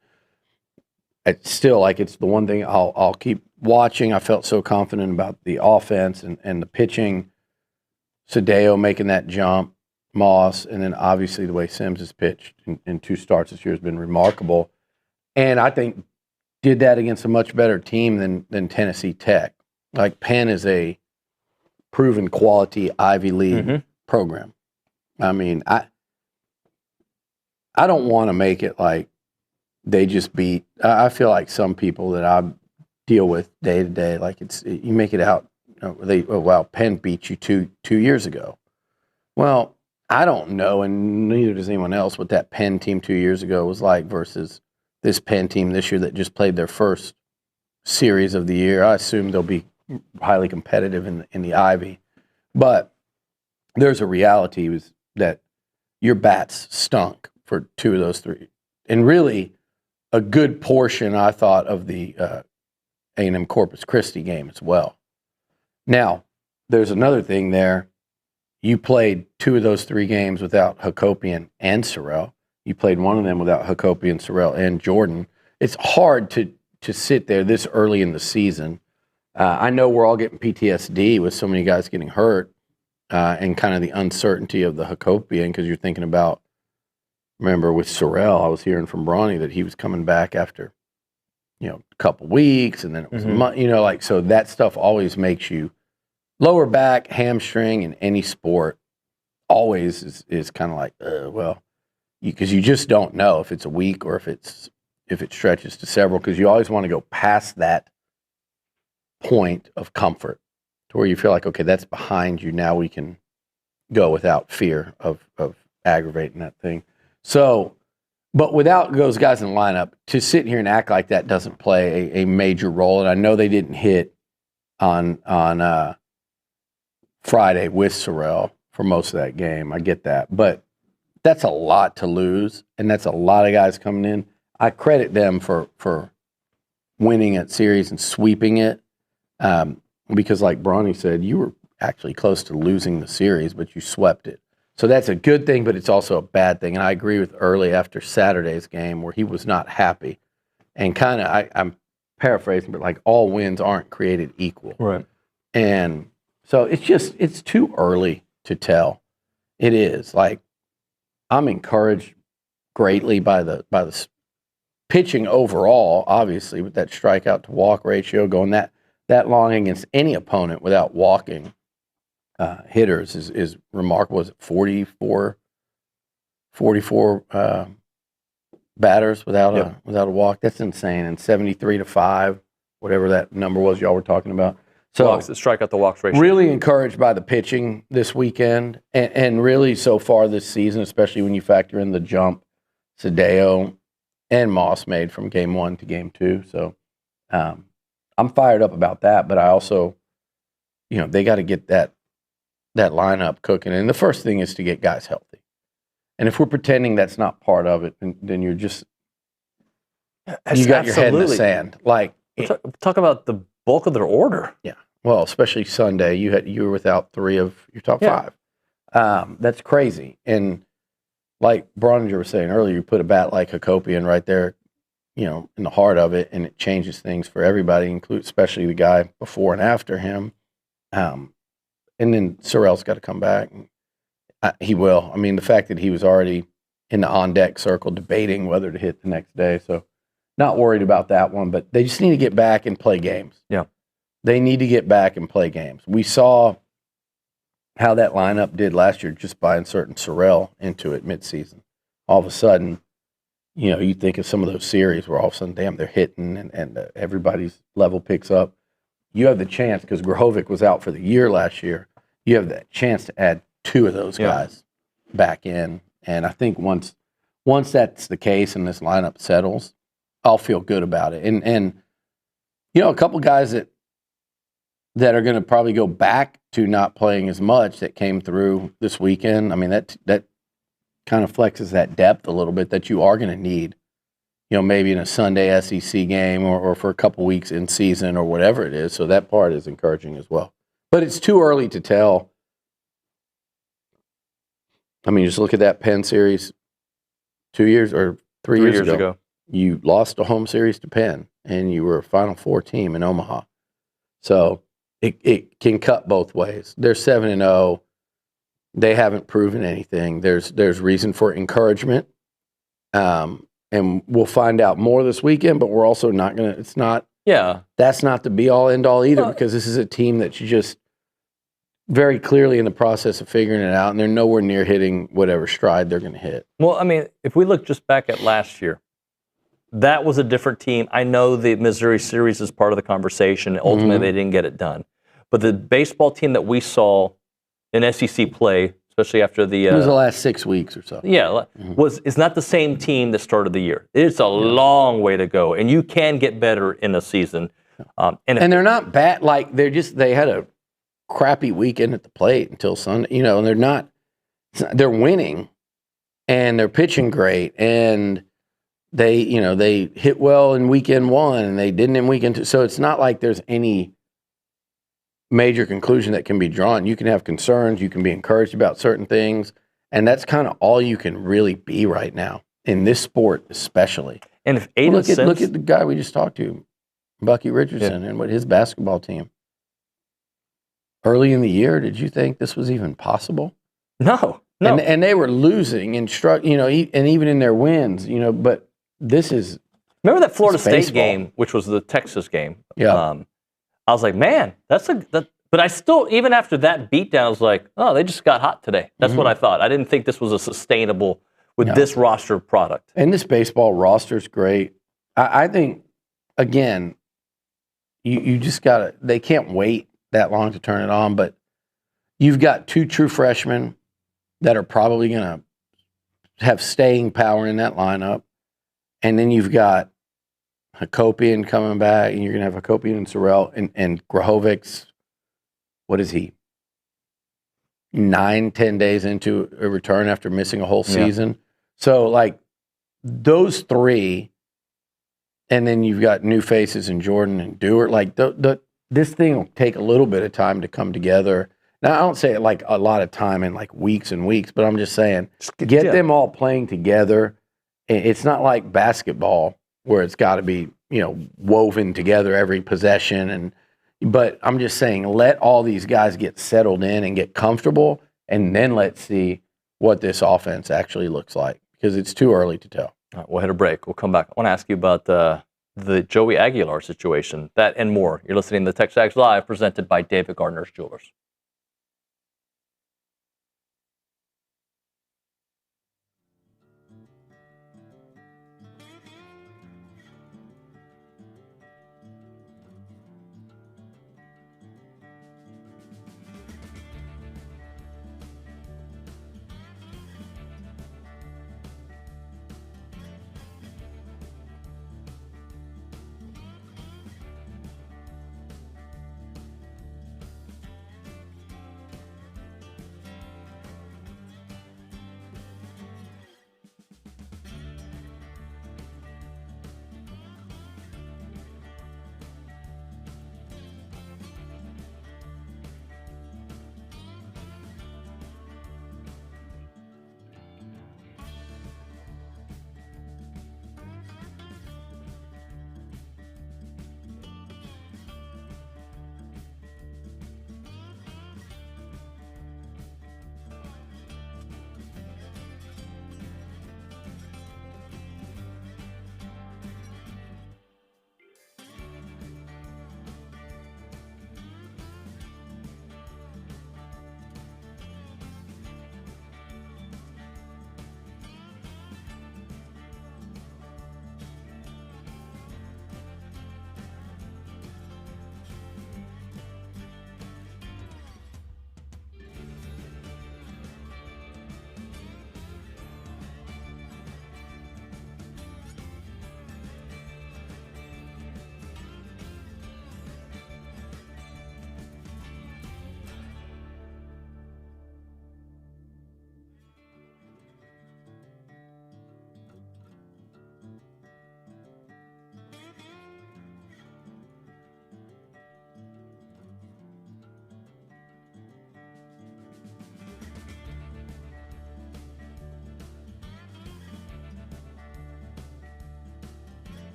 it's still like it's the one thing I'll keep watching. I felt so confident about the offense and the pitching. Sadeo making that jump, Moss, and then obviously the way Sims has pitched in 2 starts this year has been remarkable. And I think did that against a much better team than Tennessee Tech. Like Penn is a proven quality Ivy League program. I mean, I don't want to make it like they just beat. I feel like some people that I deal with day to day, like you make it out. Penn beat you two years ago. Well, I don't know, and neither does anyone else, what that Penn team 2 years ago was like versus this Penn team this year that just played their first series of the year. I assume they'll be highly competitive in the Ivy, but there's a reality was that your bats stunk for 2 of those 3, and really a good portion I thought of the A&M Corpus Christi game as well. Now there's another thing there. You played 2 of those 3 games without Hakopian and Sorrell. You played one of them without Hakopian, Sorrell, and Jordan. It's hard to sit there this early in the season. I know we're all getting PTSD with so many guys getting hurt and kind of the uncertainty of the Hakopian because you're thinking about, remember with Sorrell, I was hearing from Bronny that he was coming back after, a couple weeks and then it was a month, so that stuff always makes you lower back, hamstring in any sport always is kind of like, because you just don't know if it's a week or if it stretches to several because you always want to go past that point of comfort to where you feel like, okay, that's behind you. Now we can go without fear of aggravating that thing. So, but without those guys in the lineup, to sit here and act like that doesn't play a major role. And I know they didn't hit on Friday with Sorrell for most of that game. I get that. But that's a lot to lose, and that's a lot of guys coming in. I credit them for winning that series and sweeping it because, like Bronny said, you were actually close to losing the series, but you swept it. So that's a good thing, but it's also a bad thing. And I agree with Earley after Saturday's game where he was not happy. And kind of, I'm paraphrasing, but like all wins aren't created equal. Right. And so it's too early to tell. It is. Like, I'm encouraged greatly by the pitching overall, obviously, with that strikeout to walk ratio going that long against any opponent without walking hitters is remarkable. Is it 44 batters without a walk? That's insane. And 73-5, whatever that number was y'all were talking about. So walks, the strikeout to walks ratio. Really encouraged by the pitching this weekend, and really so far this season, especially when you factor in the jump Sadeo and Moss made from game 1 to game 2. So I'm fired up about that, but I also, they got to get that lineup cooking. And the first thing is to get guys healthy. And if we're pretending that's not part of it, then you're just, you got your head in the sand. Like, talk about the bulk of their order. Yeah. Well, especially Sunday, you were without 3 of your top 5. That's crazy. And like Brauninger was saying earlier, you put a bat like Hakopian right there, in the heart of it, and it changes things for everybody, especially the guy before and after him. And then Sorrell's got to come back. He will. I mean, the fact that he was already in the on-deck circle debating whether to hit the next day, so not worried about that one. But they just need to get back and play games. Yeah. They need to get back and play games. We saw how that lineup did last year just by inserting Sorrell into it midseason. All of a sudden, you think of some of those series where all of a sudden, damn, they're hitting and everybody's level picks up. You have the chance, because Grahovic was out for the year last year, you have that chance to add 2 of those guys back in. And I think once that's the case and this lineup settles, I'll feel good about it. And a couple guys that are going to probably go back to not playing as much that came through this weekend. I mean, that kind of flexes that depth a little bit that you are going to need, maybe in a Sunday SEC game or for a couple weeks in season or whatever it is. So that part is encouraging as well. But it's too early to tell. I mean, just look at that Penn series 2 years or 3 years ago. You lost a home series to Penn, and you were a Final Four team in Omaha. So it can cut both ways. They're 7-0. They haven't proven anything. There's reason for encouragement. And we'll find out more this weekend, but we're also not going to – it's not – that's not the be-all, end-all either, because this is a team that you just very clearly in the process of figuring it out, and they're nowhere near hitting whatever stride they're going to hit. Well, I mean, if we look just back at last year, that was a different team. I know the Missouri series is part of the conversation. Ultimately, they didn't get it done. But the baseball team that we saw in SEC play, especially after the... it was the last 6 weeks or so. Yeah, is not the same team that started the year. It's a long way to go, and you can get better in a season. And they're not bad. Like, they had a crappy weekend at the plate until Sunday, and they're winning, and they're pitching great, and they hit well in weekend 1, and they didn't in weekend 2. So it's not like there's any major conclusion that can be drawn. You can have concerns, you can be encouraged about certain things, and that's kind of all you can really be right now in this sport, especially. And if look at the guy we just talked to, Bucky Richardson, and what his basketball team. Early in the year, did you think this was even possible? No. And they were losing and and even in their wins, but this is. Remember that Florida State game, which was the Texas game? Yeah. I was like, man, but I still, even after that beatdown, I was like, oh, they just got hot today. That's what I thought. I didn't think this was a sustainable with this roster product. And this baseball roster is great. I think, again, you just got to, they can't wait that long to turn it on, but you've got 2 true freshmen that are probably going to have staying power in that lineup. And then you've got Hakopian coming back, and you're going to have Hakopian and Sorrell, and Grahovic's, what is he, 9-10 days into a return after missing a whole season. So, like, those 3, and then you've got new faces in Jordan and Dewar. Like, this thing will take a little bit of time to come together. Now, I don't say it like a lot of time in like weeks and weeks, but I'm just saying, get them all playing together. It's not like basketball where it's got to be, woven together every possession. But I'm just saying, let all these guys get settled in and get comfortable, and then let's see what this offense actually looks like, because it's too early to tell. All right, we'll hit a break. We'll come back. I want to ask you about the Joey Aguilar situation, that and more. You're listening to TexAgs Live, presented by David Gardner's Jewelers.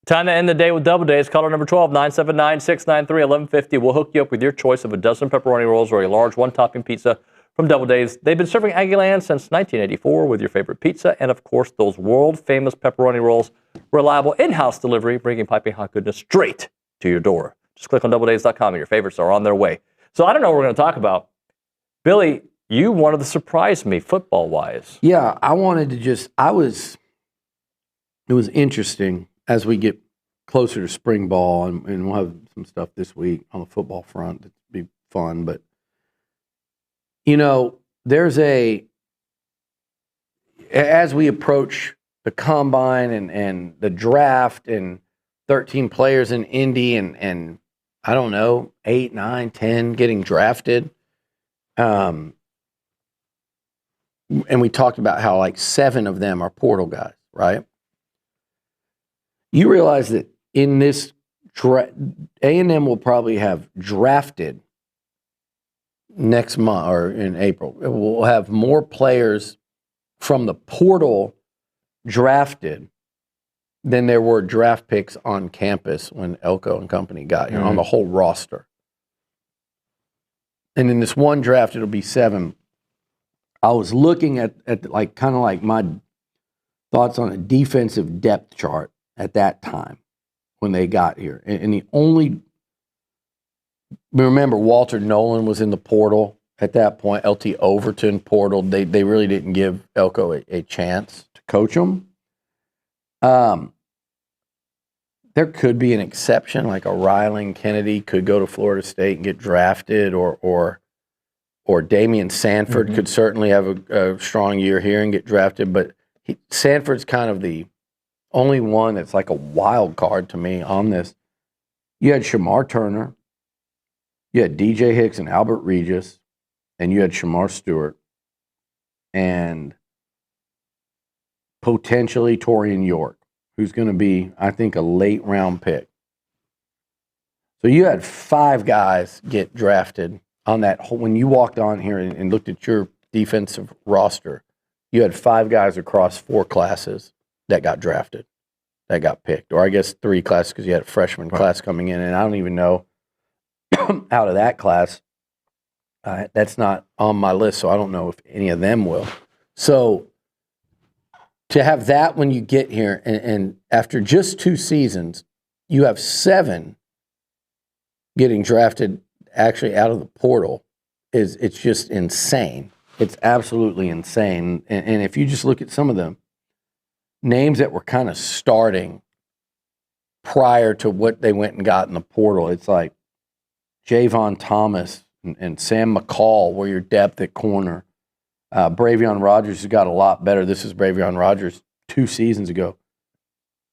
Time to end the day with Double Days. Caller number 12, 979-693-1150. We'll hook you up with your choice of a dozen pepperoni rolls or a large one-topping pizza from Double Days. They've been serving Aggie Land since 1984 with your favorite pizza and, of course, those world-famous pepperoni rolls. Reliable in-house delivery, bringing piping hot goodness straight to your door. Just click on doubledays.com and your favorites are on their way. So I don't know what we're going to talk about. Billy, you wanted to surprise me football-wise. Yeah, I wanted to just – it was interesting as we get closer to spring ball, and we'll have some stuff this week on the football front that'll be fun. But, there's as we approach the combine and the draft and 13 players in Indy and I don't know, 8, 9, 10 getting drafted. And we talked about how like 7 of them are portal guys, right? You realize that in this A&M will probably have drafted next month or in April. We'll have more players from the portal drafted than there were draft picks on campus when Elko and company got here on the whole roster. And in this one draft, it'll be 7. I was looking at like kind of like my thoughts on a defensive depth chart at that time when they got here. And the only, remember Walter Nolan was in the portal at that point, LT Overton portal. They really didn't give Elko a chance to coach him. There could be an exception, like a Rylan Kennedy could go to Florida State and get drafted, or Damian Sanford could certainly have a strong year here and get drafted. But Sanford's kind of the only one that's like a wild card to me on this. You had Shamar Turner, you had DJ Hicks and Albert Regis, and you had Shamar Stewart, and potentially Torian York, who's going to be, I think, a late round pick. So you had 5 guys get drafted on that whole, when you walked on here and looked at your defensive roster, you had 5 guys across 4 classes that got drafted, that got picked. Or I guess 3 classes because you had a freshman class coming in. And I don't even know out of that class, that's not on my list, so I don't know if any of them will. So to have that when you get here, and after just 2 seasons, you have 7 getting drafted actually out of the portal, it's just insane. It's absolutely insane. And if you just look at some of the names that were kind of starting prior to what they went and got in the portal, it's like Javon Thomas and Sam McCall were your depth at corner. Bravion Rogers has got a lot better. This is Bravion Rogers 2 seasons ago.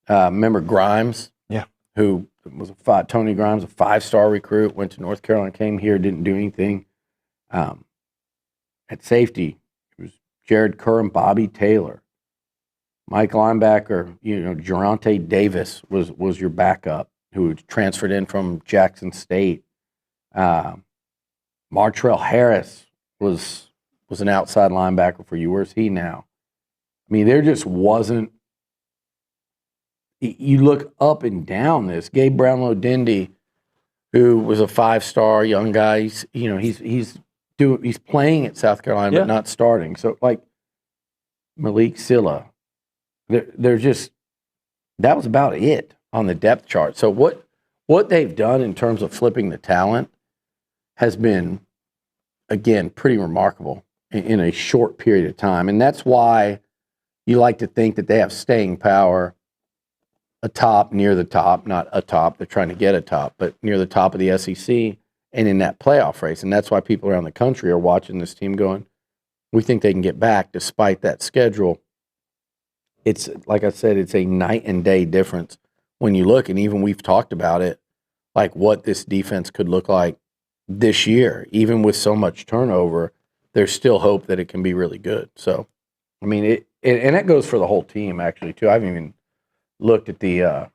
Remember Grimes? Yeah. Who was Tony Grimes, a 5-star recruit, went to North Carolina, came here, didn't do anything. At safety, it was Jared Kerr and Bobby Taylor. Mike linebacker, Geronte Davis was your backup, who transferred in from Jackson State. Martrell Harris was an outside linebacker for you. Where's he now? I mean, there just wasn't. You look up and down this. Gabe Brownlow Dindy, who was a 5-star young guy, he's playing at South Carolina but not starting. So like Malik Silla, they're just, that was about it on the depth chart. So what they've done in terms of flipping the talent has been, again, pretty remarkable in a short period of time. And that's why you like to think that they have staying power atop, near the top, not atop, they're trying to get atop, but near the top of the SEC and in that playoff race. And that's why people around the country are watching this team going, we think they can get back despite that schedule. It's, like I said, it's a night and day difference when you look, and even we've talked about it, like what this defense could look like this year. Even with so much turnover, there's still hope that it can be really good. So, I mean, and that goes for the whole team, actually, too. I haven't even looked at the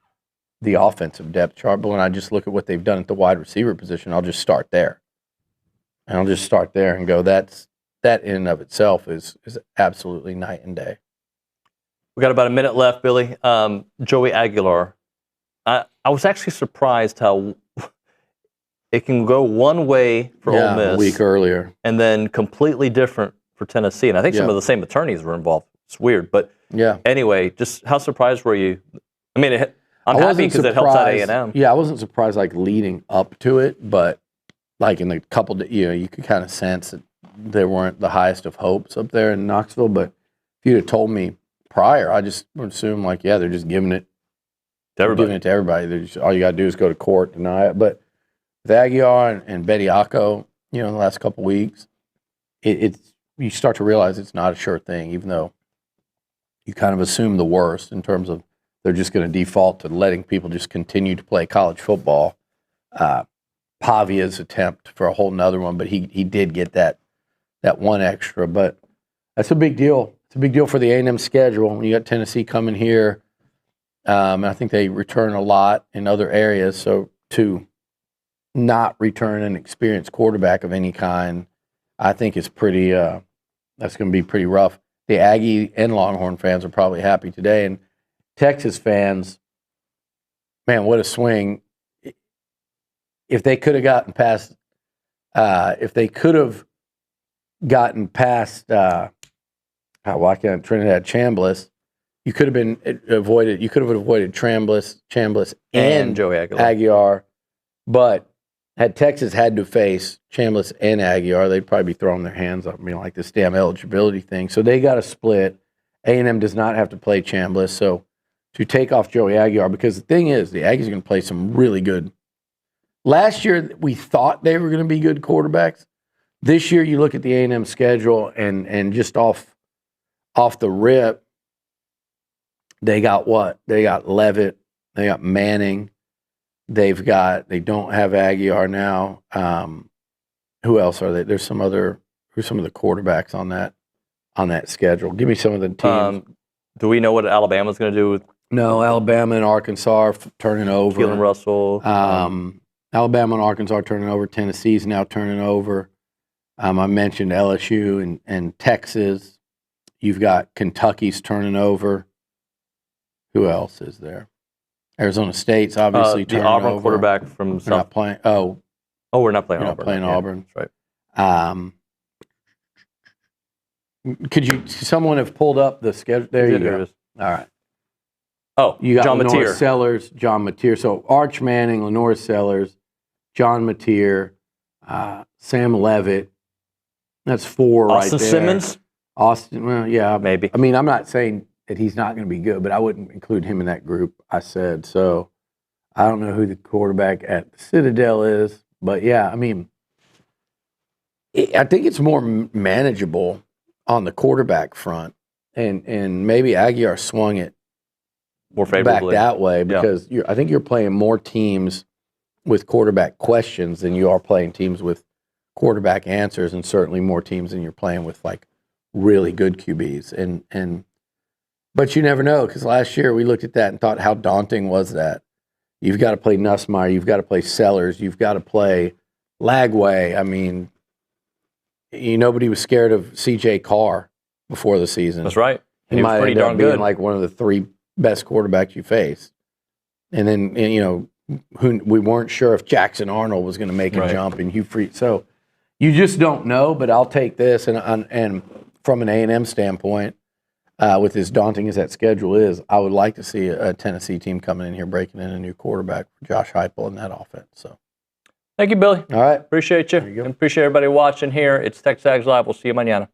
offensive depth chart, but when I just look at what they've done at the wide receiver position, I'll just start there. And I'll just start there and go, that in and of itself is absolutely night and day. We got about a minute left, Billy. Joey Aguilar I was actually surprised how it can go one way for Ole Miss a week earlier, and then completely different for Tennessee. And I think some of the same attorneys were involved. It's weird, but anyway, just how surprised were you? I mean, I'm happy because it helps out A&M. Yeah, I wasn't surprised like leading up to it, but like in the couple, you could kind of sense that they weren't the highest of hopes up there in Knoxville. But if you'd have told me prior, I just would assume like, they're just giving it to everybody. Giving it to everybody. All you got to do is go to court, deny it. But with Aguiar and Bediako, in the last couple weeks, it's you start to realize it's not a sure thing, even though you kind of assume the worst in terms of they're just going to default to letting people just continue to play college football. Pavia's attempt for a whole nother one, but he did get that one extra. But that's a big deal. It's a big deal for the A&M schedule. When you got Tennessee coming here, and I think they return a lot in other areas. So to not return an experienced quarterback of any kind, I think is pretty. That's going to be pretty rough. The Aggie and Longhorn fans are probably happy today, and Texas fans, man, what a swing! If they could have gotten past, Trinidad Chambliss, you could have avoided Chambliss and Joey Aguiar, but had Texas had to face Chambliss and Aguiar, they'd probably be throwing their hands up, like this damn eligibility thing. So they got a split. A&M does not have to play Chambliss, so to take off Joey Aguiar, because the thing is, the Aggies are going to play some really good. Last year, we thought they were going to be good quarterbacks. This year, you look at the A&M schedule, and just off the rip, they got what? They got Leavitt. They got Manning. They don't have Aguiar now. Who else are they? Who's some of the quarterbacks on that schedule? Give me some of the teams. Do we know what Alabama's going to do with? No, Alabama and Arkansas are turning over. Keelan Russell. Alabama and Arkansas are turning over. Tennessee's now turning over. I mentioned LSU and Texas. You've got Kentucky's turning over. Who else is there? Arizona State's obviously turning over. The Auburn quarterback from South. Not playing. Oh, we're not playing Auburn. Not playing Auburn. That's right. Could someone have pulled up the schedule? There you go. All right. Oh, you got John Lenore Mateer. Sellers, John Mateer. So Arch Manning, Lenore Sellers, John Mateer, Sam Leavitt. That's four right there. Austin Simmons? Austin, well, yeah. Maybe. I mean, I'm not saying that he's not going to be good, but I wouldn't include him in that group, I said. So I don't know who the quarterback at the Citadel is, but yeah, I mean, I think it's more manageable on the quarterback front, and maybe Aguiar swung it more favorably back that way because I think you're playing more teams with quarterback questions than you are playing teams with quarterback answers, and certainly more teams than you're playing with like really good QBs. But you never know, because last year we looked at that and thought, how daunting was that? You've got to play Nussmeier, you've got to play Sellers, you've got to play Lagway. I mean, nobody was scared of C.J. Carr before the season. That's right. He might end up being like one of the three best quarterbacks you face. And then, we weren't sure if Jackson Arnold was going to make a jump, and Hugh Freeze. So you just don't know, but I'll take this. And from an A&M standpoint, with as daunting as that schedule is, I would like to see a Tennessee team coming in here breaking in a new quarterback for Josh Heupel in that offense. So, thank you, Billy. All right. Appreciate you. And appreciate everybody watching here. It's TexAgs Live. We'll see you mañana.